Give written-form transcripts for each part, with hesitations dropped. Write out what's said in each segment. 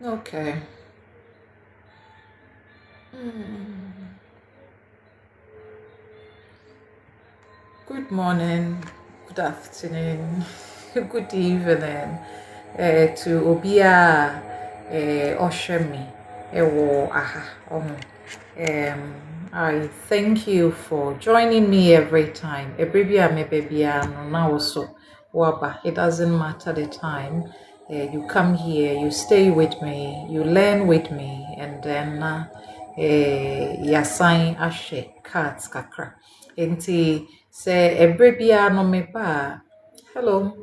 Okay. Mm. Good morning, good afternoon, good evening to Obia Oshemi Ewo Aha. I thank you for joining me every time. Ebribia me baby no now also waba. It doesn't matter the time. You come here, you stay with me, you learn with me, and then yasan ashe cards kakra. Enti se ebribia no me ba. Hello.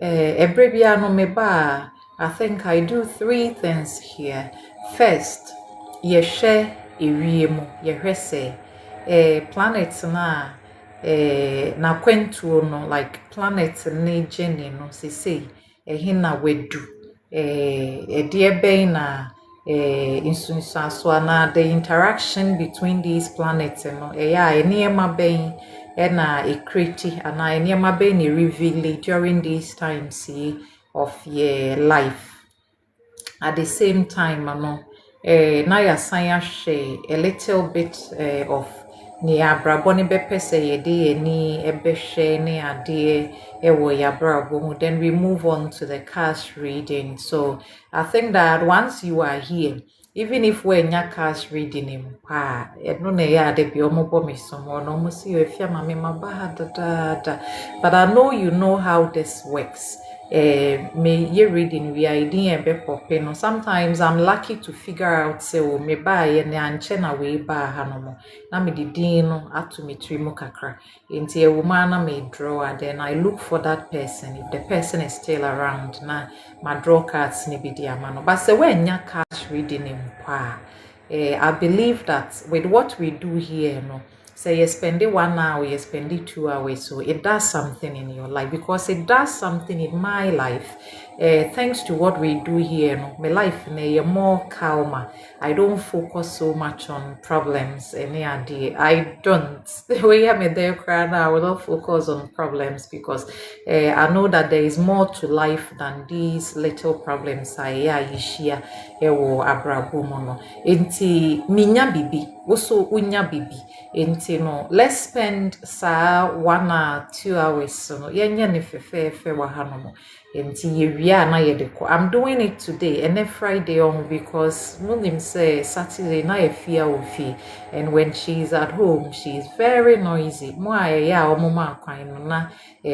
Ebribia no me ba. I think I do three things here. First, yɛhwɛ ewie mu yɛhwɛ sɛ planet na n'akwantuo no like planet ne journey no sesei ɛhe na wadu ɛdeɛ bɛn na nsunsuaso anaa the interaction between these planets no ɛyɛ a nneɛma bɛn ɛna ɛkreti anaa nneɛma bɛn na ɛreveal during these times yi of your life. At the same time no na yɛasan ahwɛ a little bit of nea abrabɔ no bɛpɛ sɛ yɛde yɛni ɛbɛhwɛ ne adeɛ ɛwɔ yɛabrabɔ mu. Then we move on to the cast reading. So I think that once you are here, even if woanya cast reading mpo a ɛno na ɛyɛ ade bi ɔmo bɔ me sɔmɔ no ɔmo si efia ma me maba ha dadaada, but I know you know how this works. Me ye reading we are in be popping no sometimes I'm lucky to figure out say oh me ba ye ne anche na we ba ha no mo na me didin no ato me tiri mu kakra enti e woman na me draw and then I look for that person. If the person is still around na my draw cards ni bi di ama no, but say when nya cash reading mpa I believe that with what we do here no, say you spend it 1 hour, you spend it 2 hours, so it does something in your life because it does something in my life. Thanks to what we do here, no, my life is more calmer. I don't focus so much on problems. I don't. When you me there crying, I will not focus on problems because I know that there is more to life than these little problems. I share ewo abrabomo. Enti minya bibi, also unya bibi. Enti no, let's spend sa 1 or 2 hours so yenye ne fefefe wa hanomo. Enti yewia na yedeko. I'm doing it today and Friday on because Muslim say Saturday na efia ofi, and when she's at home she's very noisy. Mo ya omo ma kwan no na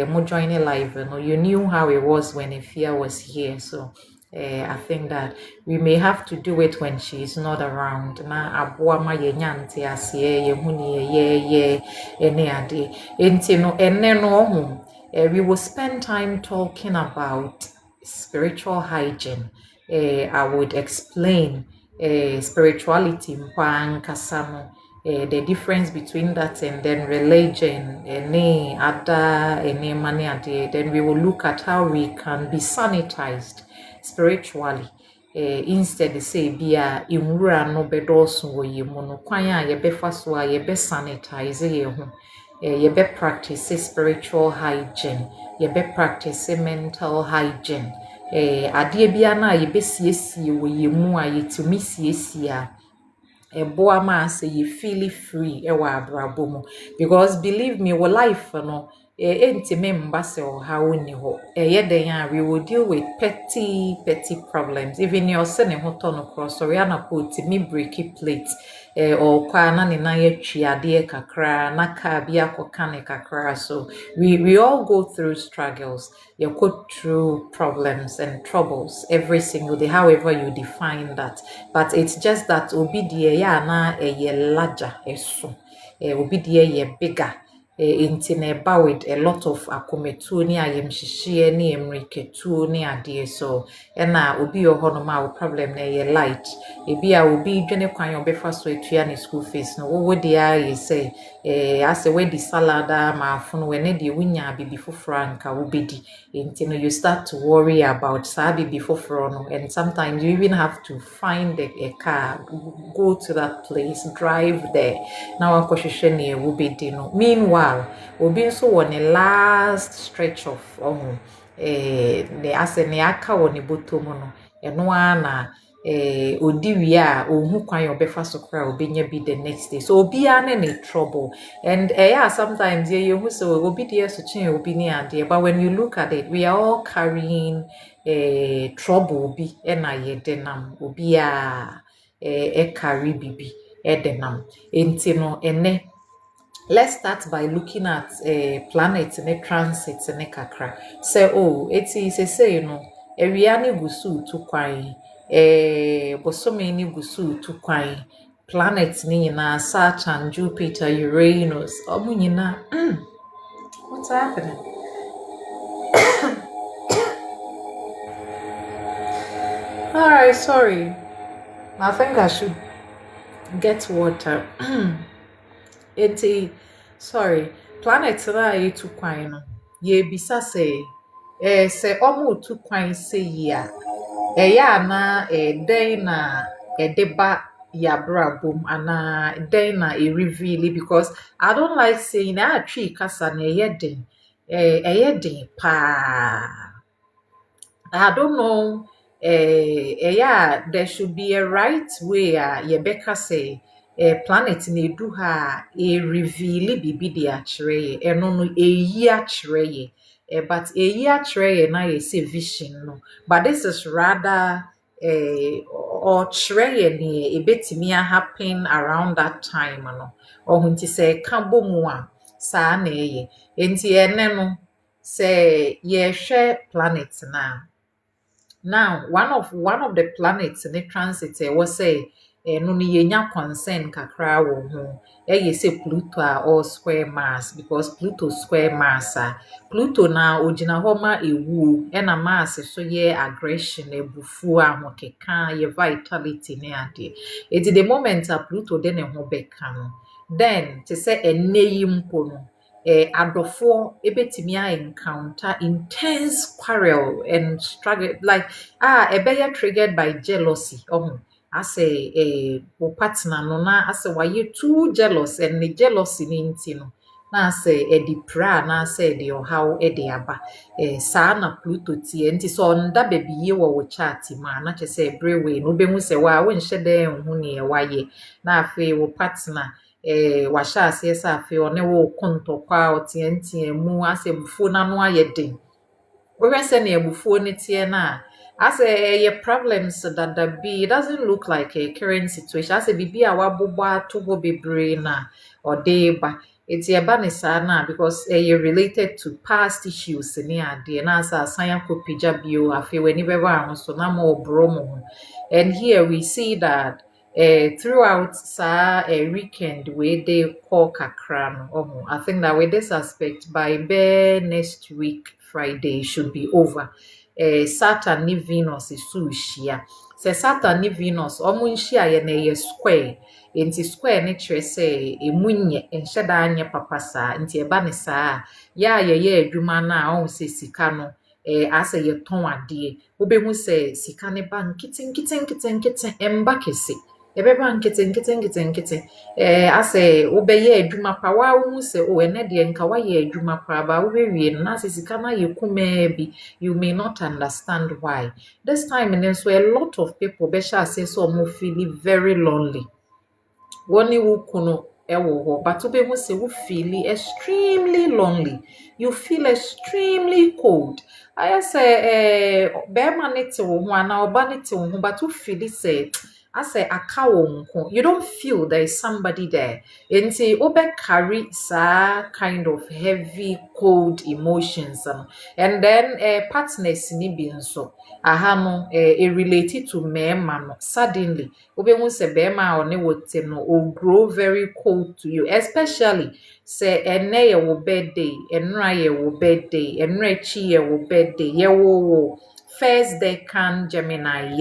mo join live no. You knew how it was when Efia was here, so I think that we may have to do it when she's not around. Na aboa ma ye nyante ase ye huni ye ene ade. Enti no ene no ho. We will spend time talking about spiritual hygiene. I would explain spirituality mpa nkasa no. The difference between that and then religion, any other, any money, then we will look at how we can be sanitized spiritually. Instead say bia imura no bedoso wo yemu no kwan a yebefa so a yebe sanitize ye ho yebe practice spiritual hygiene, yebe practice mental hygiene. Ade bia na yebe siesie wo yemu a yetumi siesie a eboa ma say you feel free ewa abrabo mu, because believe me wo life no ntime mba se o ha oni ho den a we will deal with petty problems. Even your se ne ho to no cross or ya na put me break plate or kwa na ne na ye twiade kakra na ka bia koka ne kakra. So we all go through struggles, you go through problems and troubles every single day, however you define that. But it's just that obi die ya na ye larger eso obi die ye bigger nti na eba with a lot of akometuo ne ayemhyehye ne emreketuo ne ade. So na obi yo ho no ma problem na ye light ebi a obi dwene kwan obefa so etua ne school fees no wo de aye say ase we di salada ma afono we ne de wunya bibi foforo anka wo bedi. Nti no you start to worry about sa bibi foforo no, and sometimes you even have to find a car, go to that place, drive there na wakohwehwe ne wo bedi no. Meanwhile obi nso won the last stretch of the ase ne aka won ne bottom no eno ana odi wie a ohu kwan obefa so kra obenya bi the next day so obi ane ne trouble and yeah sometimes you who so obi dey so chen obi ni ade but when you look at it we are all carrying trouble bi na ye denam obi a carry bibi denam enti no ene let's start by looking at planet ne transit ne kakra. Say oh, eti say no, ewia ne gusu tu kwan, bosome ne gusu tu kwan. Planet ne nyina Saturn, Jupiter, Uranus, omo nyina. What's happening? All right, sorry. I think I should get water. Enti sorry, planet na etu kwan no. Ye bisa say sɛ ɔmo tu kwan sɛ yi a ɛyɛ ana dɛn na ɛde ba yɛabrabɔ mu anaa dɛn na reveal because I don't like saying na atwi kasa na ɛyɛ den paa. I don't know yeah there should be a right way yɛbɛka sɛ planet na edu ha a reveal bibi de akyerɛ yɛ ɛno no eyi akyerɛ yɛ but eyi akyerɛ yɛ na yɛ sɛ vision no but this is rather ɔkyerɛ yɛ nea ebetumi happen around that time no ɔho nti sɛ ɛka bɔ mu a saa na ɛyɛ nti ɛnɛ no sɛ yɛhwɛ planet na now one of the planets in the transit was say no ni yenya concern kakra wo ho say Pluto or square Mars because Pluto square Mars Pluto na ogina ho ma ewu na Mars so ye aggression ebufu ahokeka ye vitality ne ade it the moment Pluto de ne ho beka no then to say eneyi mpo no adofo ebetimi encounter intense quarrel and struggle like ebeye triggered by jealousy I say wo partner no na ase waye too jealous and the jealousy ni nti no na ase edi pra na ase edi ohaw edi aba saa na Pluto tie nti so nda baby ye wo chart ma na che say brewe no be hu se wa wo nhye den hu ne waye na afi wo partner wahyɛ aseɛ sɛ afei ɔne wo kontɔkwa a ɔteantea mu asɛ abufuo n'ano ayɛ den wohwɛ sɛ ne abufuo ne teɛ no a asɛ ɛyɛ problems dada bi it doesn't look like a current situation asɛ biribi a wabobɔ ato hɔ bebree na ɔde ba eti ɛba ne saa na because ɛyɛ related to past issues ne adeɛ na asɛ asan akɔpagya bio afei w'ani bɛba ho so na ma ɔborɔ mo ho and here we see that throughout a weekend where they call kakra no I think that with this aspect by next week Friday should be over Saturn ni Venus is sushia say Saturn ni Venus nhyia ye na ye square enti square ne kyerɛ sɛ emunye nhyɛ da anye papa saa enti eba ne saa ya ye adwuma na ɔho sɛ sika no asɛ yɛ tɔn adeɛ wobɛhu sɛ sika ne ba nkete emba kese ebeba nkete asɛ wobɛyɛ adwuma pa wa wo sɛ o ene de nka wa yɛ adwuma pa ba wo bewie no na sika na yɛ kumaa bi you may not understand why this time and so a lot of people be sha say so mo feel very lonely woni wo kunu ewo ho but obehu sɛ wo feel extremely lonely you feel extremely cold I say be ma ne te wo ho ana oba ne te wo ho but wo feel sɛ asɛ aka wo nko you don't feel there is somebody there enti obe carry saa kind of heavy cold emotions and then partners ni bi nso aha no related to mema no suddenly obehu se bema one wote no o grow very cold to you especially se ene ye wo birthday enra ye wo birthday enra chi ye wo birthday ye wo first decan Gemini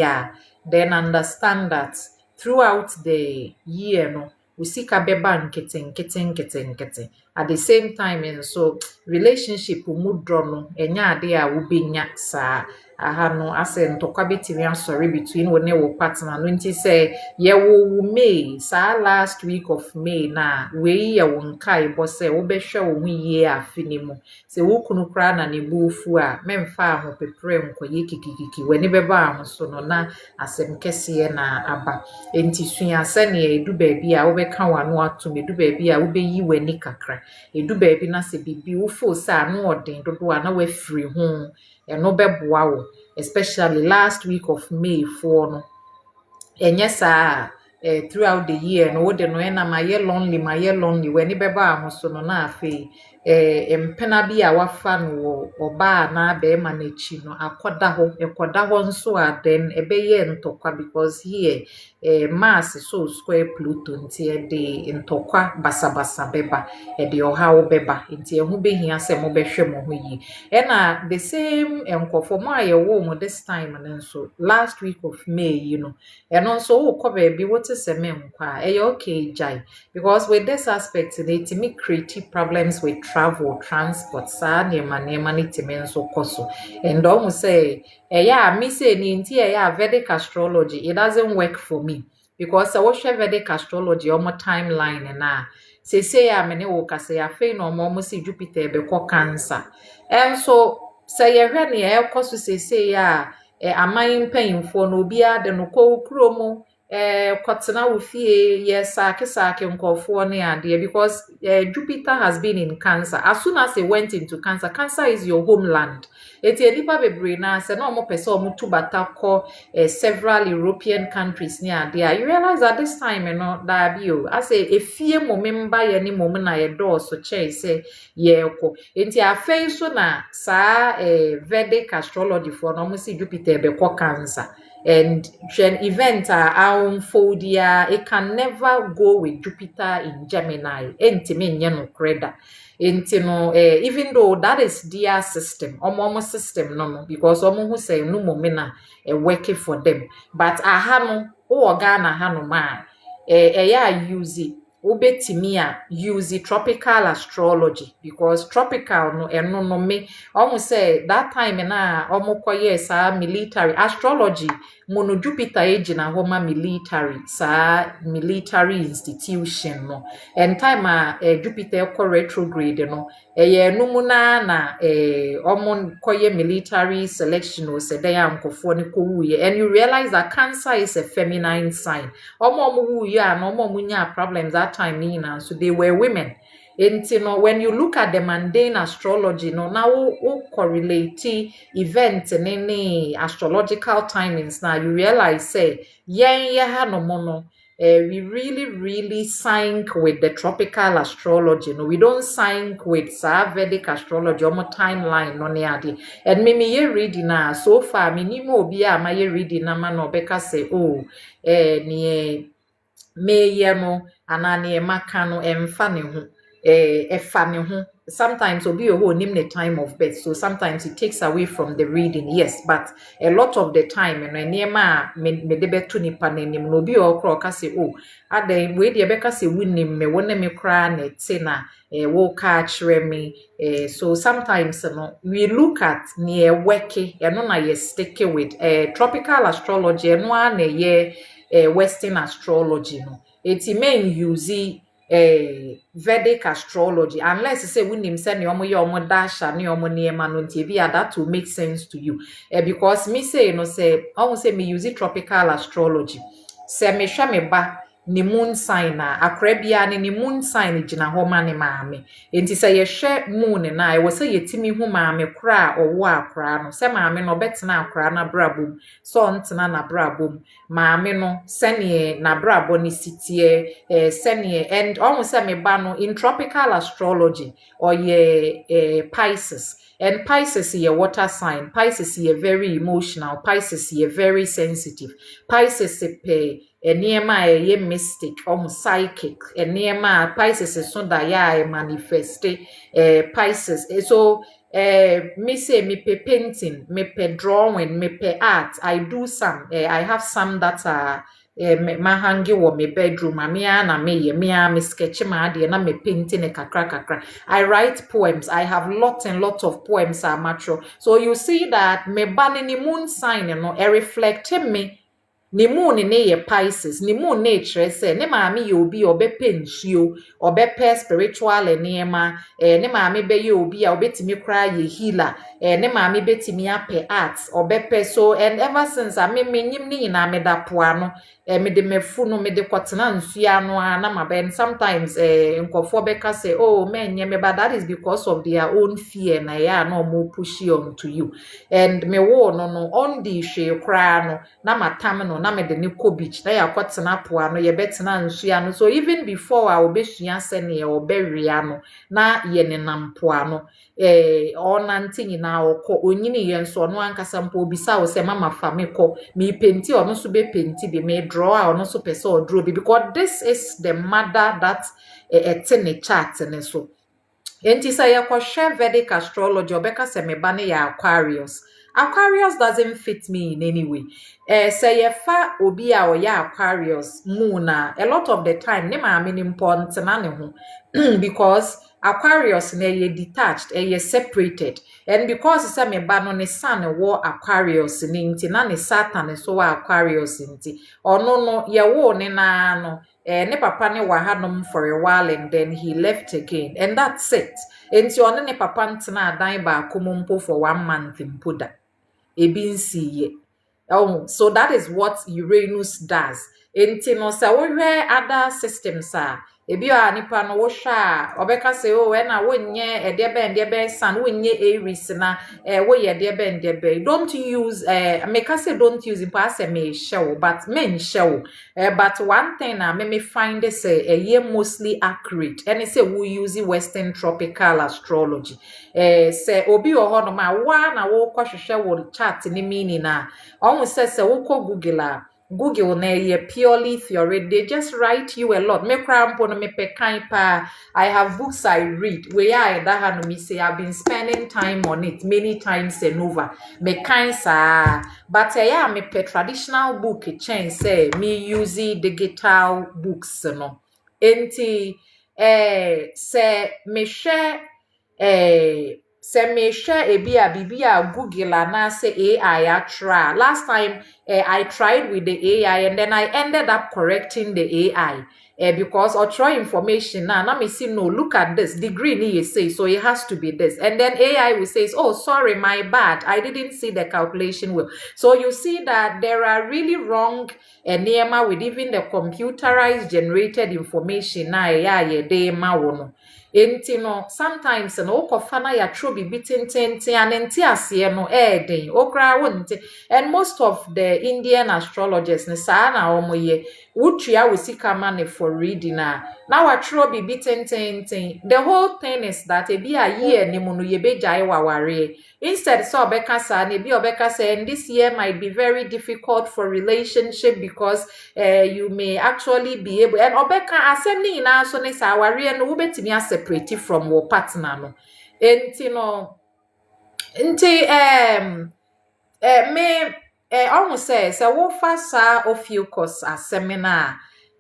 then understand that throughout the year no usika beba nkete at the same time nso relationship mu dɔ no ɛnyɛ ade a wobɛnya saa aha no asɛ ntɔkwa bɛtumi asɔre between wo ne wo partner no nti sɛ yɛwo wo May saa last week of May na wei yɛ wo nkaebɔ sɛ wobɛhwɛ wo ho yie afe ne mu sɛ wo kunu koraa na ne bu fu a memfa ahopeprɛ nkɔyɛ kikikiki w'ani bɛba ho so no na asɛm kɛseɛ na aba enti sua sɛnea edu baabi a wobɛka w'ano atom edu baabi a wobɛyi w'ani kakra edu baabi na sɛ bibi wofo sɛ ano ɔden dodo a na wafiri ho ɛno bɛboa wo especially last week of May foɔ no ɛnyɛ saa throughout the year no wode no ɛnam ayɛ lonely w'ani bɛba ho so no na afei mpena bi a wafa no wɔ ɔbaa na bɛrima n'akyi no ɛkɔda hɔ nso a then ɛbɛyɛ ntɔkwa because here Mars so square Pluto nti ɛde ntɔkwa basabasa bɛba ɛde ɔhaw bɛba nti ɛho bɛhia sɛ mobɛhwɛ mo ho yi ɛna the same nkɔfo mo a yɛwɔ mo this time no nso last week of May you know ɛno nso wokɔ baabi wote sɛ menkɔ a ɛyɛ okay gyae because with this aspect it me create problems with travel transport saa nneɛma no timi nso kɔ so and almost say ɛyɛ a me say ni nti ɛyɛ a Vedic astrology it doesn't work for me because sɛ wohwɛ Vedic astrology ɔmo timeline na sese a me ne wo kasa ya afei na ɔmo si Jupiter bɛkɔ Cancer ɛnso sɛ yɛhwɛ ne ɛkɔ so sese a aman mpanyimfoɔ no obiara de no kɔ kurom kɔtena wo fie yɛ saake nkɔfoɔ ne adeɛ because Jupiter has been in Cancer as soon as it went into Cancer is your homeland eti nipa bebree na sɛ na ɔmo pɛ sɛ ɔmo tu bata kɔ several European countries ne adeɛ you realize at this time no daabi o asɛ efie momemba yɛ ne mom na yɛ dɔɔso kyɛn sɛ yɛkɔ enti afei so na saa Vedic astrology for no ɔmo si Jupiter bɛkɔ Cancer and when event are unfold it can never go with Jupiter in Gemini entimi nye no kreda no even though that is their system omo system no because omo who say no momena work for them but aha no o Ghana ha no ma use wobetimi a use tropical astrology because tropical no eno no me almost say that time na omokoye sa military astrology mono Jupiter ejina homa military sa military institution no and time Jupiter ko retrograde no no mu na omokoye military selection o se dey ankofo ne ko wuye and you realize that Cancer is a feminine sign omo wuye a no omo nya problems that time nina so they were women and when you look at the mundane astrology now correlate event and any astrological timings now you realize say we really sync with the tropical astrology we don't sync with Vedic astrology or timeline no neadi and me reading so far minimo obi a my reading na man obeka say meyɛ no anane maka no emfa ne ho efa ne ho sometimes obi onim the time of birth so sometimes it takes away from the reading yes but a lot of the time no enema me de beto nipa nanim no obi okro ka say adan we de beka say wunim me wona me kra na te na wo ka kire me so sometimes no we look at near worky no na ye stick with tropical astrology no na ye Western astrology no eti men use Vedic astrology unless say wunim say ne omo ye omo dasha ne omo niema no ntie bi that will make sense to you because me say no say I say me use tropical astrology say me hwe me ba ne moon sign na akrabia ne moon sign gina ho ma ne maame enti say ye hwe moon na e wo say yetimi hu maame kra owo akra no say maame no betena akra na brabom so ntena na brabom maame no sene na brabo ne sitie sene and almost say me ba no in tropical astrology or ye Pisces and Pisces is a water sign. Pisces is very emotional. Pisces is very sensitive. Pisces is nneɛma a ɛyɛ mystic psychic nneɛma Pisces is so that ya manifest Pisces so me say me pe painting me pe drawing me pe art I do some I have some that are ma hangi wo me bedroom amia na me ye me sketch ma de na me painting kakra kakra. I write poems. I have lots and lots of poems are mature. So you see that me ban ni moon sign no e reflect me. Ni moon ne ye Pisces, ni moon nature say ne maame ye obi obepe nsuo, obepe spiritual enema, ne maame be ye obi a obetimi kra ye healer, ne maame betimi ape arts, obepe so and ever since I me nyim ni na me da poano, me de mefu no me de kwotena nsuo ano na mabe and sometimes nkofo beka say oh men nye me but that is because of their own fear na ya no mo push on to you and me wo no on the hwe kra no na matam no na me de ne ko beach na ya kwotena po ano ye betena nsuo ano so even before I obesua se ne ye obewia no na ye ne nampo ano onante nyina okọ onyini ye nso no ankasa mpo obisa wo se mama fa me ko me penti ono so be penti bi me draw a ono so pese o draw bi because this is the mother that etene chart ne so enti say yakwohwe Vedic astrology obeka se me ba ne ya Aquarius. Aquarius doesn't fit me in any way. Say yefa obi a oya Aquarius moon a lot of the time ne ma me important na ne ho because Aquarius na ye detached, ye separated. And because say me ba no ne sun wo Aquarius ni nti na ne Saturn so wa Aquarius nti. Ono no ye wo ne na no ne papa ne wahanom for a while and then he left again and that's it. Enti ono ne papa ntena adan ba akomompo for 1 month mpoda. Ebi nsiye. Oh, so that is what Uranus does. Enti no sa wo hwe other systems a ebi a nipa no wo hwa a obeka say oh na wonye edebe san wonye Aries na wo ye edebe don't use make say don't use it as me show but men show but one thing na me find say ye mostly accurate and say we use Western tropical astrology say obi o ho no ma wa na wo kwohwehwe wo chart ni meaning na on say wo ko Google na ye purely theory. They just write you a lot. Me crampo no me pe kind pa. I have books I read. Where I that no me say I've been spending time on it many times and over. Me kind sa. But yeah, me pe traditional book chain say me using digital books no. Enti say me share se me share bibi a Google na say AI try. Last time I tried with the AI and then I ended up correcting the AI because I try information now me see no look at this degree ni you say so it has to be this and then AI will say oh sorry my bad I didn't see the calculation well. So you see that there are really wrong nema with even the computerized generated information na AI de ma wono. Enti no sometimes no okofa na ya tro bibi tententen anenti ase no den okra wonte and most of the Indian astrologers ne saa na omoye wutua wosika mane for reading na wa tro bibi tententen the whole thing is that e bi a year ni mu no ye bejai waware instead so obeka sa na bi obeka say and this year might be very difficult for relationship because you may actually be able and obeka asem ni na so ne sa ware no wo betimi separate from your partner no enti no nti me almost say wo fa sa Ophiuchus assemina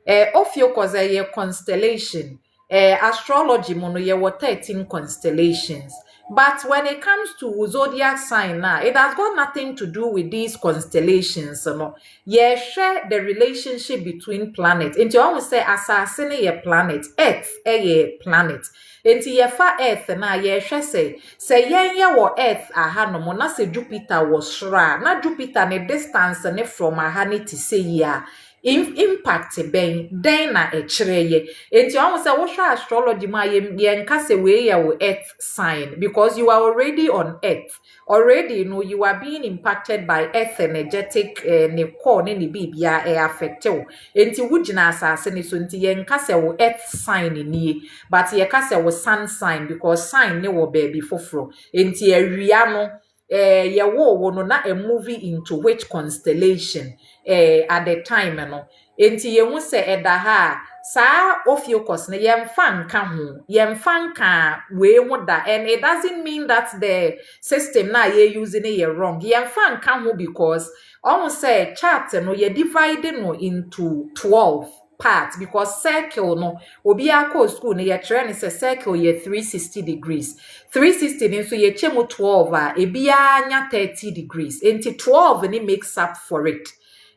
Ophiuchus ye constellation astrology mo no ye 13 constellations. But when it comes to zodiac sign now, it has got nothing to do with these constellations. No, yeah, share the relationship between planets. And you always say, assassin a planet, Earth a planet. Enti ye fa Earth na ye hwe say yen wo Earth aha no mo na se Jupiter was shra na Jupiter ne distance ne from aha ne ti say ya impact ben den na ekyereye enti on say wo hwe astrology ma ye nka se we ye wo Earth sign because you are already on Earth already you know you are being impacted by Earth energetic ne core ne bibia affect you enti wugina asase ne so enti ye nka se wo Earth sign ni but ye ka se wo sun sign because sign ne wo baby foforo enti awia no ye wo no na a movie into which constellation at the time no enti yehu se eda ha sa ophiuchus ne yemfa nka ho yemfa nka we ho da, and it doesn't mean that the system na ye using it wrong. Yemfa nka ho because almost say chart no ye divided no into 12 parts, because circle no obi akọ school no ye try say circle ye 360 degrees. 360 ni so ye chemu 12 a ebia nya 30 degrees. Enti 12 ni makes up for it.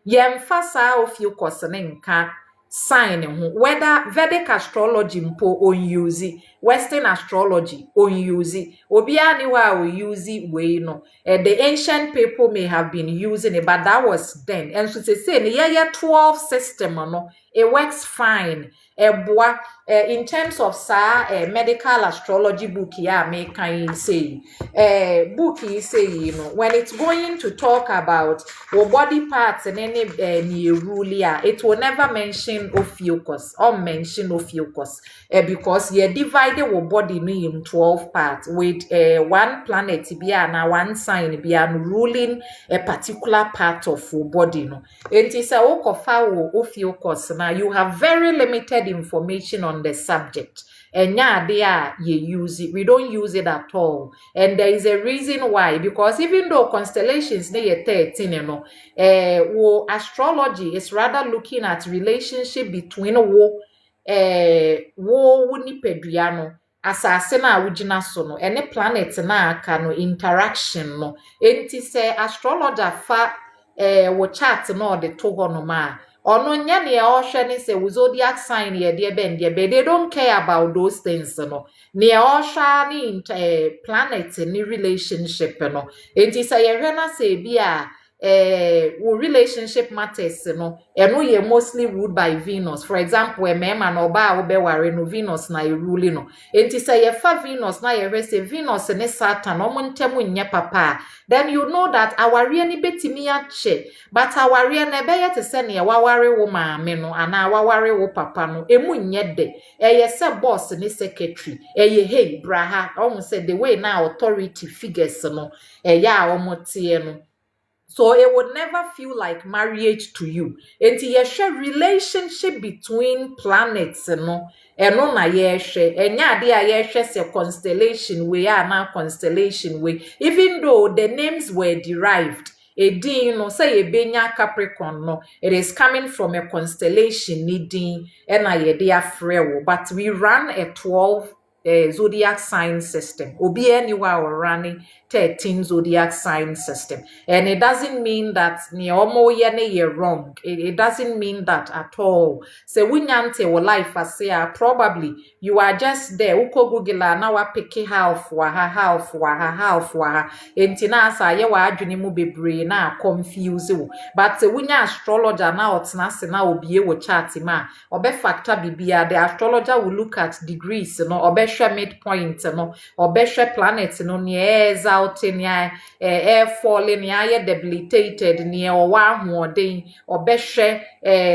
Yemfa sa ophiuchus ne nka sign ho, whether Vedic astrology mpo on use, Western astrology on use, obia ni wa o use we no. The ancient people may have been using it, but that was then. And so say ne ye 12 system no, it works fine. Boa in terms of medical astrology book ya me can say book is say, you know, when it's going to talk about your body parts and any rulia, it will never mention ophiuchus or mention ophiuchus because you divided your body in 12 parts with one planet be and one sign be ruling a particular part of your body. No, it is a ophiuchus. Now you have very limited information on the subject, and yeah, they are you use it. We don't use it at all, and there is a reason why. Because even though constellations they are 13, you know, astrology is rather looking at relationship between nipeduano asase na awugina so no, ene planet na aka no interaction no. Enti se astrologer fa wo chart no de to ho no ma ono nya ne o hwe ne se zodiac sign ye de ben de be, they don't care about those things no. Ne o hwa ni planet ni relationship no. Enti se ye hwe na se bi a relationship matters no, eno ye mostly ruled by Venus. For example, mema na oba obe ware no, Venus na rule no. Enti say ye fa Venus na ye say Venus ne Saturn omo ntemu nye papa, then you know that aware ni betimi ache, but aware na be ye te se ne waware wo maame no ana waware wo papa no emu nye de ye se boss ne secretary ye hey braha omo say the way na authority figures no ya omo tie no. So it would never feel like marriage to you. And ye share relationship between planets, no, and no na ye share. And ya dia ye share se constellation we are now constellation we. Even though the names were derived, Edin no say ebenya Capricorn no, it is coming from a constellation needing and a dia frewo. But we run a 12 zodiac sign system. Obi anywhere we're running 13 zodiac sign system, and it doesn't mean that you're wrong. It doesn't mean that at all. So winyante your life as say probably you are just there. Uko Google na wa picky half waha entina sa ye wa adwene mu bebre na confuse you. But winya astrologer na otna se na obie wo chart ma obe factor bibia. The astrologer will look at degrees no, obe share midpoint no, obe share planets no, near out in air falling near debilitated near wa hoden obe share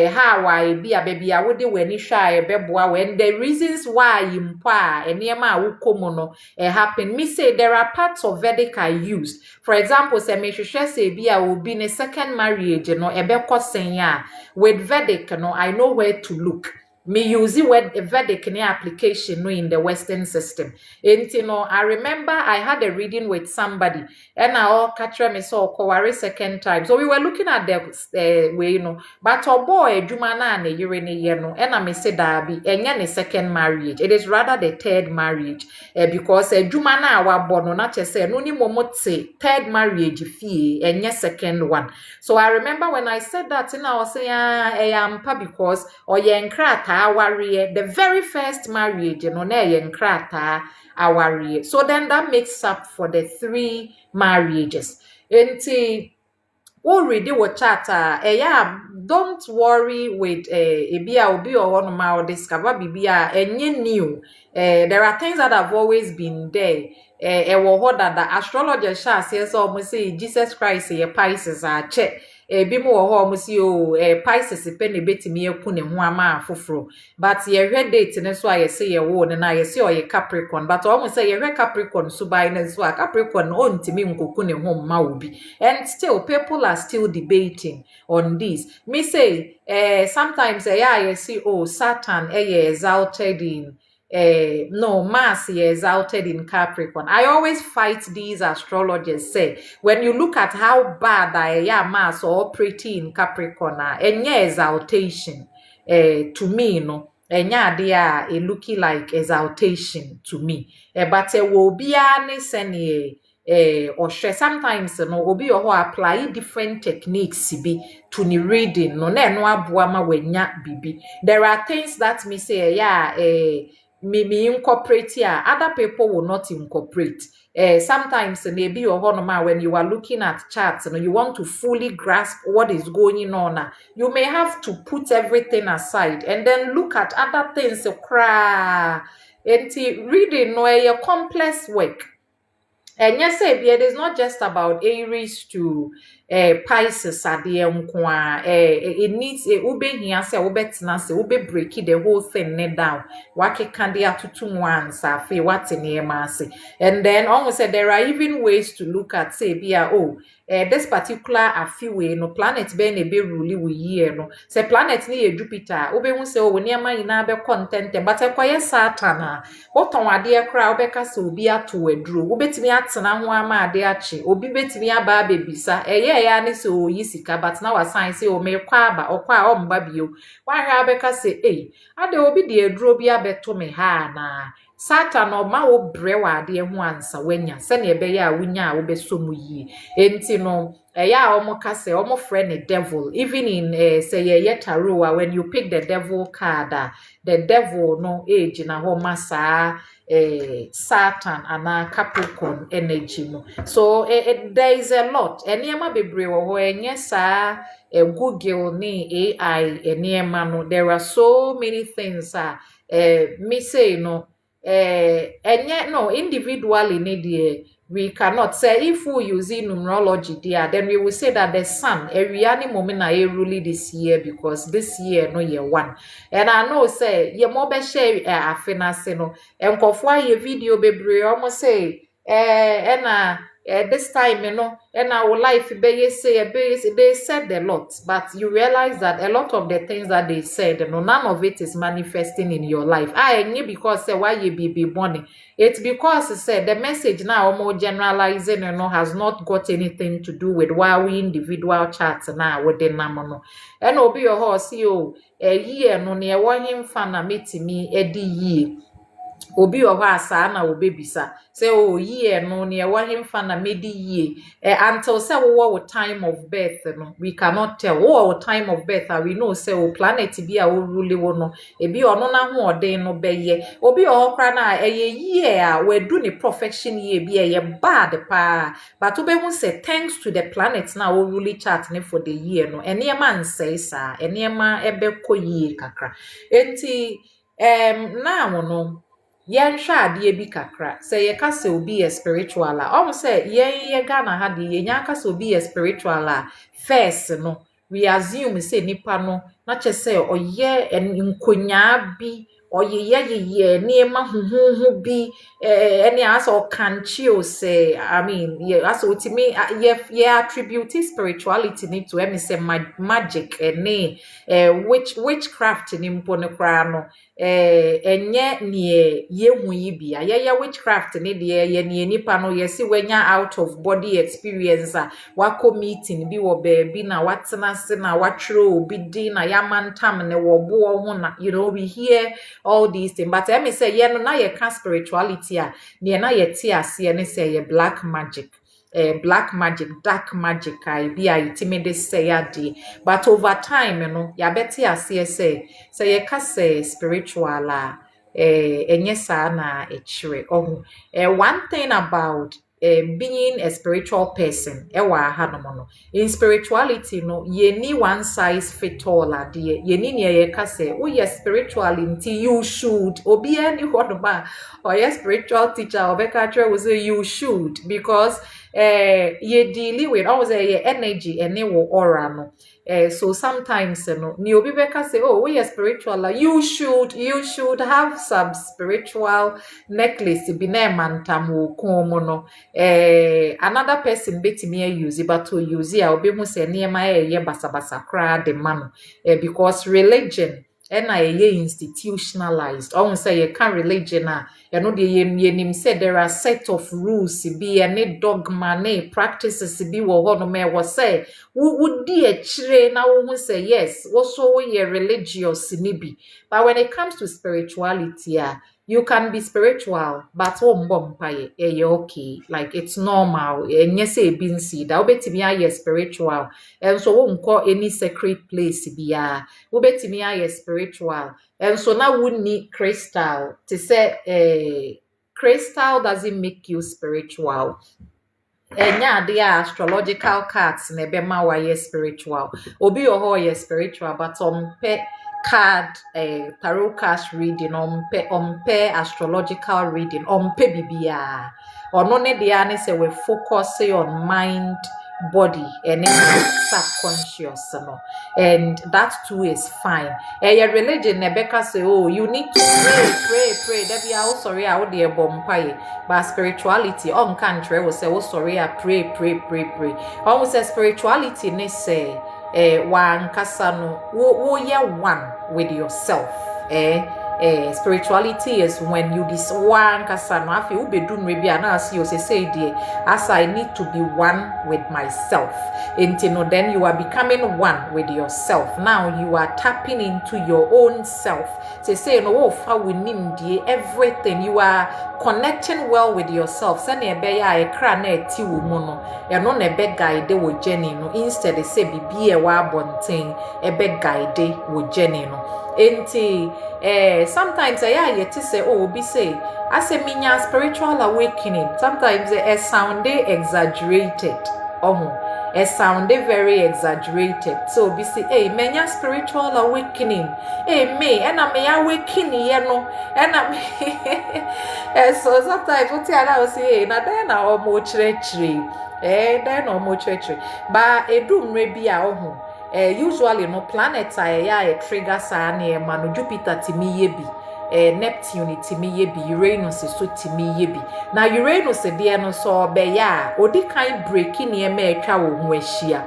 how I be a baby I would when shy beboa, when the reasons why impa and near ma wukomono happen. Me say there are parts of Vedic I used. For example, say me share say be I will be in a second marriage, you know, ebeko senya with Vedic, you know, I know where to look. Me use word Vedic application no in the Western system. And you know, I remember I had a reading with somebody, and I all catch me so kowari second time. So we were looking at the way, you know, but a boy Jumana ne yere no, and I may say that be a second marriage. It is rather the third marriage, because Jumana our born not just say no ni momotse third marriage fee and yes second one. So I remember when I said that, and I was saying I am because or yenkrata the very first marriage, you know, na yenkrata awari. So then that makes up for the 3 marriages. Enti we read the chat yeah, don't worry with ebia obi or one ma discover bibia enye new. There are things that have always been there. That the astrologer says almost say Jesus Christ ye Pisces are check. bi mo wo ho mo si o Pisces pe ne betimi eku ne ho ama afoforo but ye hwe date ne so a ye se ye wo ne na ye se o ye Capricorn but o mo say ye hwe Capricorn so by ne so a Capricorn o ntimi nkoku ne ho ma obi and still people are still debating on this. Me say sometimes yeah you see oh Saturn exalted in no Mars exalted in Capricorn. I always fight these astrologers say when you look at how bad Mars or pretty in Capricorn and exaltation to me no enya ade looking like exaltation to me but will be any or sometimes no obi or apply different techniques be to the reading no na no aboa ma wanya bibi. There are things that me say me incorporate here other people will not incorporate. Sometimes maybe when you are looking at charts and you want to fully grasp what is going on, you may have to put everything aside and then look at other things. Reading no a complex work. And yes, it is not just about Aries to Pisces at the it needs a ube here say ube break the whole thing down. Wake candy to 2 months what's in the and then almost said there are even ways to look at say this particular afiwe no planet be na be rule we year no say planet ni Jupiter ube hu say we niam ina be content but ekwaye Saturn boton ade kra obeka se obi ato aduro obetimi atena ho ama ade achi obi betimi aba bebisa ya ne se oyi sika but na wasan se o me kwa aba okwa a omba bio wahwe abeka se ade obi de aduro bi abeto me ha na Saturn o ma wo bre wa ade ho ansa wanya se na ebe ya wunya a obeso mu yi enti no ya omo kase omo friend devil even in say ye tarot when you pick the devil card the devil no age na ho masa Saturn and Capricorn energy no so there is a lot eniema bebre wo enye sa Google ni AI eniema no there are so many things me say no enye no individually need we cannot say if we use numerology there, then we will say that the sun, Ariani Momina, really this year because this year no year one. And I know say ye mobe share afinaseno and kofwa ye video baby almost say this time and our life they said a lot, but you realize that a lot of the things that they said none of it is manifesting in your life. Because say why you be born. It's because it said the message now more generalizing has not got anything to do with why we individual charts now within namono. And obi your horse a year no near one him fan meeting me Eddie ye. Obi oho asa na obebisa say year no near wa himfa na medi ye until say what time of birth no we cannot tell what time of birth we know say planet bi a rule wo no ebi ono na ho oden no beye obi oho kra na year we do the perfection year bi bad pa but obehu say thanks to the planets na o rule chart ne for the year no eniema nsei sa eniema ebekọ year kakra enti now no yen ade bi kakra say ye ka say obi spiritual say ye Ghana ha de ye nya ka say obi spiritual first no we assume say nipa no na che say oye nkonya bi oye niema huhu bi any as or canchio say I mean ye as ultimate ye attribute spirituality need to me say magic witchcraft ni mpo ne kra no enye nie yehu yi bia ye witchcraft ne de ye ne nipa no ye si wanya out of body experience wako meeting bi wo be na watena se na watwero obi din na yamantam ne wo bo ho na we hear all these things but me say ye no na ye can spirituality ne na ye ti ase ne say ye black magic black magic, dark magic, I be a timid say but over time, ya beti say ye ka say spiritual enyesa na echire. One thing about being a spiritual person, in spirituality, ye ni one size fit all ye ni ye ka say, ye spiritual until you should obi any or your spiritual teacher or bekatre will say you should because ye dealing with always a energy and aura no. So sometimes ni obi beka say, oh, we are spiritual, like, you should have some spiritual necklace bi na mantam wo kon mu no. Another person betimi use but to use ya obi hu say niema ye basabasa kra de ma no. Because religion and institutionalized. I won't say you can't religion you know the yenim said there are set of rules be any dogma ne practices be wo no me was say would di a na wo say yes also we religious nibi. But when it comes to spirituality you can be spiritual but okay, like it's normal and yes say bin see that obetimi aye spiritual and so won't call any sacred place be wobetimi aye spiritual and so now we need crystal to say crystal doesn't make you spiritual. Enya ade astrological cards na ebe ma wa spiritual obi oho ye spiritual but pe card tarot cards reading pe astrological reading pe bibia ono ne dia ne say we focus on mind, body and subconscious no, and that too is fine. Your religion nebeka say oh you need to pray that be oh sorry I would bompai, but spirituality on country will say oh sorry I pray almost say spirituality ne say one kasano wo ye one with yourself. Spirituality is when you this one kasano afi ube dun maybe anasi you say dear as I need to be one with myself. Intino then you are becoming one with yourself. Now you are tapping into your own self. Say no fa we need everything. You are connecting well with yourself. Send a beya a cra na ti wo mu no. E no na be guide wo journey no. Instead they say bibi e wa bonten e be guide wo journey no. Enti sometimes yet to say oh be say as a minya spiritual awakening sometimes it sounded exaggerated it sounded very exaggerated so be say hey menya spiritual awakening hey me and I may awakening you know and I so sometimes what I say na then I almost church then almost church but e do maybe usually no planets are trigger sana manu Jupiter timi yebi Neptune timi yebi Uranus so timi yebi na Uranus de no so be ya odi kan breaking e ma atwa wo ho ahia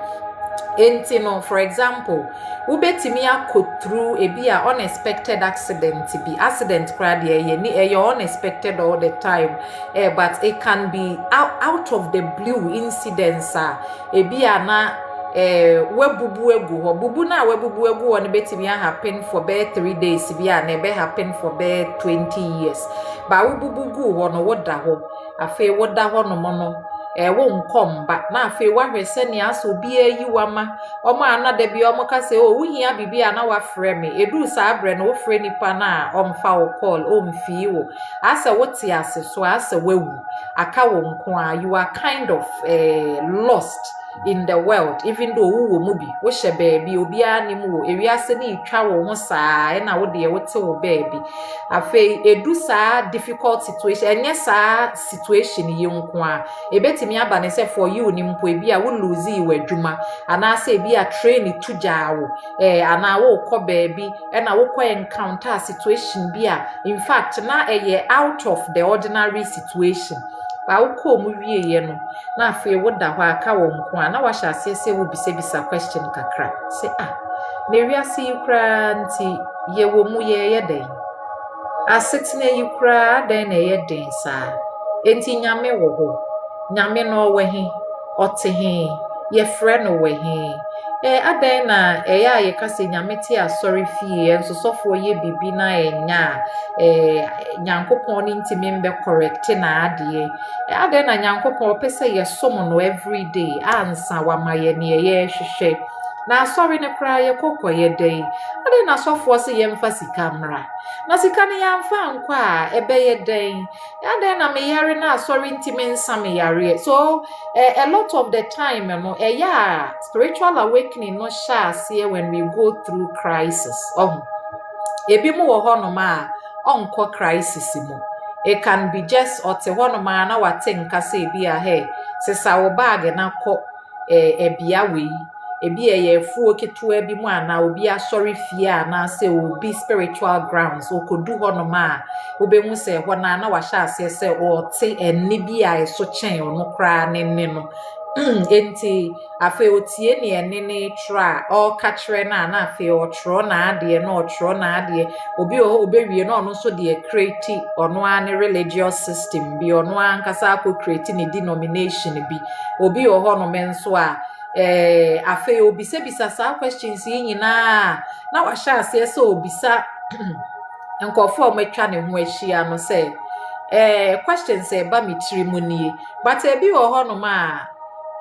enti no for example ubetimi akọ through a be unexpected accident crowd ye unexpected all the time but it can be out of the blue incidents e be na webubu egu ho bubu na webubu egu ho ne betimi happen for 3 days bia na be happen for 20 years ba webubu gu ho no woda ho afi woda ho no mo no wo nkom ba na afi wa hwese ne aso bi ayi wama omo anada bi omo ka se o wuhia bibia na wa frɛ me edu sa abre na wo frɛ nipa na omfa wo call omfi wo asa wote ase so asa wawu aka wo nko a you are kind of lost in the world even though wo mu bi wo hye baabi obi anim wo ewiase ne itwa wo ho saa na wo de wote wo baabi afi edu saa difficult situation enye saa situation ye nko a ebetimi aba ne se for you ni mpo ebi a wo lose yi adwuma ana se ebi a train tuja wo ana wo kọ baabi na wo kọ encounter situation bi a in fact na out of the ordinary situation ba uko mu wieye no na afi woda ho aka wo nko a na wa hya ase wo bisa question kakra say na wiase yukra nti ye wo mu ye den asetena yukra den na ye den sa enti nyame wo ho nyame no wo he ote he ye frɛ no wo he adan na ya ye kase nyame te asori fie enso sofo ye bibi na enya nyankopon ni ntimi mbe correct na ade adan na nyankopon pese ye som no every day ansa wa maye ne ye hwehwe na asori ne kra ye kokoye dey adan na sofo se ye mfa sika mra na sika ne ya mfa nkwa a ebe ye den adan na me yare na asori ntimi nsa me yare so a lot of the time no spiritual awakening no shas here when we go through crisis ebi mu wo ho no ma onko crisis mu It can be just or te one man or think say be a hey, says our bag and I call a biawi, a be a fool to a be one, I will be a sorry fear, and I say will be spiritual grounds, or could do one ma, who be mu say when I know I shall say, or say a nibia so chain or no cry, no. Enti afe otie ne ene tra all catchre na afe otro na ade na otro na ade obi obewie na ono so de create ono an religious system bi ono an kasa ko create ne denomination bi obi ho no menso a afe obise bisa sa questions yi nyina na wa sha ase so obisa nkofo metwa ne ho ahia no say questions e ba mitiri mu nie but ebi ho no ma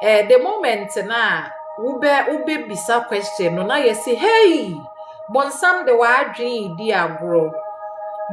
the moment na ube bisa question no na you say hey bonsam de wa adwen di agro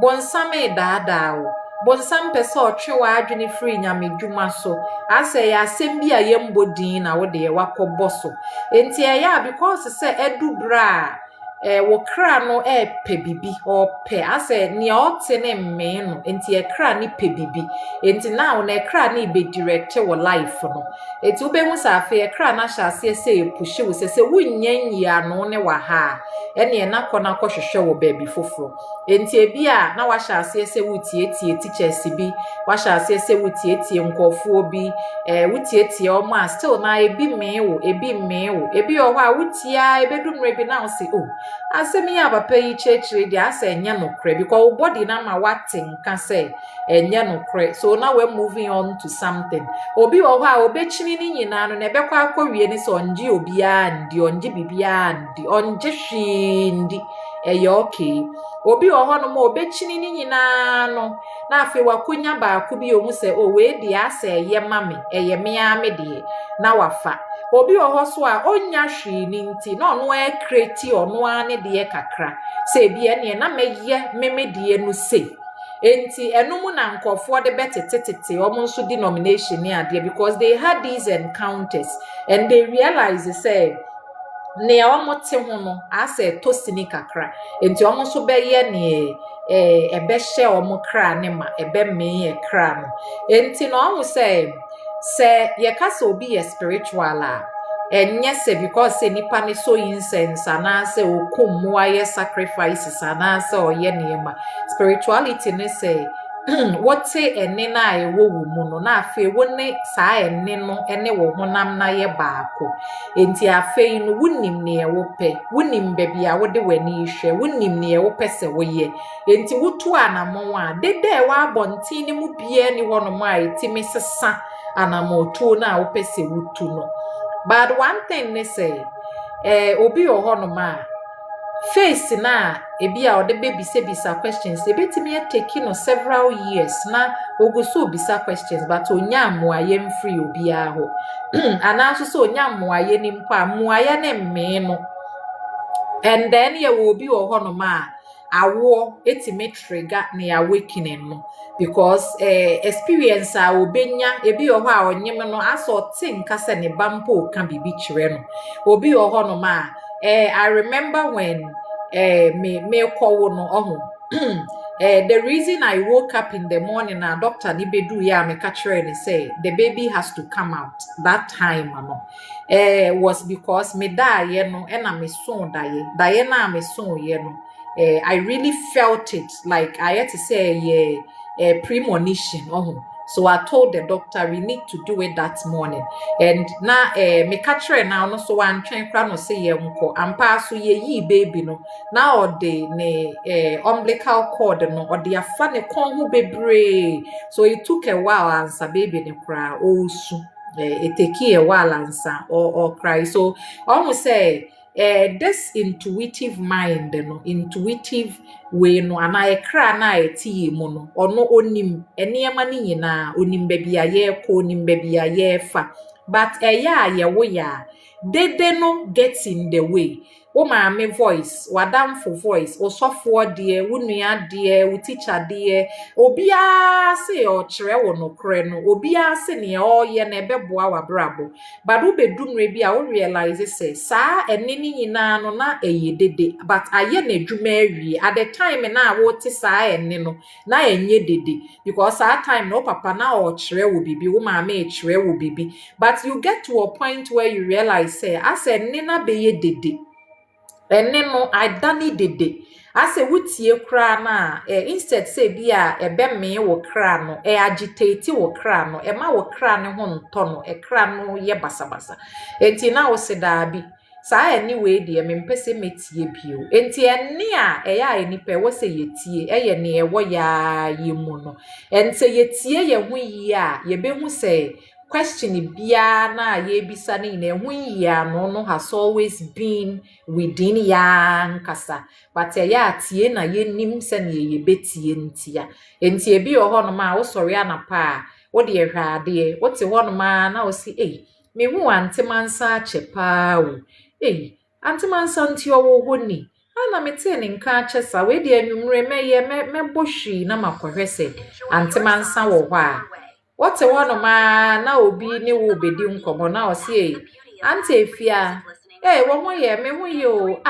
bonsam e daadaawo bonsam pese otwe wa adwen free nyamedwuma so ase ya asem bi a yembodin na wo de wakobọ so enti ya because say edubra wo kra no pe bibi o pe ase ni o te ne me no enti e kra ni pe bibi enti now na e kra ni be direct wo life no enti wo be hu sa afa e kra na sha ase e pushi wo se wunyanyi ano ne wa ha ene na kona hwehwe wo baby foforo enti ebia na wa sha ase wutietie teachers bi wa sha ase wutietie nkofo bi wutietie o ma still na ebi mewo ebi o ho a wutia ebedumre bi na o se oh asemi ya papa yi chechire dia ase enye no kre because body na ma watin ka say enye no kre so now we're moving on to something obi o ho a obechini ni nyina no na ebekwa akowie ni so onje obi a ndi onje bibia ndi onje hwindi okay obi o ho no ma obechini ni nyina no na afi wakonya ba ko bi o mu se o we dia ase eye mame eye me a me de na wafa obi oho so a onya hwi ni nti na ono e create ono ane de kakra se bi ene na meye memedie no se enti enum na nkofo de betetete omo nso denomination ni ade because they had these encounters and they realized say ne omote ho no ase to sini kakra enti omo nso beye ne ebehye omo kra ne ma ebe me e kra no enti no omo say ye kasa obi ye spiritual a enye se because se nipa ne so incense ana se okumwa ye sacrifices ana se oye niema spirituality ne se what say ene na e wo mu no na afa wo ne saa ene no ene wo honam na ye baako enti afa no wunim ne e wo pe wunim bebi a wo de wani hwe wunim ne e wo pe se wo ye enti wotu anamon a dede wa abontin ne mu bie ni wono ma etimi sesa anamotu na wo pe se wutu no but one thing ne say obi oho no ma face na ebi a ode be bisa questions ebetimi e take no several years na oguso bisa questions but onya amoaye mfree obi a ho ana so onya amoaye ni mpo amoaye ne mme no and then ye wo obi oho no ma awo etimi trigger na awakening no because experience a obenya ebi oho a onyem no aso tinka se ne bampo ka bibi kire no obi oho no ma I remember when me call no oho the reason I woke up in the morning and doctor ni bedu ya me catch and say the baby has to come out that time no was because me die no na me son die na me son ye no I really felt it like I had to say premonition so I told the doctor we need to do it that morning and na me catch now no so wan twen kra no say ye nko ampa so ye yi baby no na ode ne umbilical cord no ode afa ne kon ho bebre so it took a while answer baby ne kra osu it take a while answer or cry so almost say this intuitive mind no intuitive way no ana ekra na eti mu no ono onim enema ni nyina onim bebia ye ko onim bebia ye fa but eya ye wo ya Dede no gets in the way. O maame voice, wadamfo voice, osofo de, wo nua de, wo teacher de, obia se o kire wo no kre no, obia se ne o ye na ebeboa wa brabo. But wo bedum re bia wo realize say sa ene ni nyina no na eye dede, but aye na adwuma awie. At the time na wo te sa ene no, na enye dede because that time no papa na o kire wo bibi, wo maame e kire wo bibi. But you get to a point where you realize say as ene na be ye dede. Ene no adani dede ase wutie kra na instead say bia ebe me wo kra no agitate wo kra no ma wo kra ne ho nto no kra no ye basabasa enti na wo se da bi saa anyway de me mpese metie bio enti ene a ya enipa wo se yetie ye ne ye wo ya yemu no enti yetie ye ho yi a ye be hu se question bia na ye bisa ne na hu yi a no has always been within ya nkasa but ya tie na ye nim se ne ye betie ntia enti ebi ho no ma wo sori anapa a wo de hwade wo te ho no ma na wo si me hu antemansa chepa o antemansa ntio wo ho ni ana mete ne nka chesa we de anwumre me bohwi na makohwese antemansa wo ho a wote wono ma na obi ni wo bedi nkomo na o si ante efia wo ho ye me ho ye o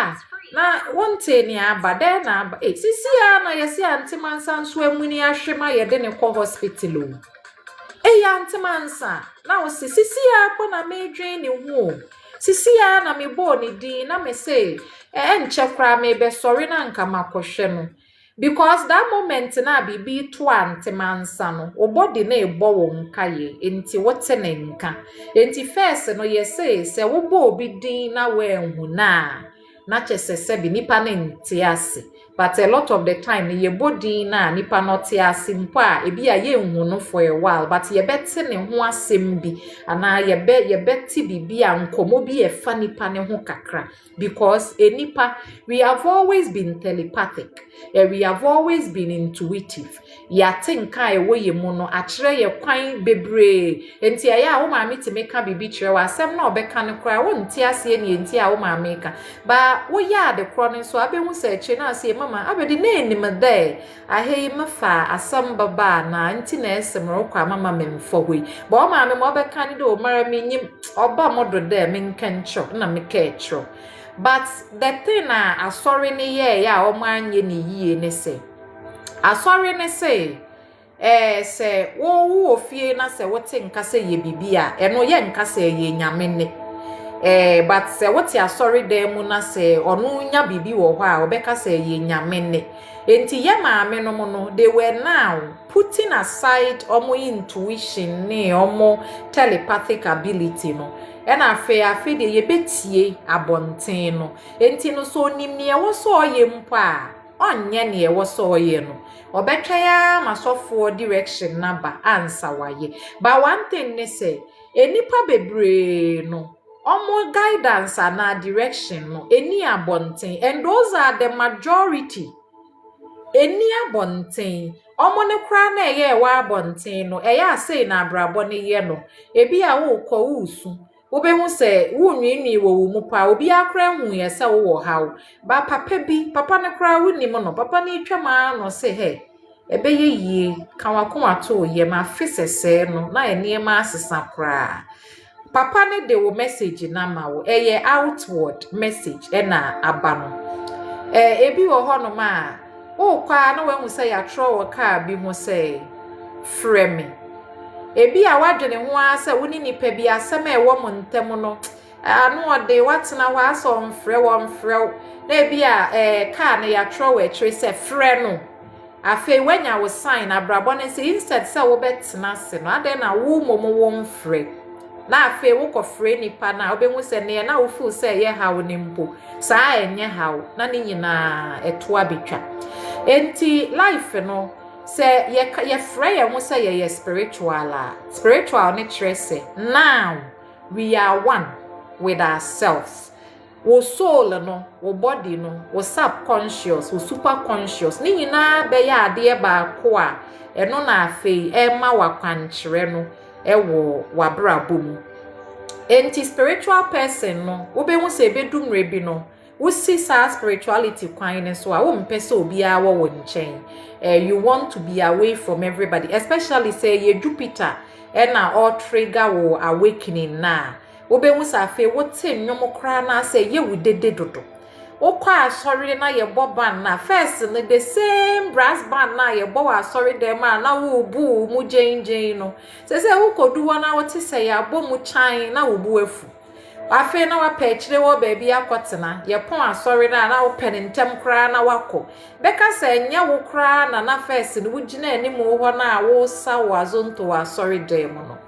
na wonte ni abade na aba sisi ya na yesi antemansa nso amuni ahwema ye de ne ko hospital o antemansa na o sisi ya po na medwen ni ho sisi ya na me bo ni di na me say enche kra me be sorry na nka makohwe no because that moment na bibi to antemansa no obody na ebo wo nkaye enti wote ne nka enti first no yesi se wo bo obi din na we hu na chesese bi nipa na ntiase but a lot of the time ye body na nipa no tiase mpo a ebi a ye hu no for a while but ye beti ne ho asem bi ana ye beti bibi a nkomo bi e fa nipa ne ho kakra because nipa we have always been telepathic we have always been intuitive ya tinka e wo ye mu no akire ye kwan bebre enti ya wo maame ti meka bibi kire wa asem na obeka ne kra wo ntiase ne enti a wo maame ka ba wo ya de kro ne so abehu se eche na ase mama abedi na enim there ahei mafa asam baba na nti na esemro kwa mama memfo hoi ba wo maame mo obeka ne de o mara menyim oba modo there menkencho na meketro but the thing na asori ne ye ya o manye ne yie ne se asori ne se se wo ofie na se wote nkase ye bibia eno ye nkase ye nyame ne but se wote asori dem mu na se onu nya bibi wo ho a obeka se ye nyame ne enti ye maame no mu no they were now putting aside omo intuition ne omo telepathic ability no ena afi de ye betie abonten no enti no so nim ne wo so oye mpo a onye ne wo so oye no obetwa ya masofo direction naba answer waye but one thing ne say enipa bebre no omo guidance and direction no eni abonten and those are the majority eni abonten omo ne kra na eye wa abonten no eya say na abrabo ne ye no ebi a wo kọ usu wo be hu se wo nwinwi wo mu pa obi akra hu ye se wo hawo ba papa ne kra wo ni mo no papa ne twama no se he ebe ye yie kan wakoma to ye ma fisese no na ene ma asesa kra papa ne de wo message na ma wo eye outward message na abano ebi wo ho no ma o kwa na we hu se ya tro wo ka bi hu se frame ebi a wadwene ho asa woni nipa bi asem e wo montem no anu ode watena ho asa omfre na ebi a ka na ya tro wo ekire se frɛ no afi wenya wo sign abrabo ne se instead se wo betena se no ade na wo momo wo mfre na afi wo ko frɛ nipa na obehu se ne na wo feel se ye hawo ne mpo saa enye hawo na ne nyina eto abetwa enti life no se ye frɛ ye ho se ye spiritual ne trese now we are one with ourselves wo soul no wo body no wo subconscious wo superconscious ni nyina be ya ade ba ko a eno na afei ma wakwankyere no wo wabrabo mu enti spiritual person no wo be hu se bedum rebi no wo si sa spirituality kwan ne so a wo mpese obi a wo nchen you want to be away from everybody, especially say ye Jupiter na all trigger wo awakening na wo be hu sa fe wo te nnwom kra na say ye wo dede dodo okwa sorry na ye boban na first in the same brass band na ye bo wa sorry dem na wo bu mu jenjen no se wo kodu na wo te say ya bo mu chan na wo bu afu afi na wa pechire wo baby akotena ye pon asori na wo penentem kra na wako beka se nya wo kra na first ni wo gina anim wo na wo sa wazonto wa sorry dem no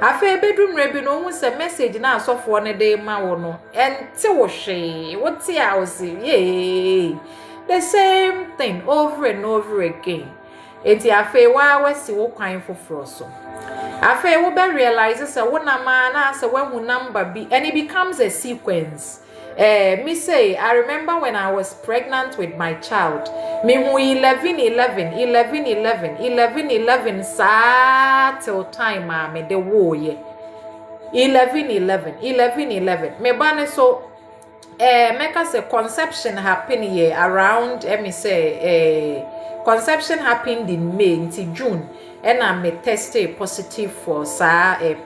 afi bedum rebi no hu se message na asofo ne de ma wo no ente wo hwe wo ti a wo si yeah the same thing over and over again enti afi wa wasi wo kwan foforo so afi wo be realize say wo na ma na say when hu number be and it becomes a sequence. Me say I remember when I was pregnant with my child me hu 11 sa till time me de wo ye 11 me bane so make us a conception happen here around me say conception happened in May until June and I tested positive for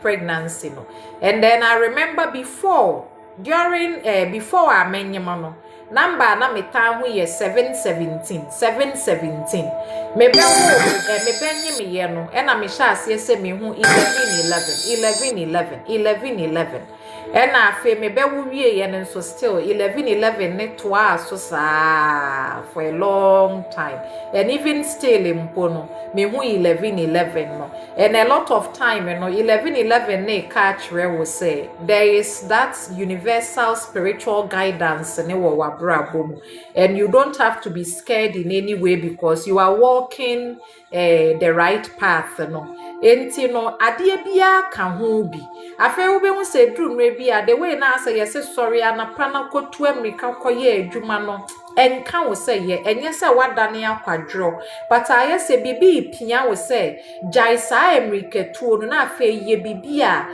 pregnancy no. And then I remember before before I menyama number na me time we 717 me be me benye me ye no and I me sha ase me hu 11 and I feel me be wie ye no so still 11 ne toa so sa for a long time and even still impono me hu 11 no and a lot of time you know 11 ne catch where we say there is that universal spiritual guidance ne wo wabrabo and you don't have to be scared in any way because you are walking the right path no enti no ade bia ka ho bi afa wo be hu se drum bia the way na say yes sorry anapa na kotu amerika koye adwuma no enka wo say ye enye say wadane akwadro but aye say bibi pia wo say jaisa amerika tuo no na afa ye bibi a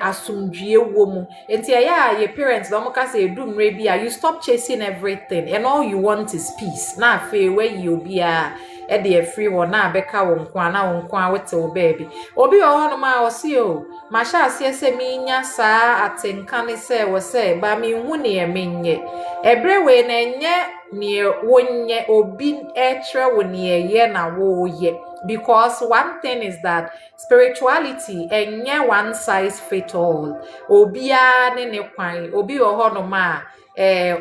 asumdue wo mu enti ya your parents do mo ka say drum bia you stop chasing everything and all you want is peace na afa where you bia e de free wo na beka wo nkwa na wo nkwa wote wo baby obi o hono ma o si o ma sha ase se mi nya sa atenka ne se wo se ba mi hu ne e menye ebre we na nye ne wonye obi etre wo ne ye na wo ye because one thing is that spirituality enye one size fit all obia ne kwan obi o hono ma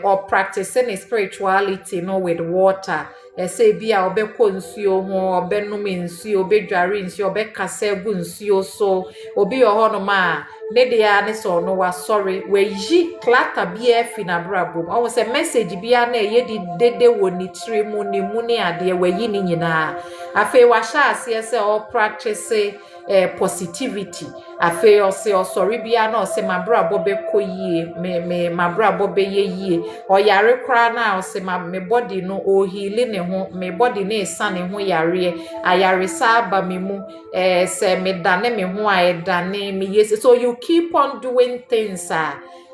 or practicing spirituality no with water say bia obekọ nsuo ho obenum nsuo obedware nsuo obekasa egu nsuo so obi ohono ma ne dia ne so no wa sorry we yi klata bia fi na brabo o say message bia na ye di dede woni tire mu ni mu ne ade we yi ni nyina afi wa sha ase say o practice positivity afi o say o sorry bia na o say mabrabo bekọ yie me mabrabo be ye yie o yare kra na o say me body no o heal ne ho me body na esane ho yare ayare sa ba me mu say me dane me ho a dane me yes so you keep on doing things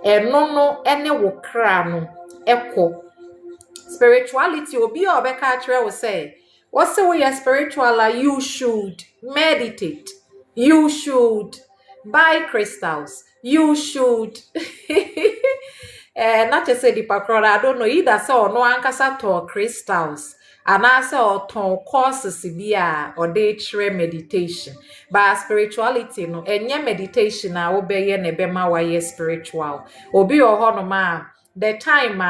no ene wo kra no eko spirituality obi obeka akere wo say what say we are spiritual you should meditate, you should buy crystals, you should not to say the pakroda I don't know either so no ankasa to crystals and also to courses bia or day tree meditation but spirituality no enye meditation na obeye na bema waye spiritual obi oho no ma the time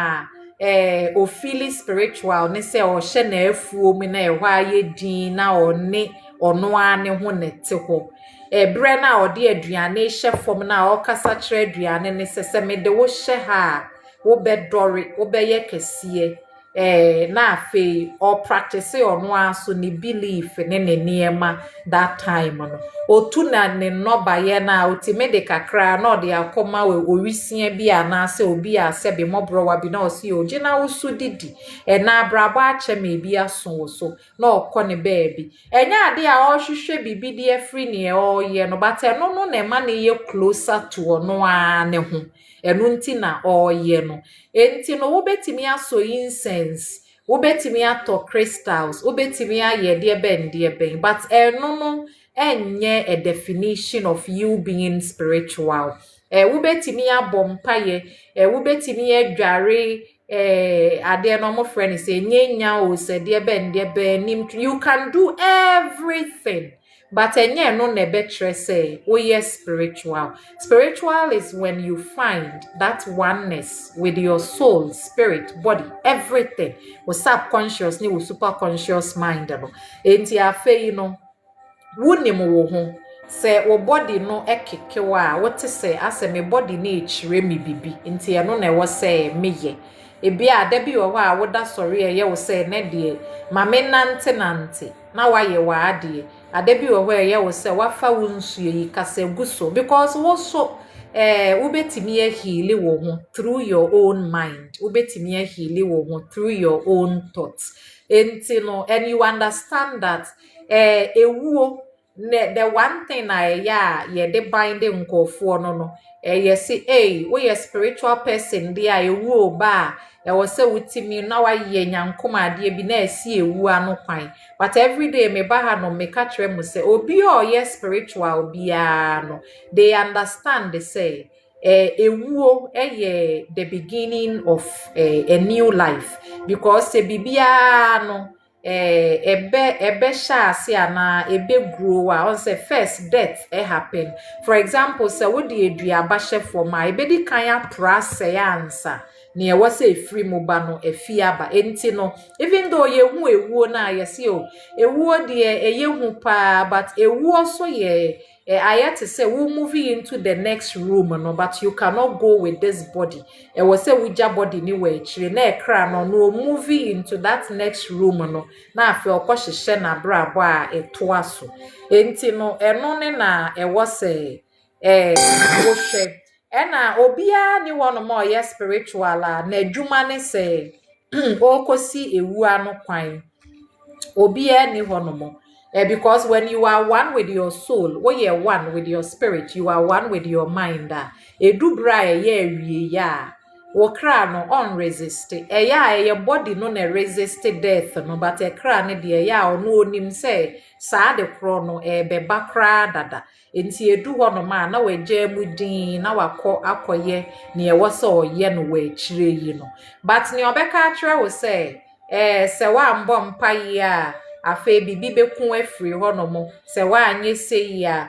o feel spiritual ne say o hye na afuo mu na ehwa aye din na one ono ane ho nete ho ebre na ode aduane hye fom na o kasa kire aduane ne sese me de wo hye ha wo be dori wo be ye kese na afei or practice or no aso ne belief ne niema that time no otu na ne nnobaye na otime de kakra na ode akoma we orisia bi anase obi ase be mobrowa bi na osi ogina usu didi na abrabo ache me bi aso so na okọ ne baabi enya ade a ohwehwe bibi de afri ne oye no but no na ma ne ye closer to ono a ne ho enu nti na oye no enti no wobetimi aso incense wobetimi ato crystals wobetimi aye de ben but no enye a definition of you being spiritual wobetimi abompaye wobetimi adware ade no mo friend say nyenya o se de ben you can do everything but enye no na betre say oh yes spiritual is when you find that oneness with your soul spirit body everything with subconscious ni with superconscious mind no enti afei no wunim wo ho se wo body no ekekewa what say ase me body na echire me bibi enti e no na wo say meye ebi ada bi wo a wo da sori ye wo say na de ma me nante na wa ye wa ade ada bi wo ye wo say wa fa wo nsuo yi kase guso because wo so ubetimi heal wo ho through your own mind ubetimi heal wo ho through your own thoughts enti no and you understand that ewuo the one thing ye de binding nkofo no ye say we a spiritual person there ewuo ba was say witimi na wa ye nyankoma ade bi na esi ewu ano kwan but every day me ba ha no me ka kire mu say obi o ye spiritual bia no they understand they say ewuo ye the beginning of a new life because se bibia no ebe shasi ana ebe grow on say first death happen for example say wo de eduaba hye for ma ebe di kan ya prase ya ansa ne wo say free mo ba no afiaba enti no even though ye hu ewuo na yesi o ewuo de eye hu pa but ewuo so ye I had to say we'll move into the next room no but you cannot go with this body was say we ja body anyway chire na ekra no move into that next room no na afi okohihye na brabo a etoaso enti no eno ne na was say wo hwe ena obia ni wono mo ye spiritual na adwuma ne say okosi ewu ano kwan obia ni wono mo because when you are one with your soul, when you are one with your spirit, you are one with your mind. Edu bra ye ya. Wokra no unresisted. Your body no na resist death no, but a cra ne de ya no nim say sa de kro no beba kra dada. Enti edu ho no ma na we jamu din na wakọ akoye ne e wo so ye no we chire yi no. But ne obeka kire wo say se wa mbo mpa yi a afa bibi bekun afiri ho no mo se wa anye sei a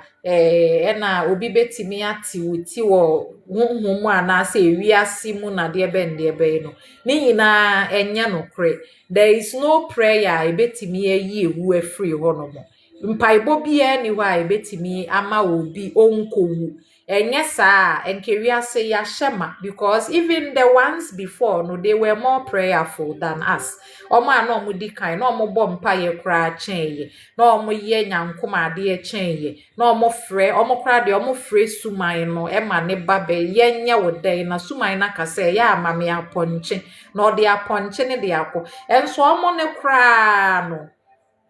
na obi betimi ati wuti wo honhom ana se wiase mu na de be no ni nyina enya no kre there is no prayer ebetimi ayi ewu afiri ho no mo mpaibo bia ni wa ebetimi ama obi onkowu enye saa enkewiase ya shema because even the ones before no they were more prayerful than us omo ana omo di kan na omo bo mpa ye kra chenye na omo ye nyankoma ade chenye na omo frɛ omo kra de omo frɛ suman no e ma ne babe yenye wodan na suman na kase ya amame aponche na ode aponche ne de akọ enso omo ne kra no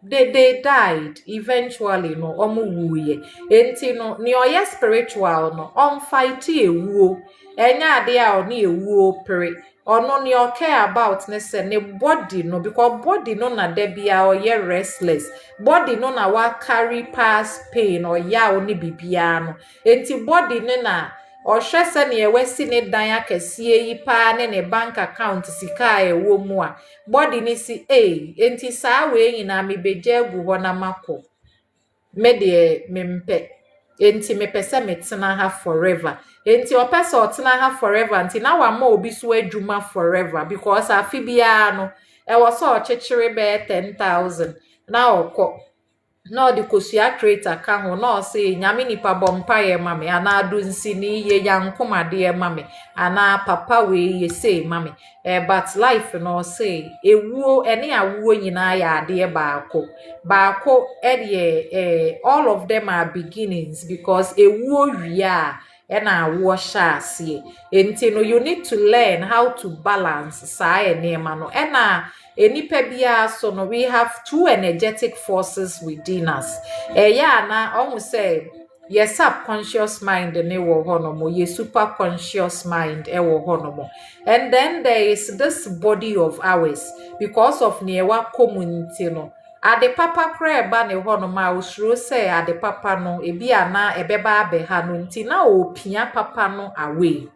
they died eventually no omo wuye enti no ni oye spiritual no on fight ewuo enya ade a oni ewuo pere ono ni o care about ne se ne body no because body no na de bia oye restless body no na wa carry past pain or ya oni bibia no enti body ne na ohwe se ne ewesi ne dan akasie yi pa ne bank account sika ewo mu a body ni si enti saa we nyina me beje agu ho na mako me de mempe enti me pese metena ha forever enti opese otena ha forever enti na wa ma obi so adwuma forever because afi bia no e wo so ochechire be 10,000 na okọ no the kosua creator ka ho no say nyame nipa bompa ye mame ana adu nsi ni ye yankomade ye mame ana papa we ye say mame but life no say ewuo ene awuo nyina ya ade baako all of them are beginnings because ewuo ria ena awo ase enti no you need to learn how to balance saa enema no ena enipa bia so no we have two energetic forces within us yeah na almost say yes subconscious mind ne wo honomo yes super conscious mind e wo honomo and then there is this body of ours because of newa community no ade papa kra ba ne honomo a osuro say ade papa no ebi ana ebeba abeha no nti na opia papa no away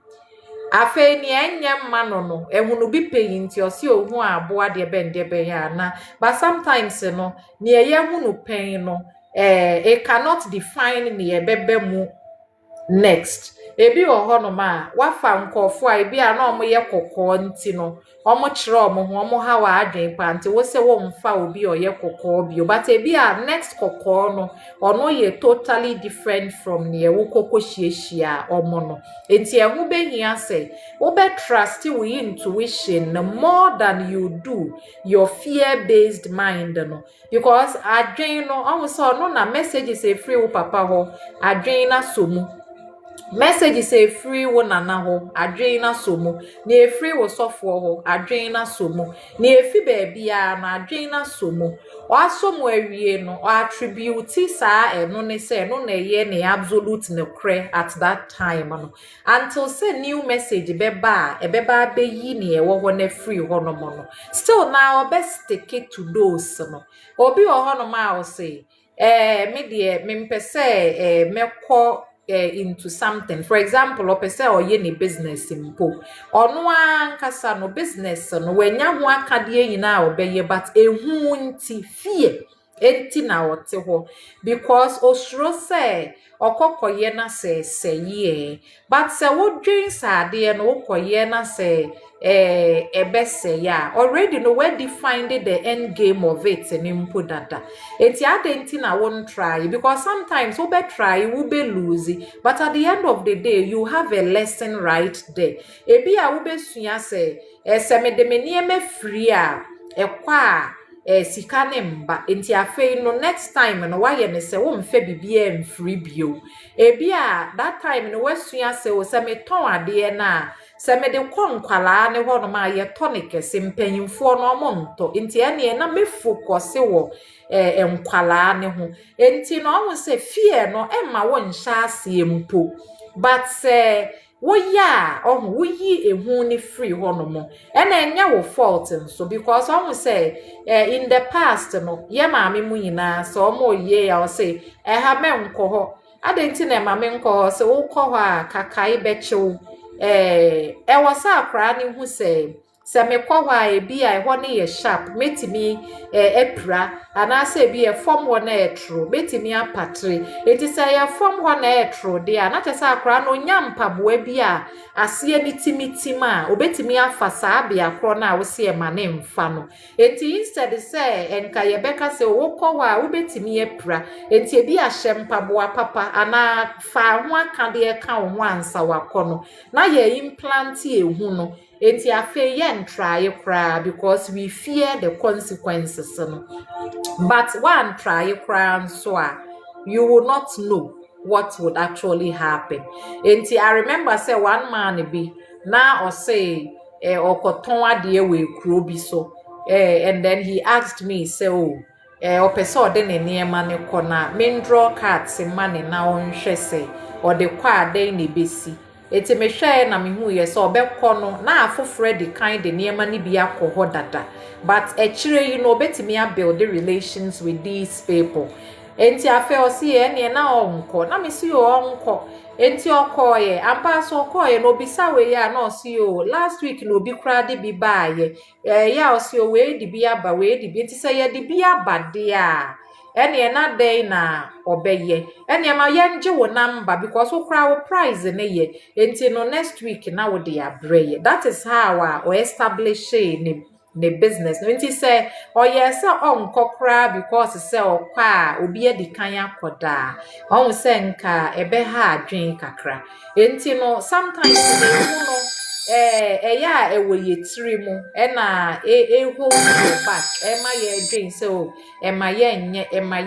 afe ni enye mma no ehunu bi peyi nti osi ohu aboa de bende be ya na but sometimes no ni eye hunu pen no it cannot define ni ebebe mu next ebi oho no ma wafa nkofo a ebi a na omoye kokko nti no omo kire omo ha wa adwen pa nti wo se wo mfa obi oye kokko bi but ebi a next kokko no ono ye totally different from ne wo kokko hiehyia omo no enti ehu behia se wo be trust wo intuition more than you do your fear based mind no because adwen no omo so no na messages e free wo papa ho adwen na somu message say free wo nana ho adwen na somu na e free wo sofo ho adwen na somu na e fi ba bia na adwen na somu o asomu awie no o attribute saa eno ne say no na ye ne absolute ne kre at that time no until say new message beba be yi ne e wo na free ho no mo no still now best stick it to those no obi o ho no ma o say me de me mpese mekọ into something for example opese oye ni business mpo onu ankasa no business no wanya ho akade nyina obeye but ehu nti fear enti na wote ho because osuro say okokoye na se ye but se wodwen sade no okoye na se ebese ya already no we defined the end game of it nimpo dada enti adenti na won try because sometimes we be try we be lose but at the end of the day you have a lesson right there ebi a we be sua se me de me free a ekwa sika ne mba enti afei no next time no waye ne se wo mfa bibia mfiri bio ebi a that time no wasua se wo se me ton ade na se me de konkwala ne ho no ma ye tonic se mpanyimfo no omonto enti ene na me focus wo enkwala ne ho enti no wo se fear no emma wo nhya ase mpo but wo ya wo yi ehu ni free ho no mo ena enya wo fault nso because wo say in the past no ye maame mu nyina so mo ye ya wo say ha me nko ho adenti na maame nko ho se wo kọ ho a kakai bechew wo sa akra ni hu say se me kọ ho a ebi a ho ne ye sharp metimi epra ana se bi e form ho na etro metimi apatre eti se ye form ho na etro de ana che sa akra no nyampa boa bi a ase ni timitima obetimi afa sa bia kro na wo se e mane mfa no eti instead se enka ye beka se wo kọ ho a obetimi epra eti ebi a hyempa boa papa ana fa ho aka de e ka wo ansa wakọ no na ye implant ehu no enti afe yen try kra because we fear the consequences no but one try kra so you will not know what would actually happen enti I remember say one man be na or say okoton ade we kuro bi so and then he asked me say opeso de ne niema ne kona me draw cards money na onhwe say or the kwa den ne besi eti me hwe na me hu ye so obekọ no na afofre de kind de niema ni bia kọ dada but ekire you know betimi a build the relations with these people enti afa o si ye ne na onko na me si o onko enti okoye ampa so okoye no bisa we ya na o si o last week no bi kra de bi baaye ya o si o we di bi aba we di bi enti say ye di bi aba de a ene na dey na obeye ene ma ye nje wo number because wo kra wo price ne ye enti no next week na wo dey abreye that is how we establish ne ne business no nti sɛ ɔyɛ sɛ ɔnkɔ koraa because sɛ ɔkɔ a obi adi kan akɔda ɔhu sɛ nka ɛbɛha adwen kakra nti no sometimes ehu no ɛyɛ a ɛwɔ yɛ tiri mu ɛna hold your back ɛma yɛ adwen sɛ o ɛma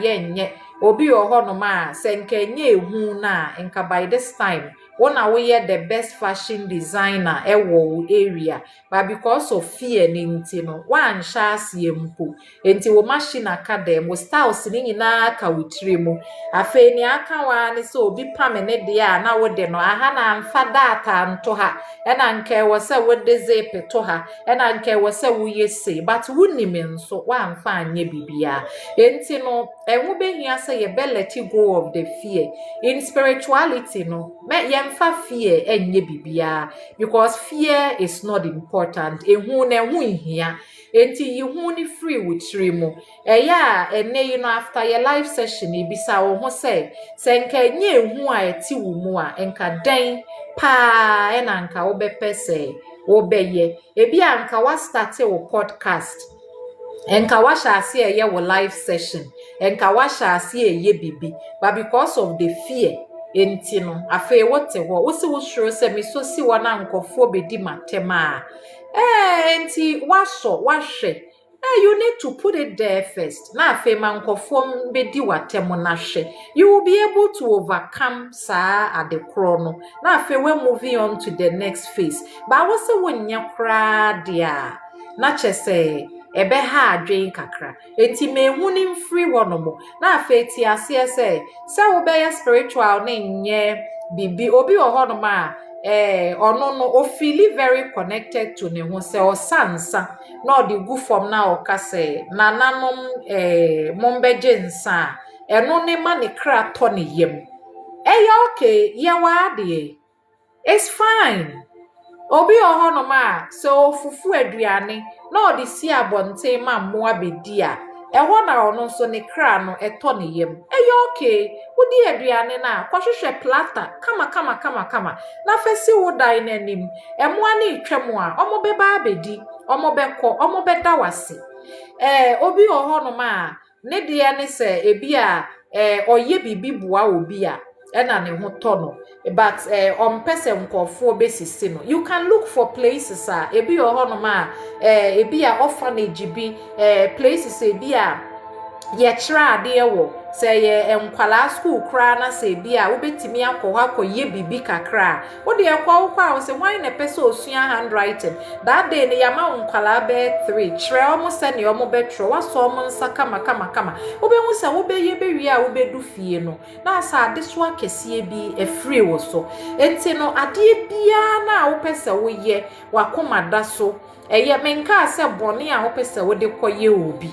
yɛnyɛ obi wɔ hɔnom a sɛ nka ɛnyɛ ehu na nka by this time wona woyɛ the best fashion designer ɛwɔ wo area but because of fear ne nti no wanhyɛ aseɛ mpo nti wo machine aka dɛm wo styles ne nyinaa ka wo tiri mu afei ne aka wa ne sɛ obi pame ne deɛ a na wode no aha na amfa data nto ha ɛna nka ɛwɔ sɛ wode zip to ha ɛna nka ɛwɔ sɛ woyɛ sei but wonim nso wamfa anyɛ bibia nti no ɛho behia sɛ yɛbɛ let go of the fear in spirituality no yɛmfa fear ɛnyɛ bibia because fear is not important ehu na ehu nhia enti yehu ni free witiri mu ɛyɛ a ɛnɛ yi no after your live session ibisa wo ho sɛ nka enye ehu a ɛti wo mu a nka dan pa ɛna nka wo bɛpɛ sɛ wo bɛyɛ ebi a nka wa start wo podcast enka wahyɛ ase ɛyɛ wo live session enka wahyɛ ase ɛyɛ bibi but because of the fear enti no afei wote hɔ wo se wo sure sɛ me so si wɔ na nkɔfoɔ bedi matem a enti wahwɛ you need to put it there first na afei ma nkɔfoɔ bedi watem na hwɛ you will be able to overcome saa adekoro no na afei we moving on to the next phase but wo se wonnya koraa dia na kyɛ sɛ ebe ha adwen kakra enti mehu ni mfiri wonomo na afei ti ase se wo be spiritual na nye bibi obi ohono ma ono no o feel very connected to ne ho se o sansa na odi gu form na o ka se nananom mombeje nsa eno ne ma ne kra to ne yem okay ye wa de it's fine obi ohono ma so fufu aduane na odi si abonte ma mmoa bedi a ɛhɔ na ɔno nso ne kra no ɛtɔ ne yam okay wodi aduane na kɔhwehwɛ plata kama na fesi wo dan nanim ɛmoa ne twam a ɔmo bɛba abedi ɔmo bɛkɔ ɔmo bɛda wase obi ohono ma ne de ne sɛ ebi a ɔyɛ bibi boa obi a ɛna ne ho tɔ no but pese nkɔfoɔ besisi no you can look for places ebi ohono ma ebi a orphanage bi places ebi a ye kyerɛ ade ɛwɔ sɛ ye nkwala school kra na sɛ ebi a wobetimi akɔye bibi kakra wo de ɛkɔ wo a wo sɛ why na pese osua handwriting that day ne yama nkwala be 3 kyerɛ omo sɛ ne omo betro waso omo nsa kama wobehu sɛ wobɛyɛ bewie a wobedu fie no na asa ade so akɛsie bi efree wo so enti no ade bia na wo pese wo ye wakoma da so menka sɛ bɔne a wo pese wo de kɔye obi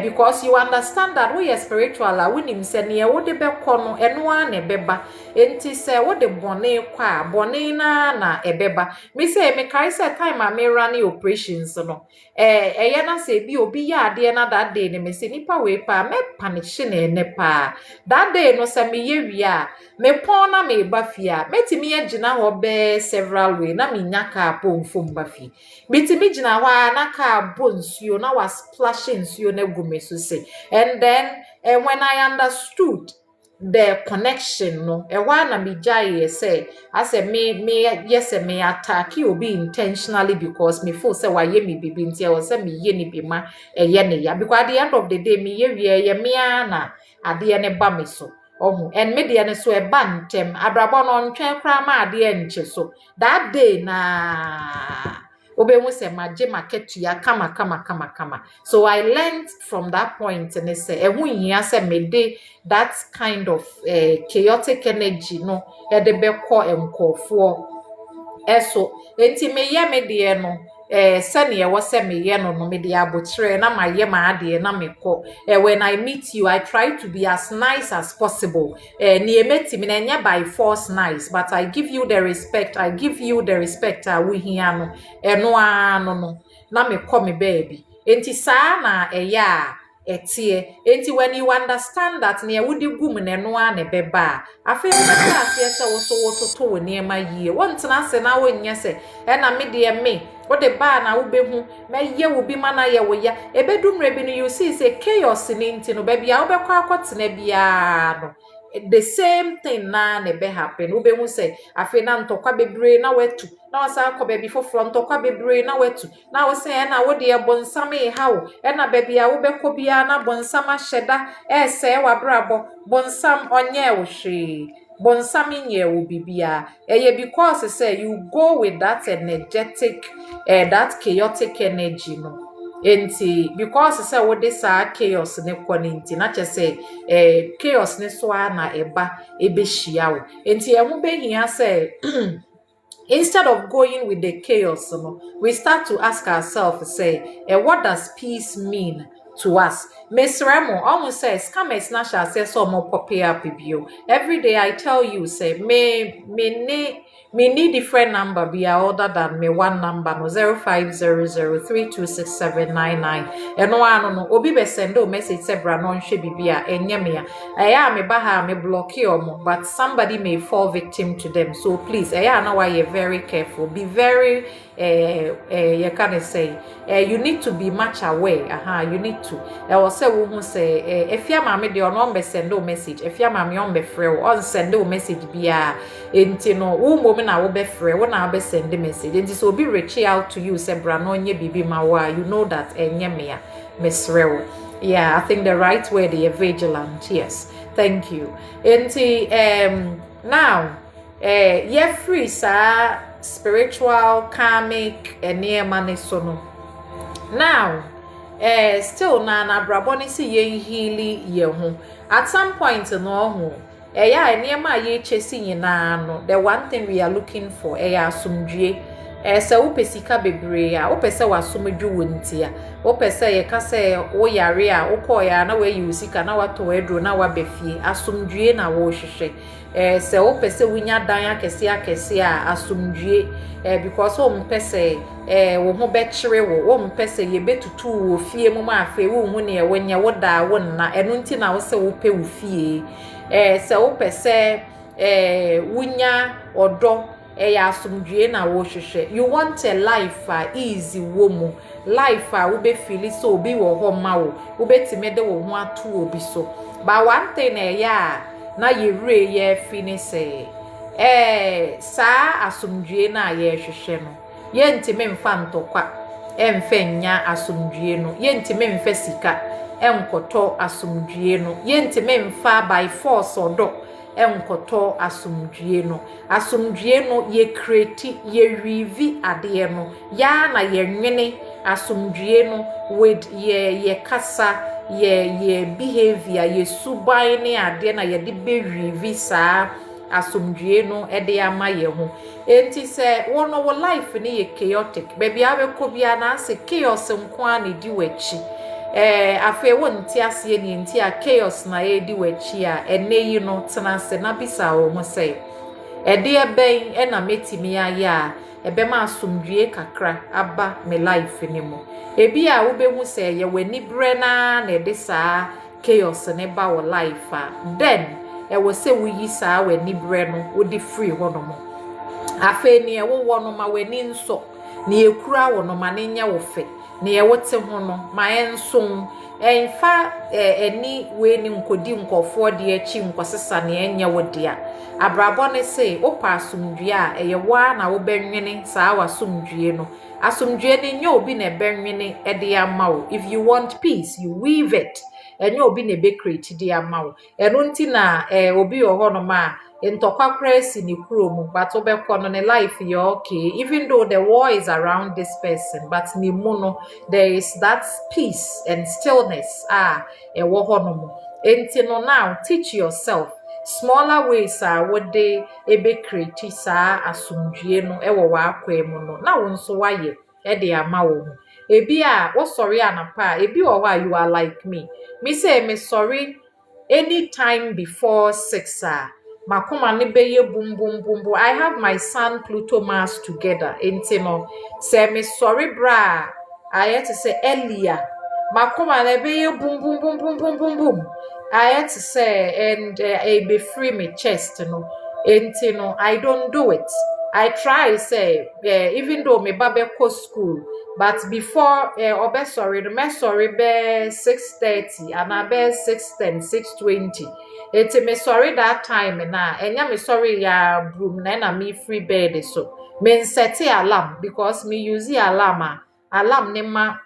because you understand that we are spiritual we nim se ne wo de bekɔ no eno a na beba enti se wo de bone kwa bone na ebeba me say me kai say time a me run operations no eye na se bi obi ya ade na that day ne me se nipa we pa me punish na ene pa that day no se me ye wi a me pon na me ba fi a metimi agina ho be several way na me nyaka po mfom ba fi metimi gina ho na ka bonsuo na was splashing suo na gume so say and then when I understood the connection no na me jai say I say me yes me attack you be intentionally because me feel say why me bibi nti I was say me ye ni bi ma ye ne ya because at the end of the day me ye wie me ana ade ne ba me so and me de ne so e ba ntem abrabo no ntwen kra ma ade nche so that day na obehu se maje maketua kama so I learned from that point and say ehu hia se me de that kind of chaotic energy no e de be ko enkofo eso enti me ye me de no sane wo se me ye no me de abokyere na maye ma ade na me ko when I meet you I try to be as nice as possible ni emeti me na nya by force nice but I give you the respect we here no eno no na me ko me baby enti saa na eya etie enti when you understand that ne wudi gum ne no a ne beba afi na class se wo so wototo wo ne ma yie wontena se na wonye se na me de me wo de ba na wo behu me ye wo bi mana ye wo ya ebedumre bi no you see say chaos ni nti no ba bia wo bekwa akotena bia no the same thing na ne be happen wo behu say afi na ntokwa bebre na wetu na wasa akọ be foforo ntokwa bebre na wetu na wo say na wo de bonsam e hawo na ba bia wo bekọ bia na bonsam ahyeda se wa brabo bonsam onye wo hwe bonsam nye wo bibia eye because say you go with that energetic that chaotic energy no enti because say wo de sa chaos ne kwanenti na che say chaos ne so na eba ebehia wo enti e ho behia say instead of going with the chaos we start to ask ourselves say what does peace mean to us Miss Remo almost says come and snatch says so more poppy up bio every day I tell you say me need different number be other than me one number no 0500326799 eno ano no obi be send o message say bra no nhwe bibia enye me ya me ba ha me block you but somebody may fall victim to them so please na why you're very careful be very you can say you need to be much aware you need to I say we who say if your mama de on be send o message if your mama on be free on send o message bia enti no wo mom na wo be free wo na be send the message enti so be reach out to you say bra no nye bibi ma wa you know that enye me a Miss Rew yeah I think the right way they are vigilant yes thank you enti now ye free sa spiritual karmic enema ne so no now still na braboni si ye healy ye ho at some point no ho ya enema ye chesi nyina no the one thing we are looking for asumdue se wo pesika bebre a wo pese wasomdwu wonti a wo pese ye ka se wo yare a wo ko ya na we yusika na wato edro na wabefie asumdue na wo hwehwe se wo pese winya dan akese a asumdue because wo mpese wo ho bekire wo mpese ye betutu wo fie mu ma afa wo hu ne wo nya wo da wo na eno nti na wo se wo pe wo fie se wo pese winya odo asumdue na wo hwehwe you want a life easy womu life wo be feel so obi wo ho ma wo betime de wo ho ato obi so but one thing na yewre ye fini say sa asumdue na ye hwehwe no ye ntime mfa ntokwa emfenya asumdue no ye ntime mfa sika enkoto asumdue no ye ntime mfa by force odo enkoto asumdue no ye create ye rivi ade no ya na ye nwene asumdue no with ye kasa ye behavior ye subai ne ade na ye de be rivi sa asumdue no ede ama ye ho enti se wono wo life ne ye chaotic baby abeko bia na se chaos nko a ne di wachi afa wonti ase ni nti a chaos na ye di wachi a eneyi no tena se na bisa wo mo se ede eben na metimi aya ebe ma asumdue kakra aba me life ni mo ebi a wo behu se ye wani bre na ede sa chaos ne ba wo life then wo se wo yi sa wani bre no wo di free hono mo afa ni wo wono ma wani nso ni ekura wono ma ne nya wo fe ne ye wote ho no ma enso enfa eni we ni nkodi nkofo de achi nkosesa ne enya wo dia abrabo ne se opa asumdue a eye wa na wo benwene saa wasumdue no asumdue ne nya obi na benwene e de amawo if you want peace you weave it enya obi na be create de amawo eno nti na obi oho no ma ntokwa kresi ni kuromu but obekọ no ne life you okay even though the war is around this person but ni muno there is that peace and stillness wo ho no mo enti no now teach yourself smaller ways what they ebe create sa asumdue no wo wa akwa mu no na wo nso waye de ama wo ho ebi a wo sorry anapa ebi wo wa you are like me say me sorry anytime before 6 makoma ne beye boom boom boom boom. I have my sun Pluto Mars together enti no say me sorry bra I had to say earlier makoma na be boom boom boom boom boom boom boom. I had to say and be free me chest no. Enti no I don't do it. I try say even though me babe ko school but before obe sorry no me sorry be 6:30 and I be 6:10 6:20. Enti me sorry that time na enya me sorry ya broom na me free bed so. Me set alarm because me use alarm ne ma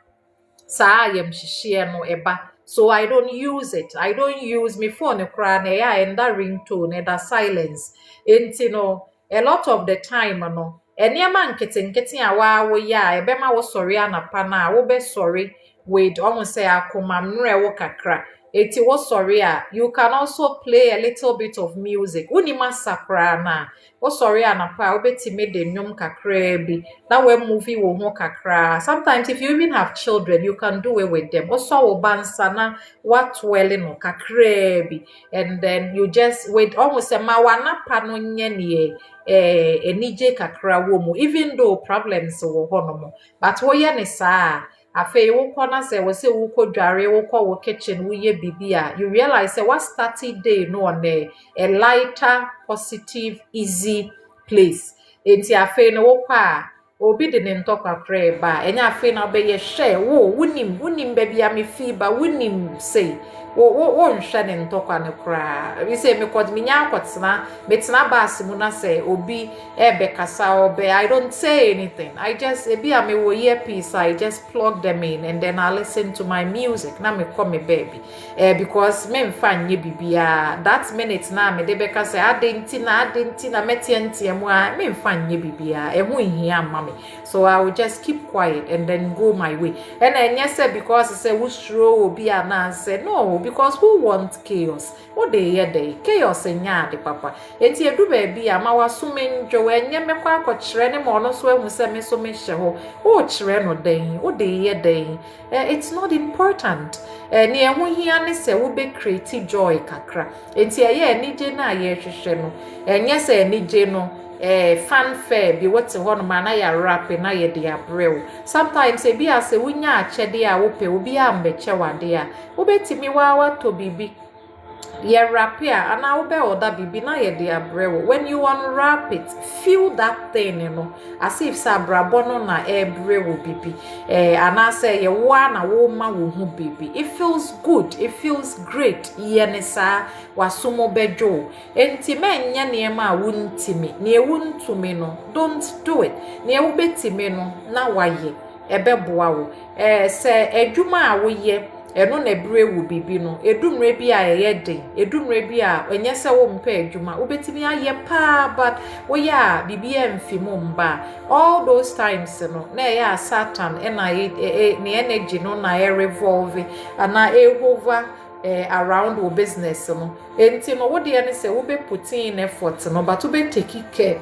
saa yam hihie no eba so I don't use it. I don't use my phone kra na ya and that ringtone and that silence enti no a lot of the time no enema nkete a wo ya ebe ma wo sorry anapa na wo be sorry with almost say akoma mre wo kakra enti wo sorry you can also play a little bit of music uni masakra na wo sorry anapa wo betime de nnwom kakra bi na we movie wo ho kakra. Sometimes if you even have children you can do it with them also wo bansa na what well no kakra bi and then you just with almost say ma wanapa no nye ne enije kakra wo mu even though problems wo ho no mo but wo ye ne saa afei wo kɔ na sɛ wo se wo kɔ dware wo kɔ wo kitchen wo ye bibia you realize say what started day no on a lighter positive easy place enti afei no wo kɔ a obi de ne ntɔkwa kra ba enya afei na obeye hwɛ wo wunim ba bia me fi ba wunim say wo nhwɛ ne ntɔkwa ne kra we say me kɔ me nya akɔtena me tena baas mu na sɛ obi ebe kasa obe I don't say anything I just ebi a me wo earpiece I just plug them in and then I listen to my music na me call me baby because me mfa nye bibia that minute na me de beka say adenti na metientie mu a me mfa nye bibia ehu nhia ma me so I will just keep quiet and then go my way and enye say because say wo suro obi ana say no because who want chaos what dey here dey chaos nya de papa enti edu ba bia ma waso menjo enye me kwa akɔkyerɛ ne ma ɔno so ahu sɛ me so me hyɛ ho o kyerɛ no den o dey here den it's not important ne ehu hia ne sɛ wo be create joy kakra enti eye anije na ye hwehwɛ no enye sɛ anije no fanfare bi wote ho no ma na ya rap na ye de abrew sometimes e bi ase wunya akyɛde a wo pɛ obi a mbɛkyɛ wade a wo betimi wa to bibi ye wrap ya and I will be order bibi na ye de abrewo when you unwrap it feel that thing you know as if sabrabo no na ebrewo bibi and I say ye wa na wo ma wo hu bibi it feels good it feels great ye ne sa wasumo bejo enti menye ne ma wuntimi ne wuntumi no don't do it ne wo betimi no na waye ebeboa wo se adwuma a wo ye eno na brewu bibi no edumre bi a yeden edumre bi a enye se wo mpa adwuma obetimi aye pa but wo ya bibi emfimu mba all those times no na ya Satan na ne energy no na revolve ana hover around your business no enti no wo de ne se wo be put in effort no but wo be take care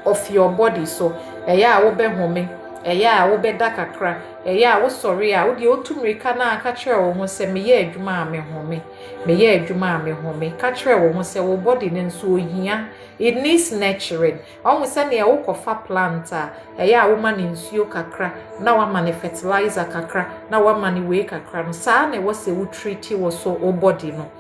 of your body so ya wo be home eya wo beda kakra eya wo sorry a wo de otumrika na aka kire wo ho se me ye adwuma a me home me ye adwuma a me home ka kire wo ho se wo body ne nso ohia it needs nurturing on we se na wo kofa plant a eya wo ma ne nsuo kakra na wa ma ne fertilizer kakra na wa ma ne we kakra no saa na wo se wo treat wo so wo body no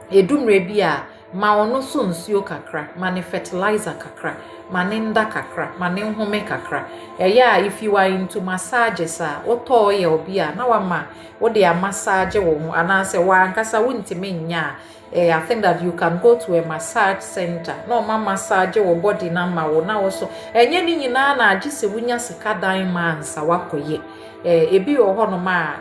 edumre bi a ma ono so nsuo kakra ma ne fertilizer kakra maninda kakra manin home kakra if you are into massages oto ye obi a na wama wo de massage wo ho anase wa ankasa wontime nya I think that you can go to a massage center no ma massage wo body na ma wo na wo so enye ni nyina na agise wunya sika dan mansa wakoye ebi wo ho no ma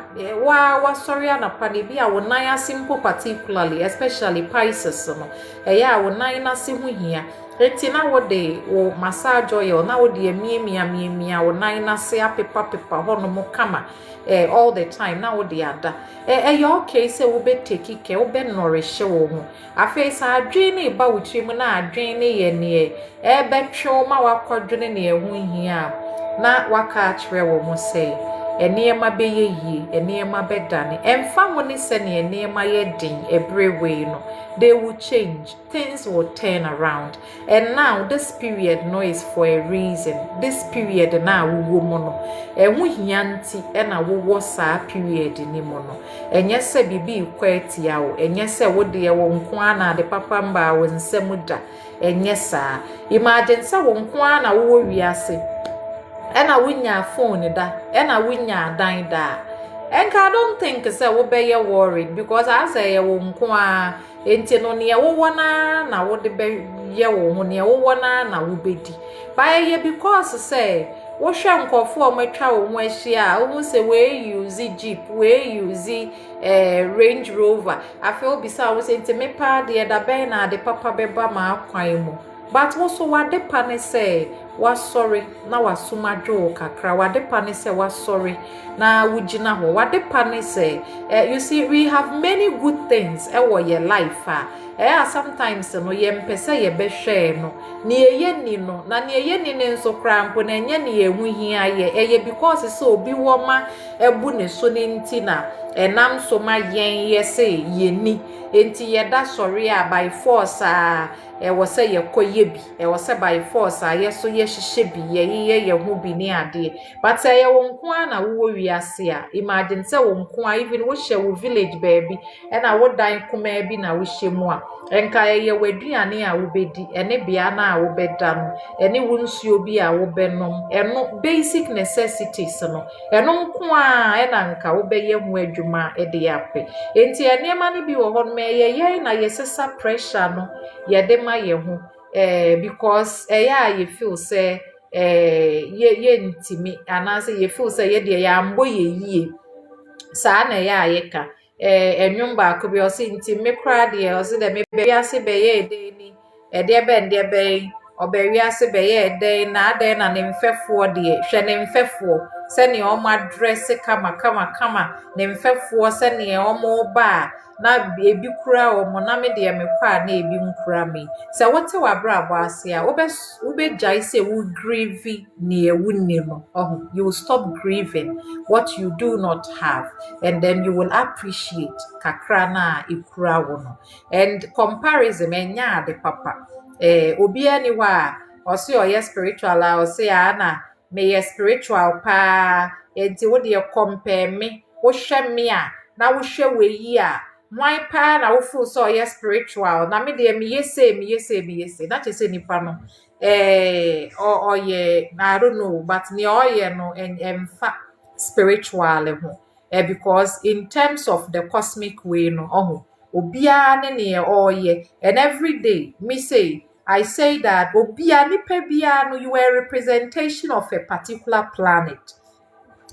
wa sorry anapa ne bi a wo nan asimple particularly especially Pisces no wo nan na se hu hia eti na wo de wo massage oil na wo de miemia wo nan na se apepa ho no mo kama all the time na wo de ada your case wo be take care wo be nourish wo ho afei sa adwen ne ba wo trim na adwen ne ye ne be twe ma wa kwadwene ne ehu hia na waka akire wo mo say enema beye yie enema bedane emfa ho ne se ne enema ye din everywhere no they will change, things will turn around. And now this period no is for a reason. This period na wo mo no ehu hianti na wo saa period ni mo no enye se bibi kwatia wo enye se wo de wo nko ana de papa mba wo nsem da enye saa imagine se wo nko ana wo wiase ena wunya phone da ena wunya adan da enka I don't think say wo be ye worried because I say ye wo nko a enti no ne wo na wo de be ye wo ho ne wo na wo bedi ba ye because say wo hwe nkofo o matwa wo ho ahia wo say we use jeep we use Range Rover afi obi sa wo say enti me pa de da ben na de papa beba ma akwan mu but wo so wade pa ne say wasori na wasumadwo kakra wade pa ne say wasori na wugina ho wade pa ne say you see we have many good things wo your life sometimes no ye mpese ye behwe no ne ye ni no na ne ye ni nso krampo na enye ne ye hu hia ye because so obi wo ma ebu ne so ne ntina enam so ma yen ye say ye ni enti ye da sorry by force wo say ye koye bi wo say by force ye so ye hihye bi ye hu bi ni ade but ye wo nko na wo wiase imagine say wo nko even wo hye wo village baby na wo dan kuma bi na wo hye mu a enka ye waduane a wo bedi ene bia na wo beda no ene wo nsuo bi a wo benom eno basic necessities no eno nko na nka wo be ye hu adwuma de ape enti ene ma ne bi wo ho no ye na ye sesa pressure no ye de ma ye hu because ye feel say ye ntimi anase ye feel say ye de ya mbo ye yie saa na ye ka enwum ba ko bi o si nti me kra de o si de me be ase be ye de ni de be obewi ase be ye de na ne mfefo de hwe ne mfefo se ne o ma dress kama ne mfefo se ne o mo ba na ebi kura o mo na me de me kwa na ebi nkura me se wote wa bra bo ase a wo be jai se wo grieve ne ewu ni no you will stop grieving what you do not have and then you will appreciate kakra na ikura wo no and comparison enya de papa obi ani wa o se o ye spiritual a o se na me ye spiritual pa enti wo de compare me wo hwe me a na wo hwe we yi a why pa na wo feel so ye spiritual na me de me yese na chese nipa no or ye I don't know but ni o ye no en fa spiritual ho because in terms of the cosmic way no obia ne o ye and every day me say I say that obia nipa bia no you are a representation of a particular planet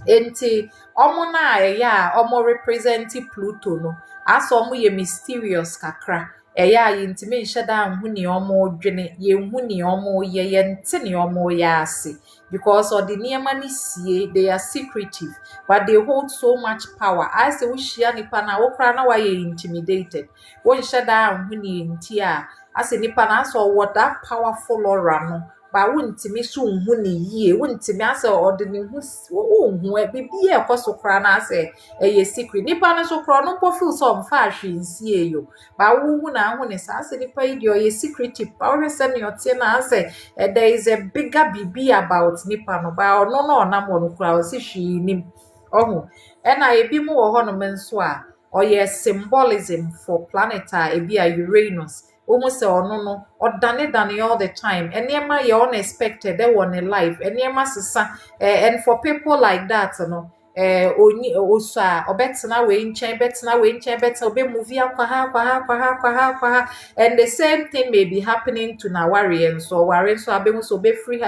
enti omo na ya omo represent Pluto no aso omo ye mysterious kakra ye ntimi nheda hu ni omo dwene ye hu ni omo ye nti ni omo ya ase because of the niema ni sie they are secretive but they hold so much power I say wo hia nipa na wo kra na wa ye intimidated wo nheda hu ni nti a ase nipa na aso what that powerful aura no ba wontimi so nhu ne yie wontimi ase ode ne hu wo bibi e koso kra na ase ye secret nipa no so kra no po feel so mfa ahwe nsie yo ba wo hu na hu ne sa ase nipa yi de ye secretive ba wo se ne otie na ase there is a bigger bibi about nipa no ba no na mo no kra o se hwi nim ena ebi mu wo ho no menso a ye symbolism for planeta ebi a Uranus almost say no dane all the time eniema you unexpected they want in life eniema sisa and for people like that oni osa obetena we nchen betena obe movie akwa and the same thing may be happening to na warrior so abe so be free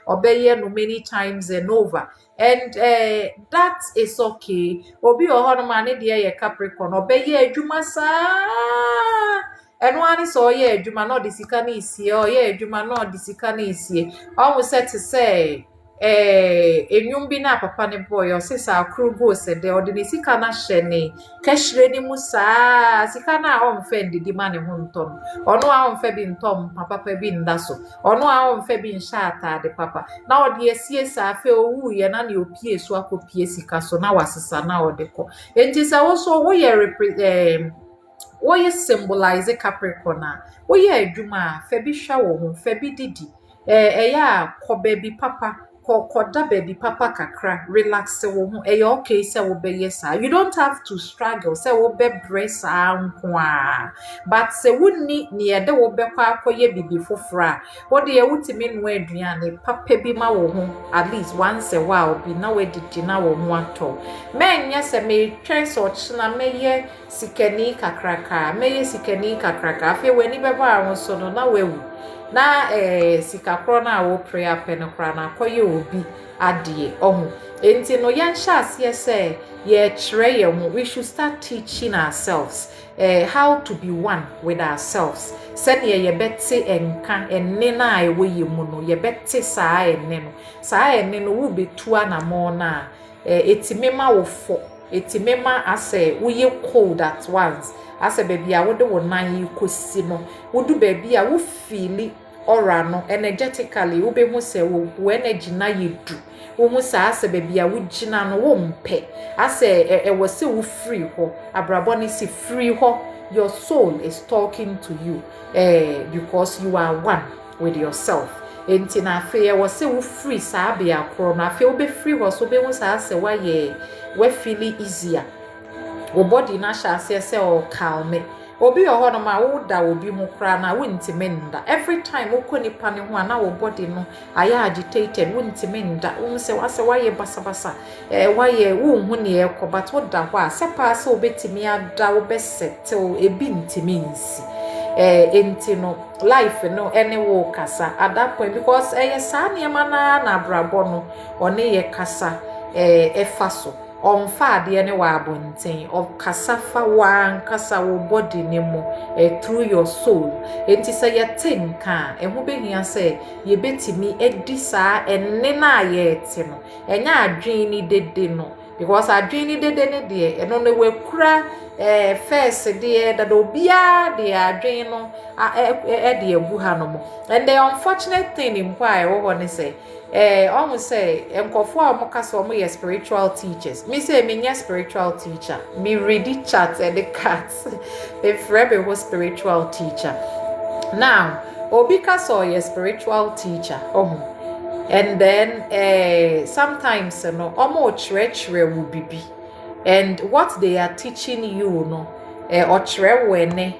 obey no many times and over and that is okay obi ohono ma ne de ye Capricorn obey adwuma saa eno ani so ye adwuma no de sika na isie o ye adwuma no de sika na isie almost set to say enyum bi na papa ne boy o se sa akrogo se de o de ne sika na hye ne kashire ni mu saa sika na o mfa ndidi ma ne ho ntom ono a o mfa bi ntom papa bi nda so ono a o mfa bi nhya atade papa na o de asie sa afa owu ye na ne opie so akopie sika so na wasesa na o de ko enti sa wo so wo ye what you symbolize Capricorn a what you adwuma fa bi hwa wo ho fa bi didi ya ko baby papa ko da baby papa kakra relax wo ho okay say wo be yes you don't have to struggle say wo be breast nko a but say wonni ne ye de wo be kwa akoye bibi fofora wo de ye wutimi no aduane papa bi ma wo ho at least once a while bi na we didi na wo ho ato menya say me twen so china meye sikani kakraka meye sikani kakraka afi weni beba awon so no na wewu na sika kro na wo prayer pen kra na akoye obi ade ohun enti no yan sha ase say ye kire ye ho we should start teaching ourselves how to be one with ourselves said ye bette enka enne na ewo ye mu no ye bette saa enne no wo betu anamo na etimema wo fo etimema ase woye cold at once ase baby a wode wo nan kosi no wodu baby a wo feel aura no energetically wo be hu se wo energy na yedu wo hu sa ase baby a wo gina no wo mpe ase wo se wo free ho abrabo ni si free ho your soul is talking to you because you are one with yourself enti na fe wo se wo free sa be akro na fe wo be free ho so be hu sa ase wa ye we feel easier wo body na sha se o calm obi ho no ma wo da obi mu kra na wo ntime nda every time wo koni pa ne ho na wo body no aya agitated wo ntime nda wo se wase wa ye basa wa ye wo hu ne e ko but wo da ho a se pa se obetimi ada wo be settle ebi ntime nsi enti no life no any wo kasa at that point because sa niema na brabo no one ye kasa efaso onfa de ne wa abonten of kasafa wan kasa wo body ne mo through your soul enti say ye tinka ho behia say ye betimi edi saa enne na ye ti no enya adwen ni dede no because adwen ni dede ne de eno ne we kura first de that obia de adwen no de agu ha no mo and the unfortunate thing in why wo ne say almost say enkofo a mokasa omo ye spiritual teachers me say me nya spiritual teacher me read the chat and the cats if rebe was spiritual teacher now obi kasa ye spiritual teacher and then sometimes no omo chire will be and what they are teaching you no or chire wene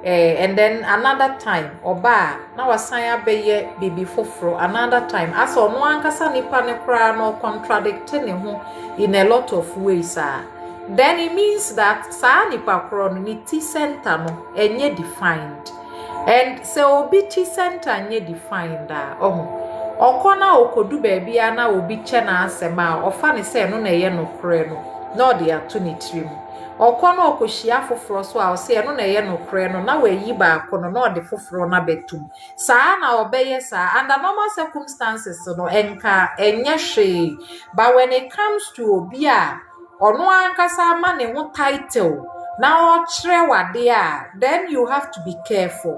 and then another time oba na wasan abeye bibi foforo another time as ono ankasa nipa ne kra no contradict ne ho in a lot of ways then it means that sa nipa kro no ni ti center no enye defined and so obi ti center enye defined okona okodu baby ana obi che na asema ofa ne se no na ye no kre no na odi ato ne trim okono okohia foforo so a se no na ye no kre no na wayi ba akono na odi foforo na betum saa na obeye saa under normal circumstances no enka enye hwe but when it comes to obi a ono ankasa ma ne ho title na o kire wade a then you have to be careful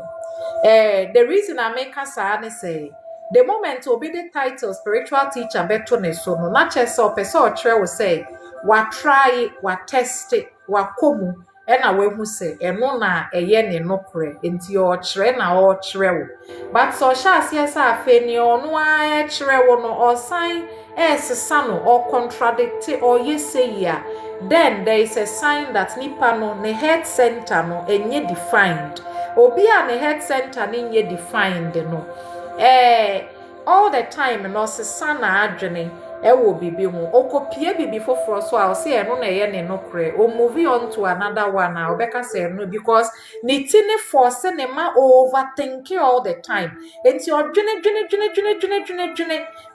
the reason I make asa ne say the moment obi the title spiritual teacher beto ne so no na chese o pese o kire wo say wa try wa test wa komu ena we hu se eno na eye ne nokre enti o kire na o kire wo but so sha ase afa ni ono a kire wo no o sign sesa no or contradict or yes say ya then there is a sign that nipa no ne head center no enye defined obi a ne head center ne enye defined no all the time no sesa na adwene wo bibi hu okopie bibi foforo so a say eno na ye ne no kre o move on to another one a obeka say no because ni tini force ne ma overthinking all the time enti odwene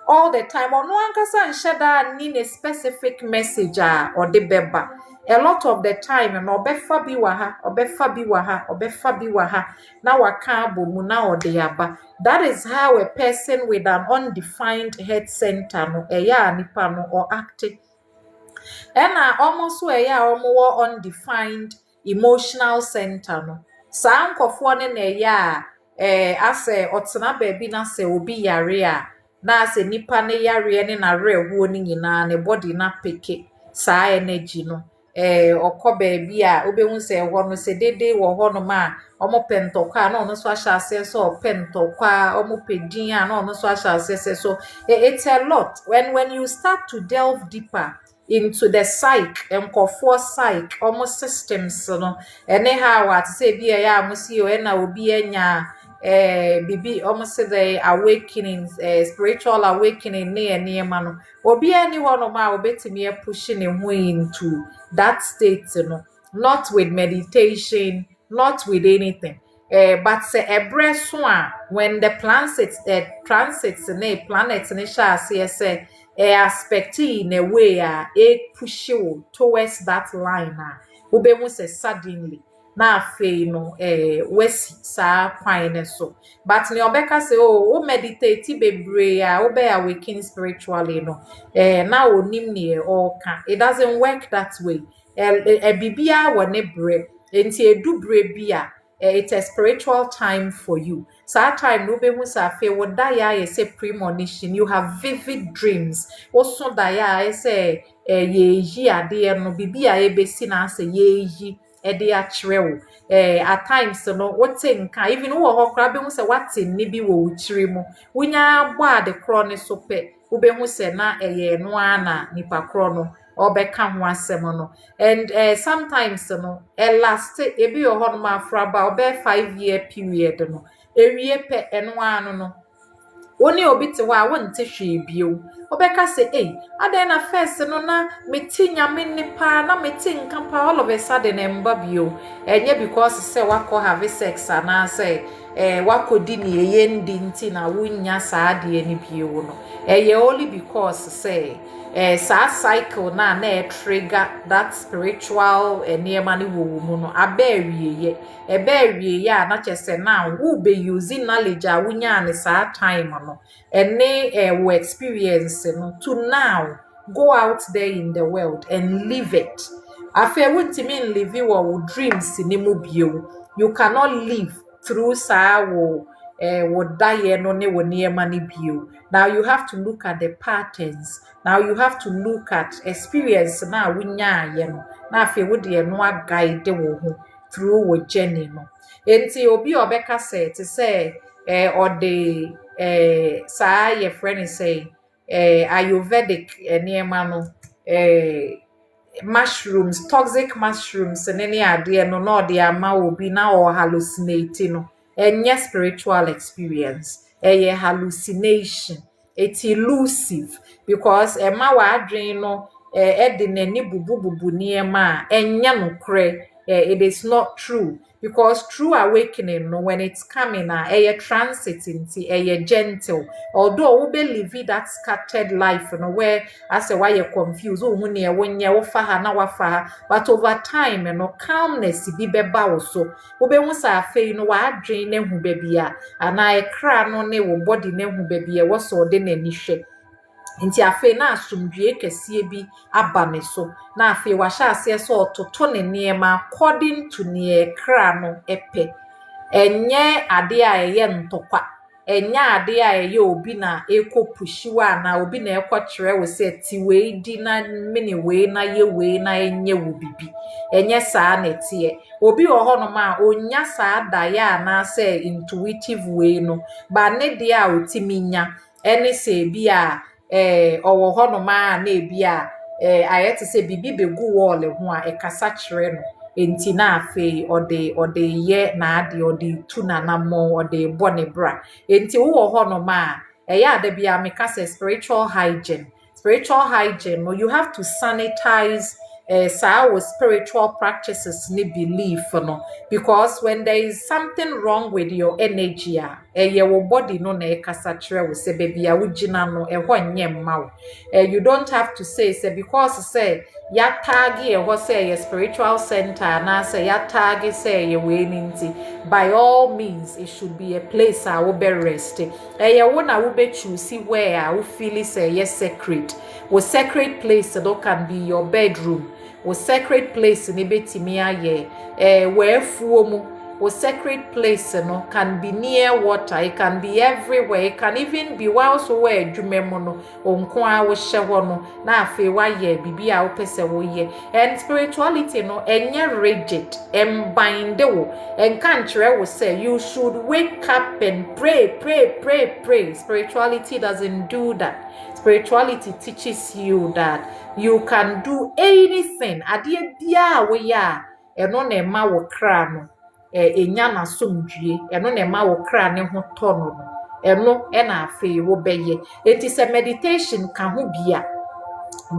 all the time ono ankasa nheda ni ne specific message a ode beba a lot of the time no obefa bi wa ha obefa bi wa ha obefa bi wa ha na waka abomu na ode aba. That is how a person with an undefined head center no eya nipa no or acting. And almost where ya more undefined emotional center no. Saa nkofo ne na ya ase otena baabi na se obi yare a na ase nipa ne yare ne na rewo ne nyina ne body na peke saa energy no okọ baabi a obehun se ho no se dede wo ho no ma omo pentokwa na ono so ahyase so pentokwa omo pedin a na ono so ahyase so it's a lot when you start to delve deeper into the psyche nkofo psyche almost systems no anyhow at say bi ya amusi o na obi anya bibi almost say the awakening spiritual awakening ne ma no obi ani ho no ma obetimi e push ne ho into that state no, not with meditation, not with anything. But say ebre so a when the transits ne planets ne sha say aspect in a way push you towards that line wobemu say suddenly na afei no wesi saa kwan ne so. But ne obeka say o meditate bebre o be awaken spiritually no na onim ne all can. It doesn't work that way. Bibia wo ne bre enti edu bre bia it's a spiritual time for you. So time no be hu sa fe wo da ya say premonition, you have vivid dreams. Also da ya say ye yi ade no bibia e be si na say ye yi e de a kire at times no what nka even wo ho kra be hu say what ni bi wo uchiri mu wonya gbo ade kro ne so pe wo be hu say na eye no ana nipa kro no obeka ho asem no. And sometimes no last ebi yo ho no ma fraba obe 5-year period no ewie pe eno anu no oni obi te wa wonte hwe bio obeka say aden na first no na meti nyame nipa na meti nkampa all of a sudden emba bio enye because say wako have sex ana say wako di ni eyendi nti na wunya saade ni bio no only because say sa cycle na trigger that spiritual enema ni wo mu no abawiye ya na chese na wo be using knowledge a wunya ne sa time no we experience no to now go out there in the world and live it. Afa wuntimi live your dreams ni mu bio. You cannot live through sa wo die no ne wo niema ni bio. Now you have to look at the patterns. Now you have to look at experience na winya ye no. Na afa wo de no guide wo ho through wo journey no. Enti obi obeka say to say or the sa ye friend say ayurvedic niema no mushrooms, toxic mushrooms and any idea no the ama obi na or hallucinating no enye spiritual experience hallucination. It's elusive because ema wa adwen no de nani bubu niema enye no kre. It is not true because true awakening no when it's coming transit into gentle. Although we live that scattered life no where as a why you confused when you wafa na wafa, but over time no calmness be beba so we won't say no wa drain hu baby and I cry no ne wo body ne hu baby was so de nani hwe. Nti afe na asumdue kese bi aba me so na afe wa sha ase so ototo ne niema according to ne kra no epe enye ade a eye ntokwa enye ade a eye obi na ekopushiwa na obi na ekwokyere wo se ti we di na mini we na ye we na enye wo bibi enye saa na tie obi oho no ma onya saa da ya na say intuitive way no ba ne de a otiminya ene se bi a owo ho no ma na ebia ayete se bibi begu wall ho a ekasa kire no enti na afi ode ye na ade ode tu na namo ode bone bra enti wo ho no ma ya da bia meka se spiritual hygiene no you have to sanitize our spiritual practices ni belief no, because when there is something wrong with your energy your body no na ekasa kire wo se baby a wugina no nye mma wo. You don't have to say because say ya tag say your spiritual center na say ya tag say your way ninti, by all means it should be a place I will be resting. You na wo be choose where wo feel say yes sacred. Wo sacred place that can be your bedroom. Wo sacred place ni betimi aye where fuomu. Wo sacred place no can be near water, it can be everywhere, it can even be whilst where adwumemo no onko a wo hye ho no na afi wa ye bibi a wo pese wo ye. And spirituality no enye rigid embinde wo enka nkyere wo say you should wake up and pray. Spirituality doesn't do that. Spirituality teaches you that you can do anything ade bia wo ya eno na ema wo kra no enya na somdue eno na ema wo kra ne ho to no eno na afi wo beye. It is a meditation ka ho bia,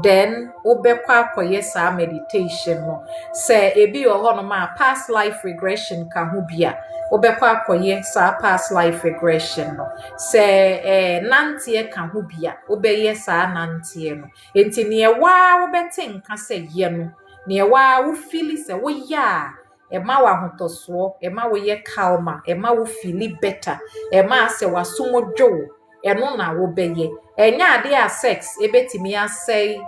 then obekwa akoye sa meditation no say ebi oho no ma past life regression ka ho bia obekwa akoye sa past life regression no say nantie ka ho bia obeye sa nantie no enti ne wa obete nka say ye no ne wa wo feel say wo ya ema wa hotoso ema wo ye calma ema wo feel better ema say wasomodwo eno na wo beye enya ade a sex ebetimi asay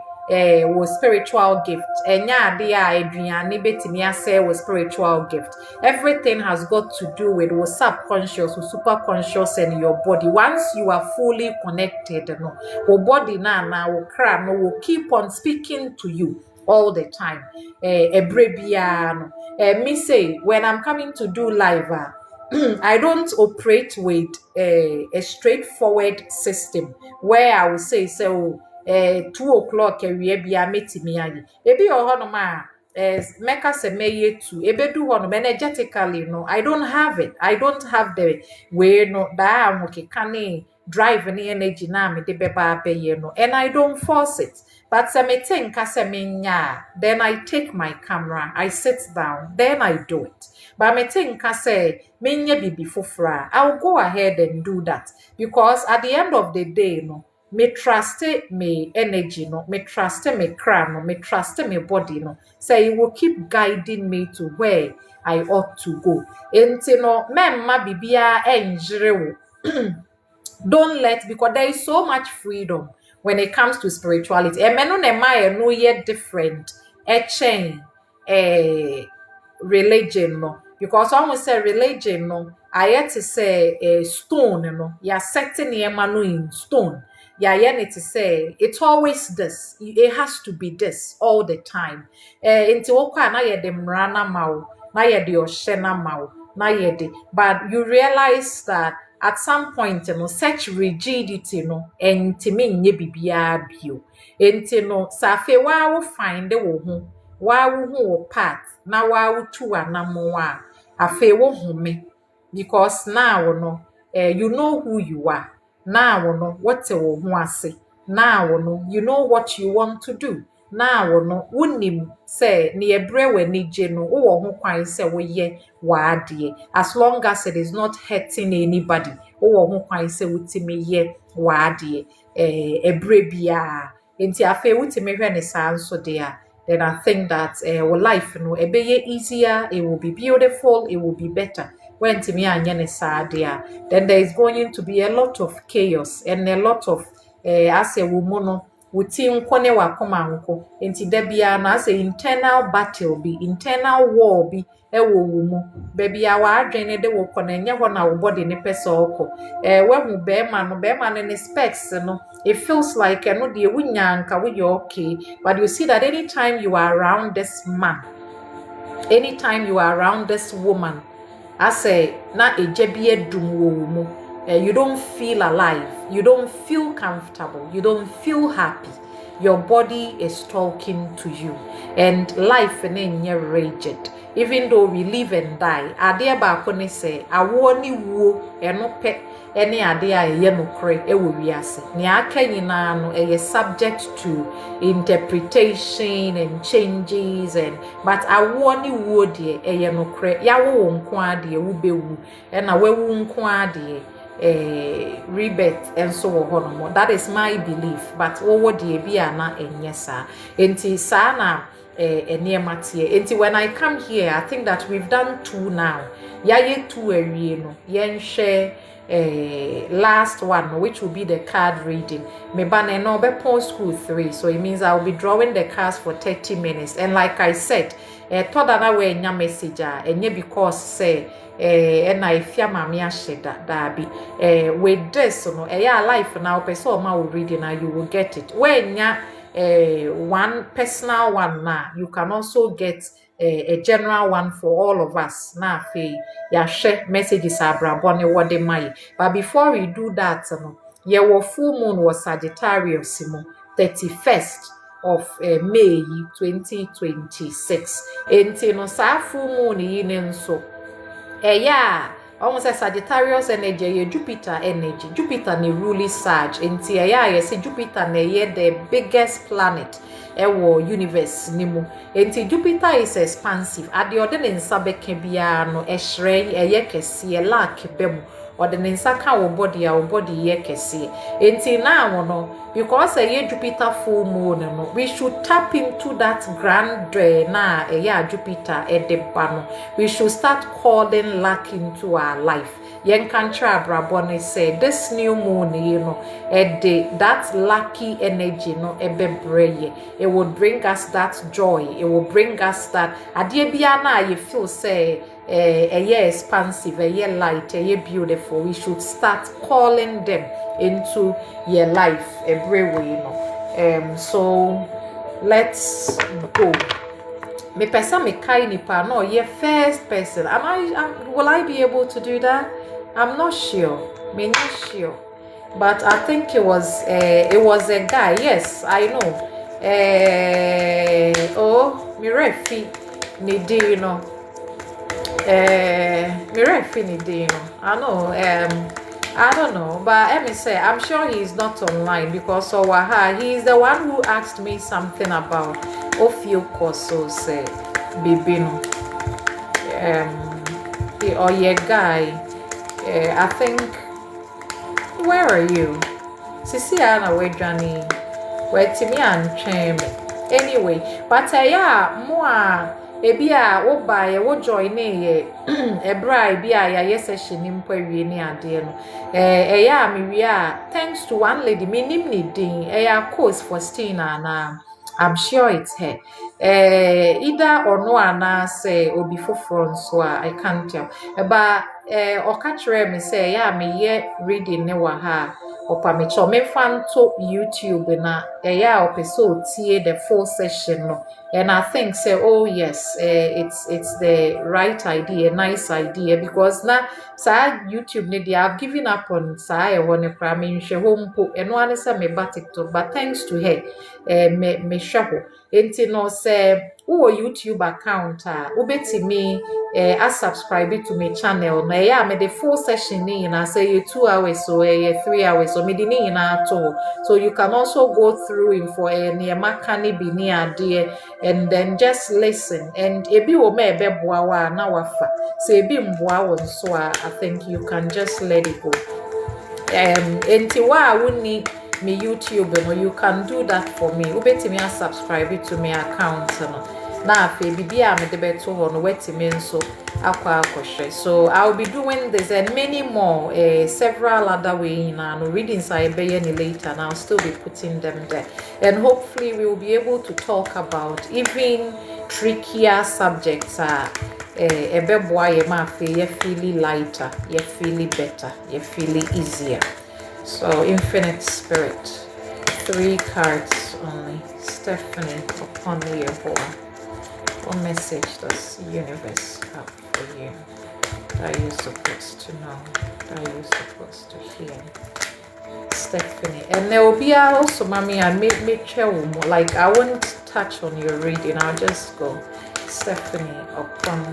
wo spiritual gift enya ade a aduane betimi asay wo spiritual gift. Everything has got to do with your subconscious or superconscious and your body. Once you are fully connected no your body na wo kra no will keep on speaking to you all the time. Ebrebia no me say when I'm coming to do live I don't operate with a straightforward system where I will say, 2 o'clock we be a meeting me. Ebi ohonoma make us a maye too. Ebedu hono energetically no. I don't have it. I don't have the way no that I'm okay can drive any energy na me de beba be no, and I don't force it. But then I take my camera, I sit down, then I do it. But me think say menye bibi fofra, I'll go ahead and do that because at the end of the day no, me trust me energy no, me trust me crown no, me trust me body no. Say it will keep guiding me to where I ought to go. Enti no memma bibia enjire wo. Don't let, because there is so much freedom when it comes to spirituality. Emeno nema no yet different chain religion no, because almost say religion no I had to say stone no ya setting no in stone ya yet to say it's always this, it has to be this all the time into okwa na ye de mrana mawo na ye de oshena mawo na ye de, but you realize that at some point no such rigidity no entimi nye bibia bio enti no safe wa wo find wo ho wa wo path na wa wo tu anamo a afe wo home, because now no you know who you are now no what wo ho ase now no you know what you want to do now no unim say ne ebre we ni je no wo ho kwan say wo ye wa ade as long as it is not hurting anybody wo ho kwan say wutimi ye wa ade ebre bia enti afa wutimi hwe ne saa so de a, then I think that our life no e be easier, it will be beautiful, it will be better when timi anya ne saa de a. Then there is going to be a lot of chaos and a lot of as a woman wuti nkone wakoma nko enti da bia na as a internal battle be internal war be ewo wo mu baby a wa adwene de wo kona nya ho na wo body ne pese oko wahu be ma no ne specs no, it feels like no de wunya nka wo you okay, but you see that anytime you are around this man, anytime you are around this woman, I say na ejebi edum wo mu, you don't feel alive, you don't feel comfortable, you don't feel happy. Your body is talking to you, and life is rigid. even though we live and die, ade ba ko ne say awo ni wuo eno pe ene ade a ye no kre e wo wiase ne aka nyina no e subject to interpretation and changes, and but awo ni wuo de e ye no kre ya wo nko ade wo bewu e na wawu nko ade rebirth and so on. That is my belief, but what the be na enyesa enti sana enti when I come here I think that we've done 2 now. Yaye 2 awie no yen share last one, which will be the card reading. Me bane no be post school 3, so it means I'll be drawing the cards for 30 minutes. And like I said, toda na we nya message enye because say and I fear mami asheda dabi with this no life now person ma will read now you will get it when ya one personal one na you can also get a general one for all of us na fe ya share messages abrabone what they mai. But before we do that no ye wo full moon was Sagittarius 31st of May 2026 enti no sa full moon yi ne nso almost a Sagittarius energy, ye Jupiter energy. Jupiter ne ruling Sag. Enti ye say Jupiter ne ye the biggest planet ewo universe nimu. Enti Jupiter is expansive. Ade ode ne nsa beke bia no ehre ye kese la kebemu. Ode ne nsa ka wo body ye kese. Enti na no because ye Jupiter full moon no we should tap into that grand na Jupiter edebano. We should start calling luck into our life. Yen kantra brabone say this new moon that lucky energy no ebebreye. It will bring us that joy. It will bring us that adie bia na you feel say expansive, light, beautiful. We should start calling them into your life every way, so let's go. Me person me kai nipa no ye first person. Will I be able to do that? I'm not sure. Me not sure. But I think it was a guy. Yes, I know. Mi refi ni di no. Mi refi ni di no. I know. I don't know, but let me say, I'm sure he's not online because he's the one who asked me something about Ofio Koso say Bibino. Or your guy. I think, where are you? Sisi ana we Johnny. Where Timmy and Cham. Anyway, but more. Ebia wo buy wo join ye ebra bia ya session nimpo wie ni ade no me wi thanks to one lady me nim ni din course for Stina na I'm sure it's her either or no ana say obi foforo so I can't tell but okachre me say me ye reading ne wa ha opa me cho me fan to YouTube na opeso tie the full session no. And I think say, oh yes, it's the right idea, nice idea, because now YouTube they have given up on say one prime she home po and one is a me TikTok, but thanks to her, me shaho. Enti no say YouTube account ubeti me subscribe to my channel na me the full session ni na say 2 hours or 3 hours so me di ni na to, so you can also go through him for near makani bi ni ade and then just listen, and ebi wo me beboa wa na wafa say ebi mboa won so I think you can just let it go. Enti wa woni me YouTube no, you can do that for me. Ubeti me subscribe to my account no. Na fe bibia me de beto ho no wetime nso akwa akoshe. So I'll be doing this and many more several other ways na no readings I be any later, and I'll still be putting them there, and hopefully we will be able to talk about even trickier subjects ebeboa ye ma fe ye feel lighter, ye feel better, ye feel easier. So infinite spirit, 3 cards only. Stephanie upon Yehovah. What message does the universe have for you that you're supposed to know, that you're supposed to hear? Stephanie. And there will be also, mommy, and make sure, like, I won't touch on your reading, I'll just go. Stephanie upon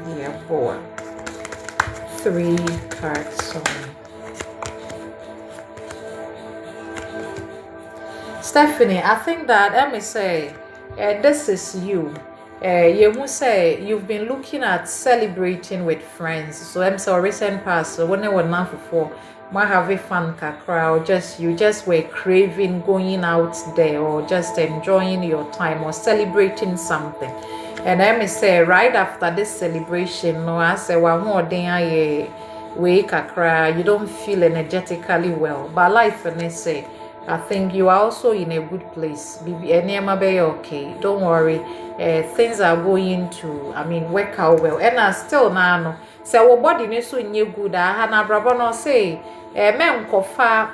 the board. 3 cards on Stephanie. I think that, let me say, this is you. You must say you've been looking at celebrating with friends. So I'm so recent past. So when I was now before, might have a fun kakra, or you just were craving going out there, or just enjoying your time, or celebrating something. And let me say, right after this celebration, no, I say, well, more than I wake kakra, you don't feel energetically well. But life, and they say, I think you are also in a good place. Okay, don't worry. Things are going to, work out well. And I still now, say, our body needs so good. I had a brother no say, men kofa,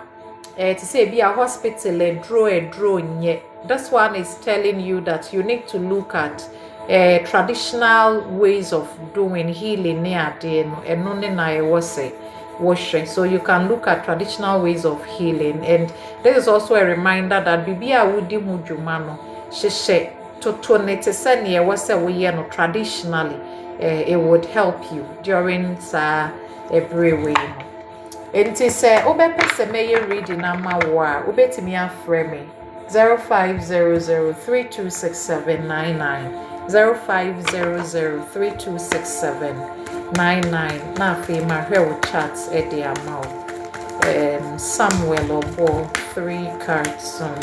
to say be a hospital and draw a drawing. This one is telling you that you need to look at traditional ways of doing healing near the and nothing I was say. So you can look at traditional ways of healing, and this is also a reminder that bibia wudi mujuma no sheshe to nete sene was we no traditionally it would help you during every way. Enti say obepe se meye reading ama wo a obetimi afre me 0500326799 0500326799 na fe ma hwe chats e de ama Samuel Obo 3 cards on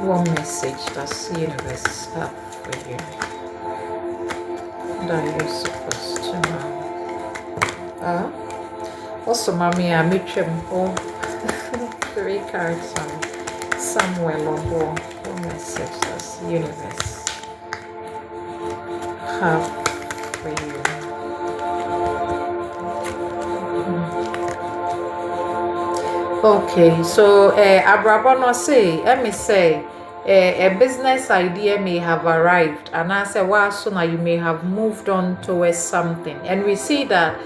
one message that's the universe have for you that you're supposed to know. Also, mommy, I meet him for 3 cards on Samuel Obo. One message that's the universe have for you. Okay, so Abrabono say, let me say, a business idea may have arrived, and I say, well, sooner you may have moved on towards something, and we see that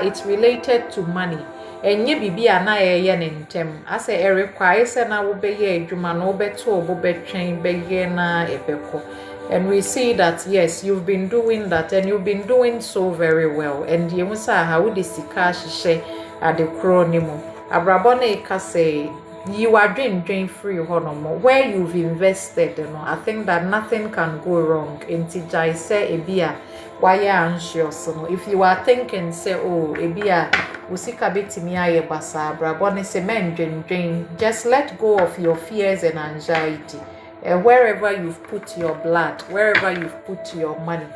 it's related to money. And ye bibi ana yen intem. I say e require say na wo be ye adwuma na wo beto obo betwen be ye na ebeko. And we see that yes, you've been doing that, and you've been doing so very well. And you must say how the sika hye at the chronimu. Abrabone ka say you are doing free honomo where you've invested, I think that nothing can go wrong. Intijai say ebia why you anxious. If you are thinking say oh ebia usika betimi aye basa abrabone say men dream, just let go of your fears and anxiety. Wherever you've put your blood, wherever you've put your money,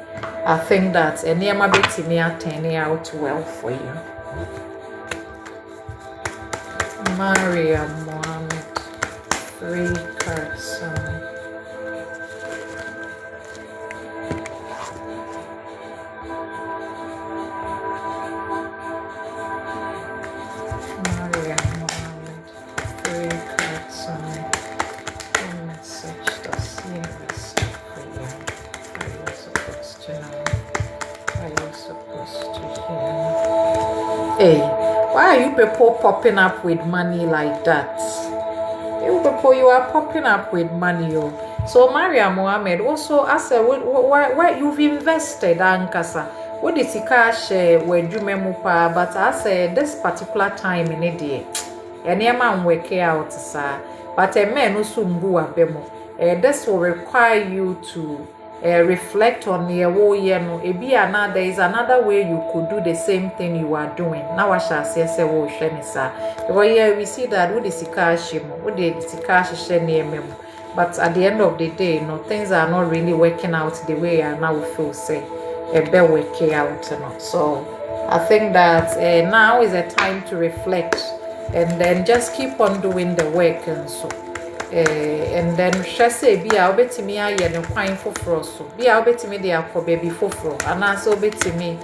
I think that enema betimi turning out well for you. Maria Mohammed 3 cards. Maria Mohammed 3 cards. One message that's universe for you. Are you supposed to know? Are you supposed to hear? Hey. Why are you people popping up with money like that? You people, you are popping up with money. So Maria Mohammed also asked why you've invested ankasa. What did you cash when you memopa? But I said this particular time in a day, and your man work out, sir. But a man who soon go a bemo. This will require you to reflect on your no there is another way you could do the same thing you are doing. Now I shall say wo shenisa. Because we see that with the sikashimo, with the sikash memo. But at the end of the day, things are not really working out the way I now feel say a better working out. So I think that now is a time to reflect and then just keep on doing the work and so. And then she say be a betimi aye no kwan foforo so be a betimi dey akọ baby foforo and also betimi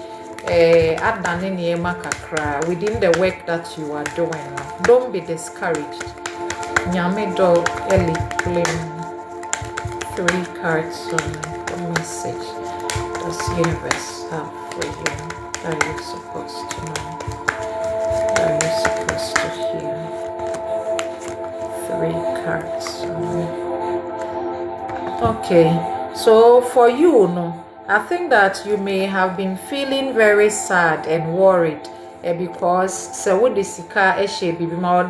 adane niema kakra within the work that you are doing. Don't be discouraged. Nyame do eli claim 3 cards on the message that's universe have for you that you're supposed to know, that you're supposed to hear. 3 cards. Okay, so for you, no, I think that you may have been feeling very sad and worried because so with the sika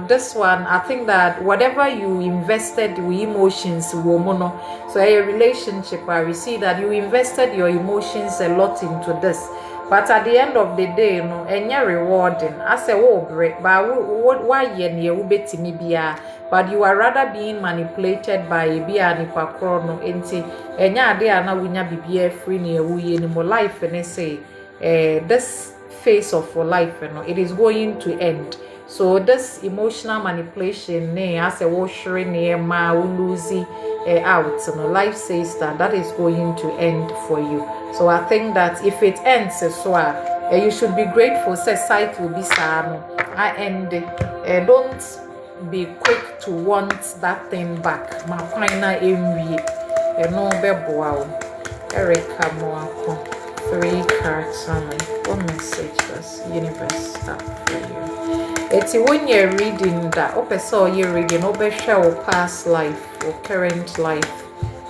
this one, I think that whatever you invested with emotions, woman, so a relationship, I see that you invested your emotions a lot into this. But at the end of the day, and you're rewarding. I say, oh, break, but why but you are rather being manipulated by a nipa krono enti enya ade ana winya bibia free na ewuye ni mo life ne say this phase of your life it is going to end. So this emotional manipulation ne as a washing ne ma losing out, life says that is going to end for you. So I think that if it ends so you should be grateful. Say sight will be sad. Don't be quick to want that thing back. My final envy, no bebo. Erica Moako, 3 cards on what message does universe have for you? It's when you're reading that you're reading your past life or current life,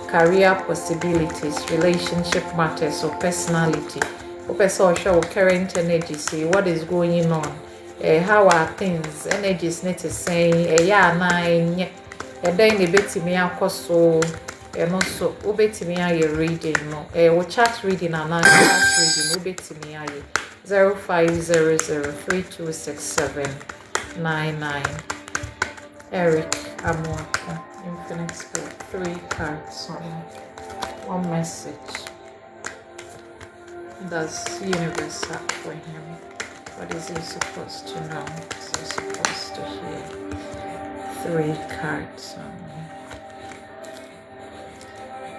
career possibilities, relationship matters or personality. Show current energy, see what is going on. How are things? Energies need to say, yeah, nine, and then the bit me so, and also, obetimi aye reading, no, or chat reading and chat reading, obetimi aye 0500326799. Eric Amoaka, Infinite Spirit, 3 cards on 1 message. Does universe have for him? What is he supposed to know? Is he supposed to hear? 3 cards on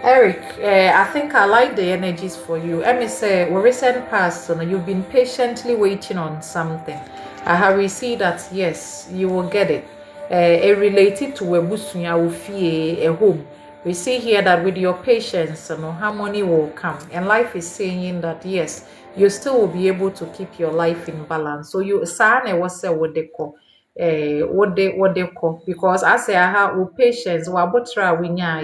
Eric, I think I like the energies for you. Let me say, we recent past, you've been patiently waiting on something. I have received that, yes, you will get it. Related to a busunya a home. We see here that with your patience, harmony will come. And life is saying that, yes, you still will be able to keep your life in balance. So you, Sane was say what they call. What they call, because I say I have patience. Wabotra winya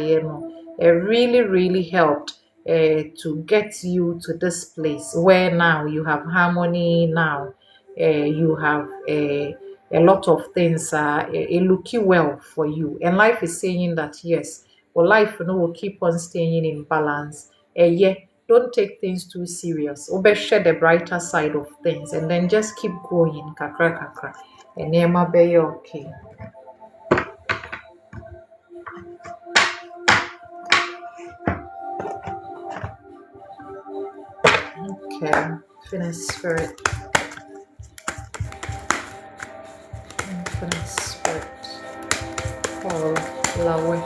it really helped to get you to this place where now you have harmony. Now you have a lot of things looking well for you, and life is saying that yes, well, life will keep on staying in balance. Yeah, don't take things too serious. Share the brighter side of things, and then just keep going, kakra kakra, and Nema be okay. Okay, Infinite Spirit. Infinite Spirit. All Lawe.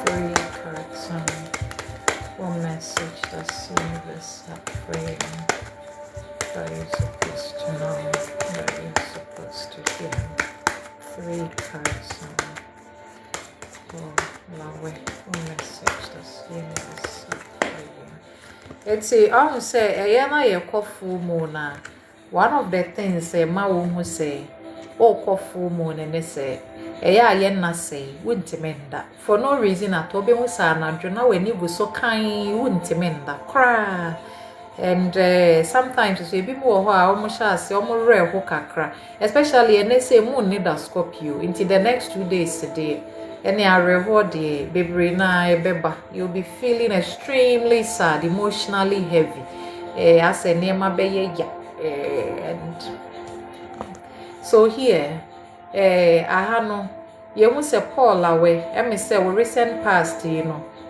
3 cards on 1 message that's universe have for you. That you're supposed to know. That you're supposed to hear. 3 cards on all Lawe. 1 message that's universe have for you. It's a say a full moon. One of the things a ma who say, oh, full moon, and they say, a say, wouldn't mend that. For no reason at all, was an adjuna when you go so kind, wouldn't mend that. Cry. And sometimes it's a bit more almost as almost rare hookah, especially and they say moon need a Scorpio into the next 2 days today. Any reward baby na beba, you'll be feeling extremely sad, emotionally heavy. As a name and so here I know you must say Paul away. Let me say we recent past,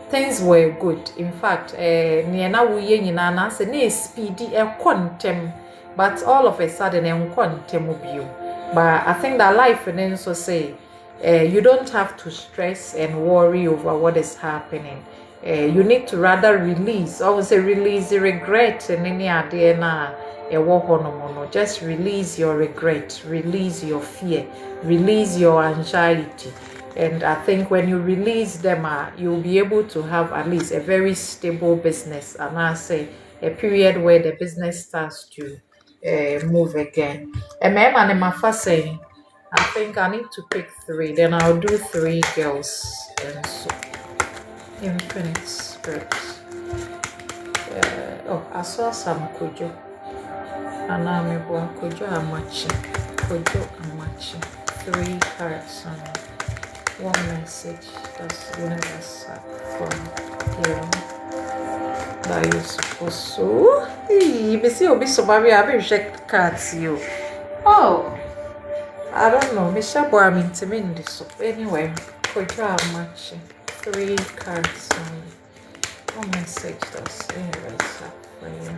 things were good. In fact, near now we na say speedy quantum, but all of a sudden quantum you. But I think that life and then so say you don't have to stress and worry over what is happening. You need to rather release, always release the regret and any idea na just release your regret, release your fear, release your anxiety. And I think when you release them, you'll be able to have at least a very stable business, and I say a period where the business starts to move again. And my first saying, I think I need to pick 3, then I'll do 3 girls and so Infinite Spirit. I saw some Kojo. And I'm able Kojo Amachi. Kojo Amachi. 3 cards and 1 message. That's universal from here. That you're supposed to. You see, you'll be so baby. I've been check cards you. Oh, I don't know. Michelle Boy, I'm into this. Anyway, Kojo Amachi. 3 cards and 1 message. That's universal for you.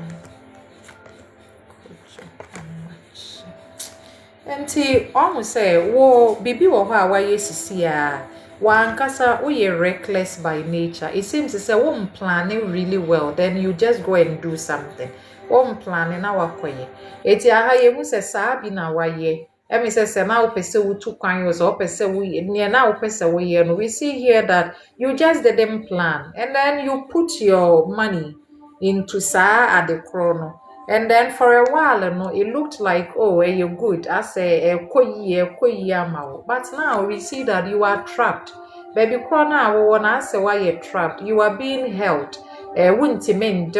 Enti almost say wo bibi wo ho a waye sisi a wankasa we reckless by nature. It seems to say wo planning really well, then you just go and do something. Wo planning na wakoye. Eti aha ye mu se saa bi na waye. Emi se na wo pese wo tu kwan yo so pese wo ne na wo pese wo ye no. We see here that you just didn't plan and then you put your money into saa at the chrono. And then for a while, it looked like, oh, you're good. I say, but now we see that you are trapped. Baby, I say why you're trapped. You are being held. Wouldn't mean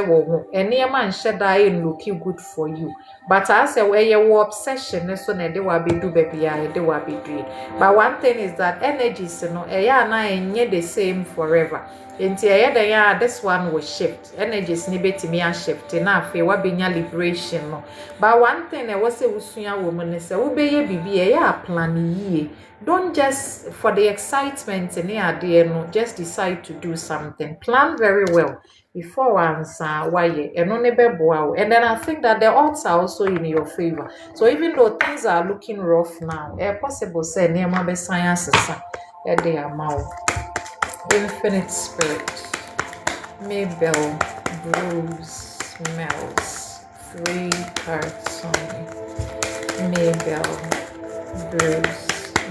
and near man shed looking good for you. But I say where your obsession is so they will be do baby, they will be doing. But one thing is that energies, the same forever. Inti ya this one will shift. Energies ni betimi a shift na afi wa benya liberation no. But one thing was say usua woman say wo beye bibi ya plan yie. Don't just for the excitement ni ade no just decide to do something. Plan very well before answer why eno ne beboa. And then I think that the odds are also in your favor. So even though things are looking rough now, possible say near be science e dey amount. Infinite Spirit, Maybell, Bruce, Mel's, 3 cards only. Maybell, Bruce,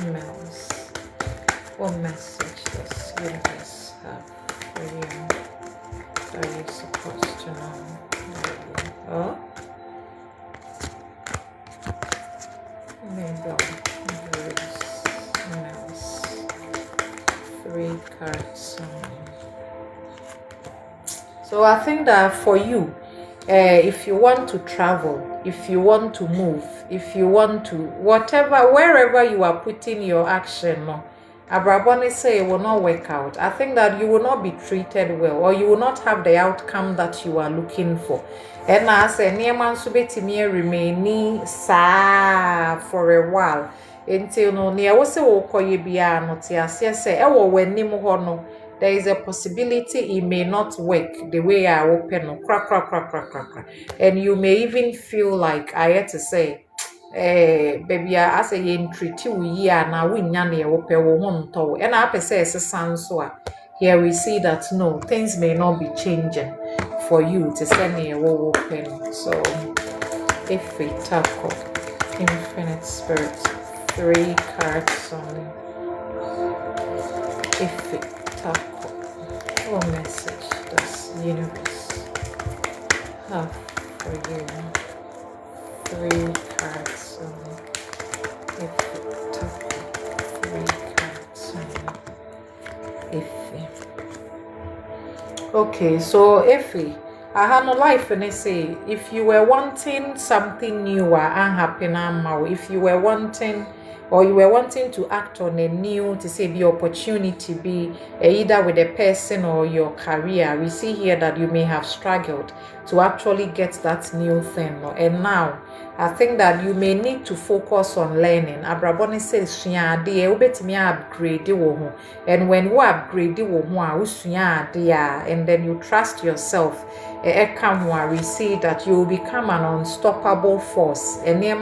Mel's. What message does universe have for you? What are you supposed to know? Oh? Maybell, Bruce, Mel's. 3 cards. So I think that for you, if you want to travel, if you want to move, if you want to whatever, wherever you are putting your action, no, Abraboni say it will not work out. I think that you will not be treated well, or you will not have the outcome that you are looking for. And I say, Nieman subetimi remaining for a while. Until no near was a wokoye bia no tiasia say w'anim ho no there is a possibility it may not work the way I open no crack and you may even feel like I had to say baby I say you treat you ya na winya na ye open wo ho nto and I say so a here we see that no things may not be changing for you to send me wo open. So if we tackle Infinite Spirit, 3 cards only. If it tackle, what message does universe have for you? 3 cards only. If it tackle, 3 cards only. If it. Okay, so if it. I had no life and I say if you were wanting something new unhappy now, if you were wanting or you were wanting to act on a new to say the opportunity be either with a person or your career, we see here that you may have struggled to actually get that new thing. And now I think that you may need to focus on learning. Abraboni says upgrade and when you upgrade and then you trust yourself, we see that you will become an unstoppable force. And you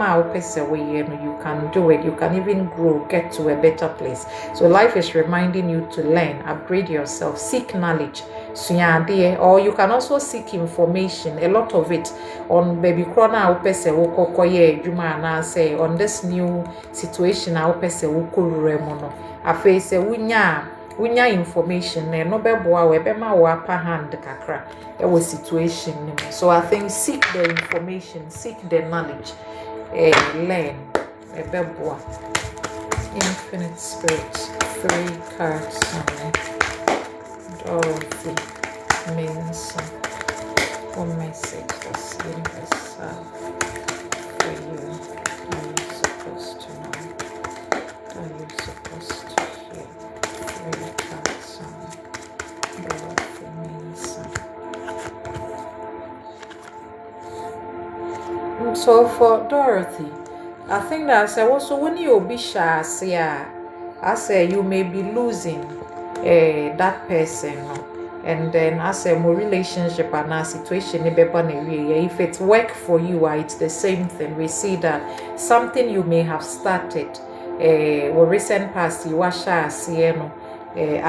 can do it. You can even grow, get to a better place. So life is reminding you to learn, upgrade yourself, seek knowledge. Or you can also seek information, a lot of it on baby corona say on this new situation I face winya information no beboa we bema wo upper hand kakra e wo situation. So I think seek the information, seek the knowledge, learn beboa. Infinite Spirit, 3 cards only. Dorothy means what message does universe have for you? Are you supposed to know? Are you supposed to hear? Three cards Dorothy means. So for Dorothy, I think that also when you be shy, I say you may be losing that person, and then I say more relationship and a situation if it work for you, it's the same thing. We see that something you may have started or recent past you are shy, you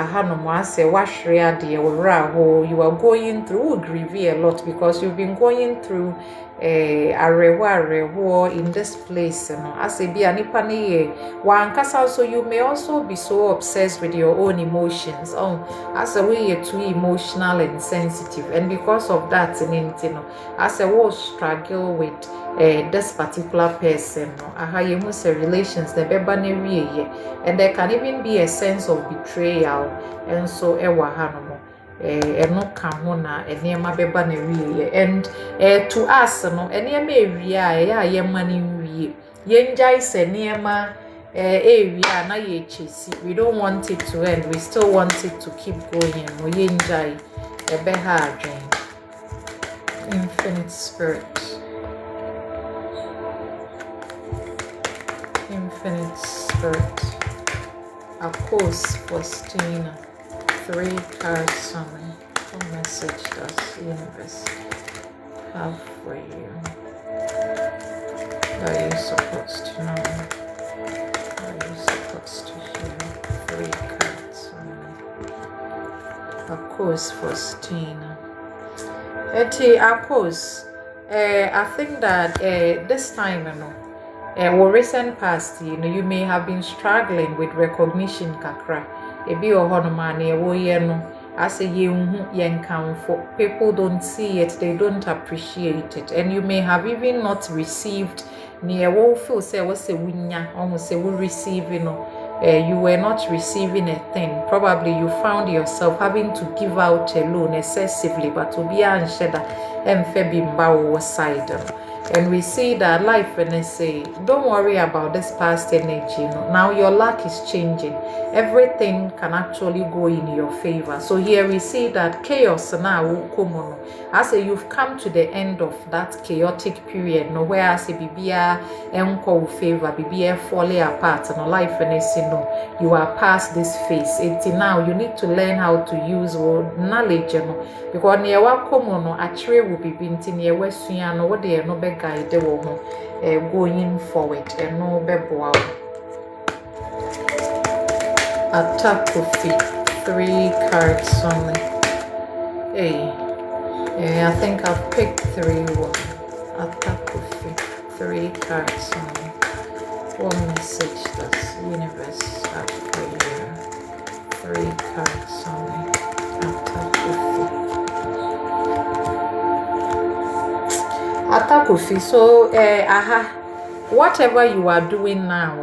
are going through grief a lot because you've been going through arewa in this place, as a be anipa ne one kasa. So you may also be so obsessed with your own emotions, as a way you're too emotional and sensitive, and because of that, as a will struggle with this particular person, relations the and there can even be a sense of betrayal, and so no kahona enema beba na wie, and to us no enema ewia ya mani wie yenjai se enema ewia na ye chesi. We don't want it to end, we still want it to keep going. No yenjai ebe ha adwen. Infinite spirit, infinite spirit, of course, Faustina. 3 cards summon. What message does the universe have for you? Are you supposed to know? Are you supposed to hear? 3 cards summon. Of course, Faustina. Of course, I think that this time, or recent past, you may have been struggling with recognition, kakra. Ebi ohonoma wo ye no ase yenkamfo. People don't see it, they don't appreciate it, and you may have even not received near wo feel say was a winya almost say we receive, you were not receiving a thing. Probably you found yourself having to give out a loan excessively, but to be ansheda emfebimba wo side. And we see that life, and they say, don't worry about this past energy. Now your luck is changing. Everything can actually go in your favor. So here we see that chaos now will come. I say you've come to the end of that chaotic period. Where I say bibia enko favor, bibia falling apart, and life, and they say no, you are past this phase. Until now, you need to learn how to use knowledge. Because near what common actually will be binti near West no what they are no be guide going forward and no be wow. Attack of feet, 3 cards only. Hey, I think I've picked 3 one. Attack of feet, 3 cards only. What message does the universe have for you? 3 cards only. Attack of feet. Atakufi. So whatever you are doing now,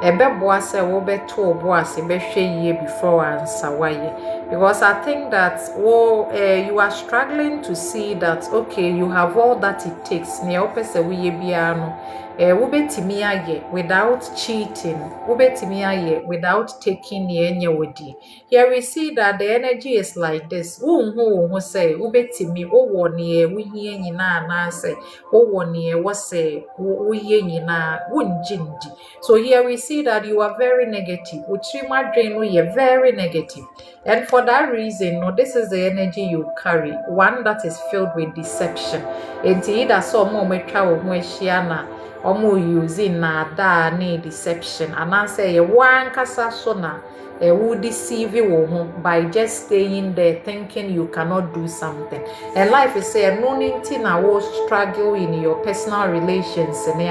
ebeboa se wo beto obo ase behwe yie before answer waye, because I think that you are struggling to see that okay, you have all that it takes ne opese we bia no wo betimi aye without cheating, wo betimi aye without taking yenye wodi. Here we see that the energy is like this. Wo say wo betimi wo ne wo hie nyina na say wo ne wo say wo hie nyina wo njindi. So here we see that you are very negative. Uchima drain, you're very negative. And for that reason, this is the energy you carry, one that is filled with deception. And either so more travel using da ni deception. And I say one kasa sona will deceive you by just staying there thinking you cannot do something. And life is say no need to struggle in your personal relations and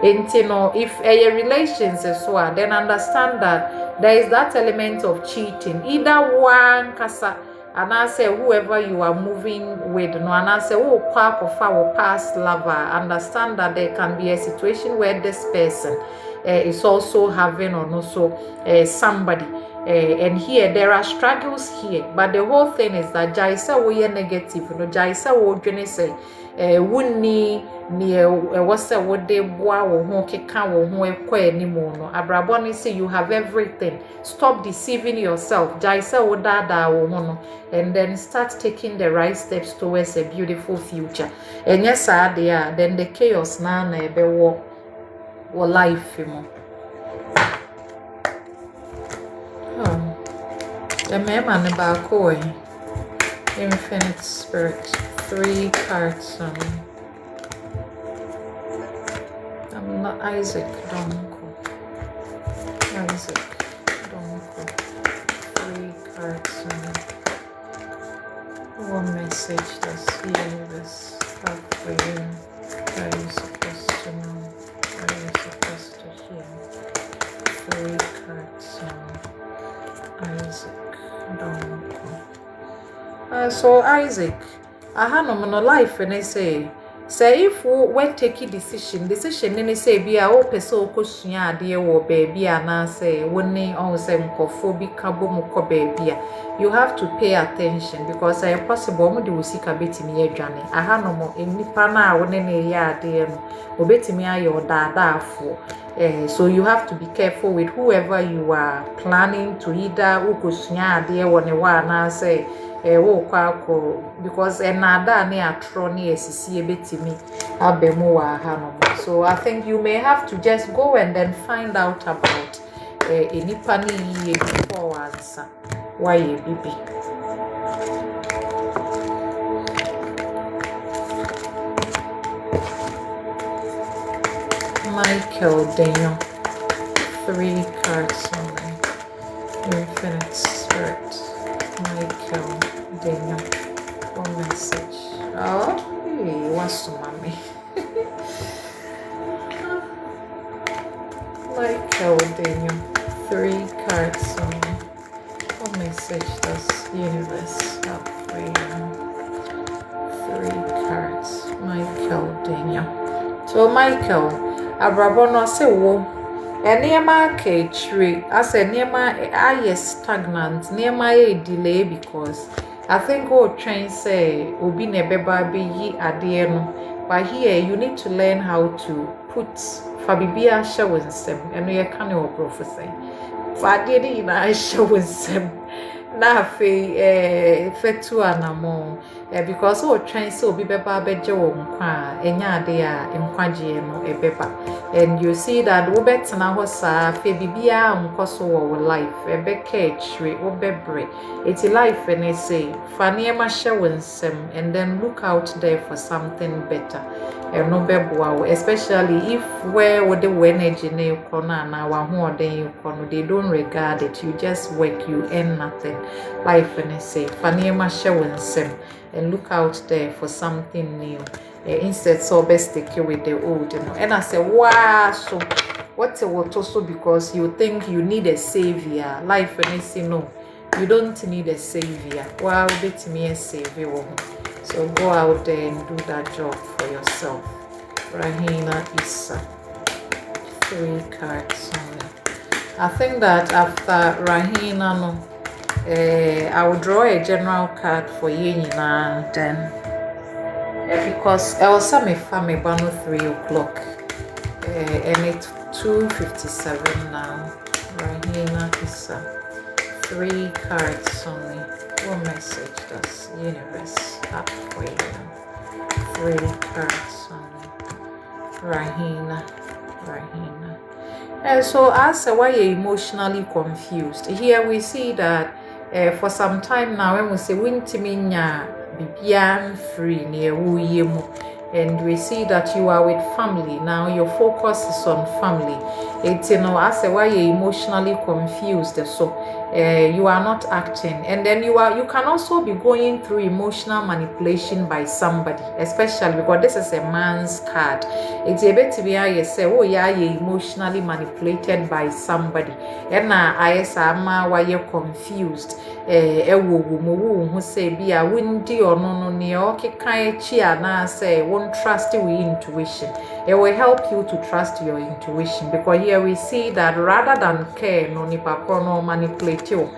if a relations is so, then understand that there is that element of cheating. Either one kasa and I say whoever you are moving with, and I say park of our past lover, understand that there can be a situation where this person is also having or also somebody And here there are struggles here, but the whole thing is that jaisa we negative, no jaisa wo dwene say wunni ne wasa wo de boa wo ho keka wo ho ekọ animo no abrabo ne say you have everything. Stop deceiving yourself. Jaisa wo dada wo ho no, and then start taking the right steps towards a beautiful future. And yes there, then the chaos na ebe wo life mo. The man about koi infinite spirit 3 cards I'm not Isaac Donko 3 cards one message does universe have for you. Are you supposed to know? Are you supposed to hear? 3 cards Isaac so Isaac, I had no life and I say if we take a decision and say be a open so question dear or baby and I say one name on some phobic cabo baby. You have to pay attention because I possible do seek a bit in your journey. I had no more in Nipana one in a yard dear or bet me your dada for. So you have to be careful with whoever you are planning to either ukusunya dear one and say because another near trony esisi betimi abemu wa hanomo. So I think you may have to just go and then find out about any pani before answer why you baby. Michael Daniel 3 cards on infinite spirit. Michael Daniel, one message. Oh, he wants to mommy. Michael Daniel 3 cards on one message. Does universe help for you? 3 cards. Michael Daniel. So Michael, Abrabono say wo. Enema tree as enema I stagnant, near delay because I think train say obi nebeba be yi ade no, but here you need to learn how to put fabibia shawensem and we can or prophecy. Fadidi na shawensem na fe fetu anamo because train so obi beba beje wo nkwa enya ade a nkwaje no ebeba. And you see that wobetena ho sa fe bibia nkoso wo life ebeka chire obebre iti life and say fane ma shawensem and then look out there for something better and no beboa, especially if where would the energy na ukona na wa ho oden ukono they don't regard it. You just work, you earn nothing. Life and say fane ma shawensem and look out there for something new. Instead so best stick with the old, and I say wow, so what's a what also because you think you need a savior. Life and I say no, you don't need a savior. Wow, bit me a savior. So go out there and do that job for yourself. Rahina Issa 3 cards only. I think that after Rahina no I will draw a general card for you then because I was some family bano 3 o'clock and it's 2:57 now. Rahina Issa 3 cards only. What message does universe have for you? 3 cards only. Rahina. And so as why you're emotionally confused. Here we see that for some time now when we say wintiminya bibian free near wuyemu, and we see that you are with family now. Your focus is on family. It's as why you're emotionally confused. So you are not acting, and then you can also be going through emotional manipulation by somebody, especially because this is a man's card. It's a bit to be I say, oh yeah, you're emotionally manipulated by somebody, and I say why you're confused. Who say be a windy or no near okay kind chia na say don't trust with intuition. It will help you to trust your intuition, because here we see that rather than care no nipa no manipulate you.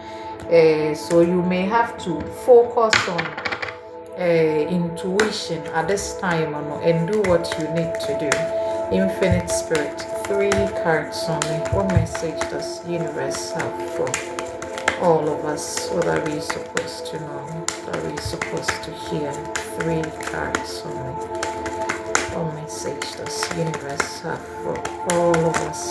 So you may have to focus on intuition at this time and do what you need to do. Infinite Spirit, 3 cards only. What message does universe have for all of us? What are we supposed to know? What are we supposed to hear? 3 cards only. What message does universe have for all of us?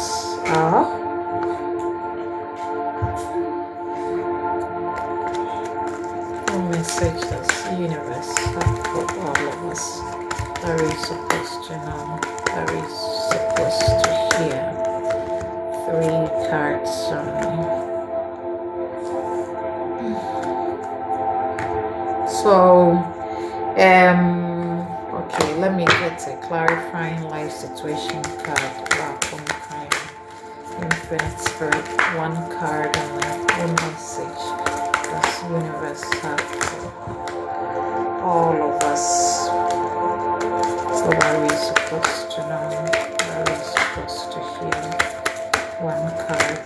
What message does universe have for all of us? What are we supposed to know? What are we supposed to hear? 3 cards only. So, okay, let me get a clarifying life situation card. Infinite Spirit, 1 card and one message does universe have for all of us? What are we supposed to know? What are we supposed to hear? 1 card.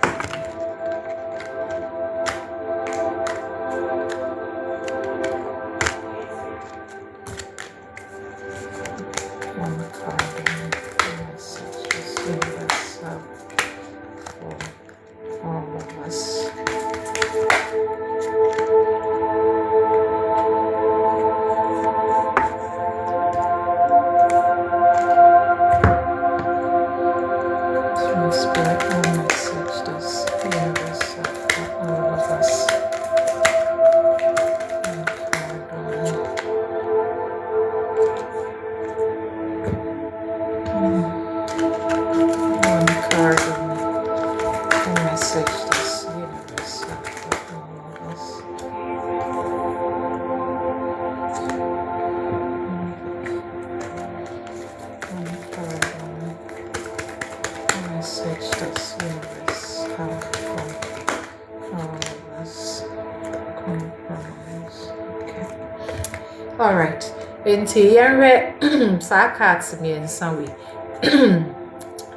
All right. Enti yenre sa cards miensa we.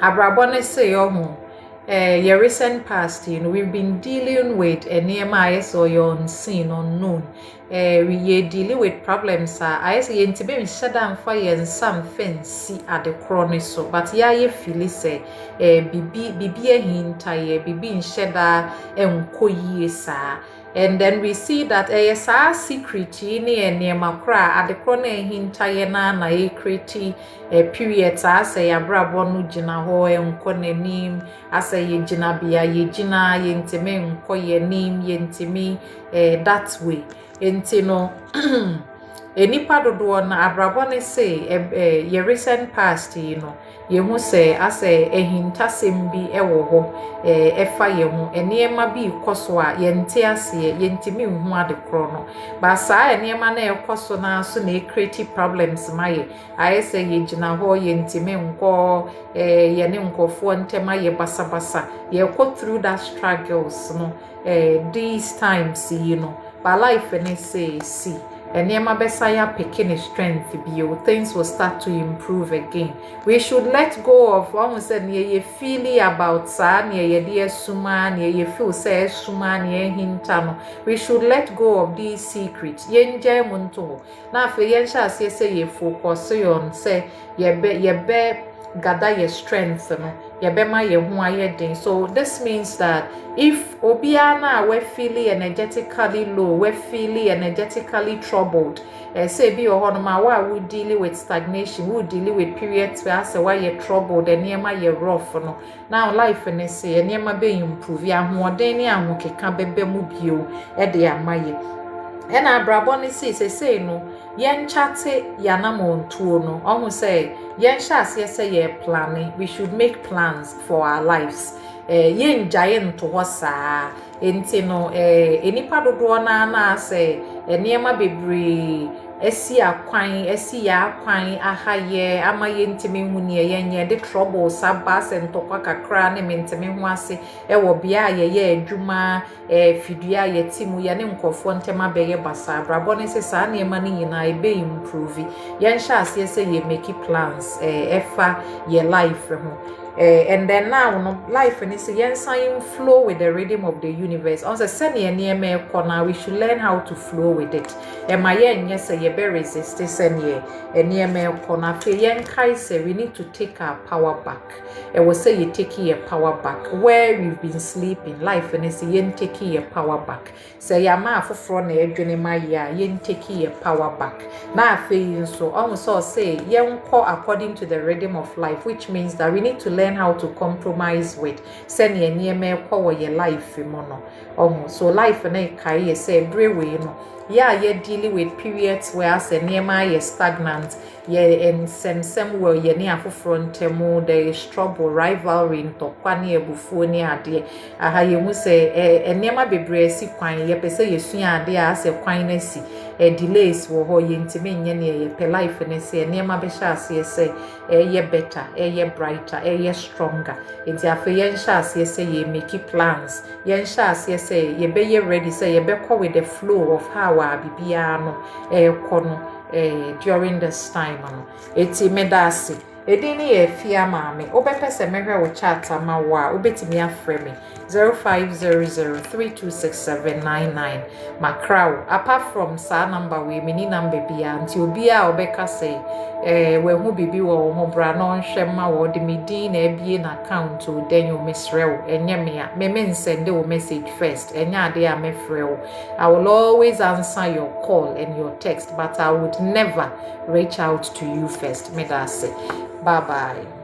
Abrabone say your recent past, we've been dealing with a near my so you're unseen, unknown. We dealing with problems. I say enti be shut down fire and some fancy at the chronic so, but yeah, you feel say bibi a hinta bibi in sheda koye sa. And then we see that a secret in near makra at the corner hintayena na a creti a period as a brabonu jina ho and nim as a jinabia yejina yentime koye nim yentimi that way. Entino enipa dodo na abrabone say your recent past yehu say as ehintasem bi ewo ho efa yehu eniema bi koso a yente ase yentimi hu ade kro no ba saa eniema na ekoso na so na create problems maye aye say yegina ho yentimi nko ye ne nkofo ntema ye basabasa ye go through that struggles no these times but life and say see and Yama Besaya picking strength things will start to improve again. We should let go of almost said ye feely about sa ye dear suman ye feel say suman ye hintano. We should let go of these secrets. Yenja munto. Now for yensha say ye focus on say ye be gather your strength yebema ye hu ayedin. So this means that if obiana we feeling energetically low, we feeling energetically troubled, say be or ma we dealing with stagnation, we dealing with periods where say why you troubled and niema ye rough no. Now life and say and niema be improve ya hu odeni ahu keka bebe mu bio e de amaye. And abraboni say no yen chate yanamontuo no omu say yen shase say ye planning. We should make plans for our lives. Yen giant to hosa enti no enipa dodo na say eniema bebre esi ya kwan aha ye ama ye ntimi hu ne ye de trouble sabas ntokwa kakra ne mentimi hu ase wo bia ye adwuma fidua ye timu ye ne nkofo ntema beye basa abrabo ne se saa ne ma ne nyina ebe improve ye nhya ase se ye make plans efa ye life ho and then now no life and say yen sign flow with the rhythm of the universe. On the senior near me corner, we should learn how to flow with it. And my yen yes say ye be resist senior and near me corner yen kai say we need to take our power back. And we say you take your power back where we've been sleeping. Life and say yen take your power back. Say ya ma for front edwene my ya yen take your power back. Na fe so almost all say yen call according to the rhythm of life, which means that we need to learn how to compromise with send ye near me call your life mono almost so life na kai say brewe no yeah you're dealing with periods where say near my stagnant ye and send where ye near for frontemo there is trouble rivalry to kwani ebufu ni ade aha ye mu say enema bebre si kwan ye pese ye sua ade a say kwan na si delays wo ho ye ntime nye ne ye pe life ne say enema be sha ase say ye better ye brighter ye stronger enti afa ye nsha ase say ye make plans ye nsha ase say ye be ye ready say ye be call with the flow of how our bibia no kono during this time no eti medasi edini ye fia maame obepese mehwe wo chat ama wo a obetimi afre me 0500326799 makraw apart from sa number we mini number bia nti obi a obeka say we hu bibi wo ho bra no nhwema wo de medi na ebie na account o den o mesrew enye me a me send o message first enya ade a mefrew I will always answer your call and your text but I would never reach out to you first me that say bye bye.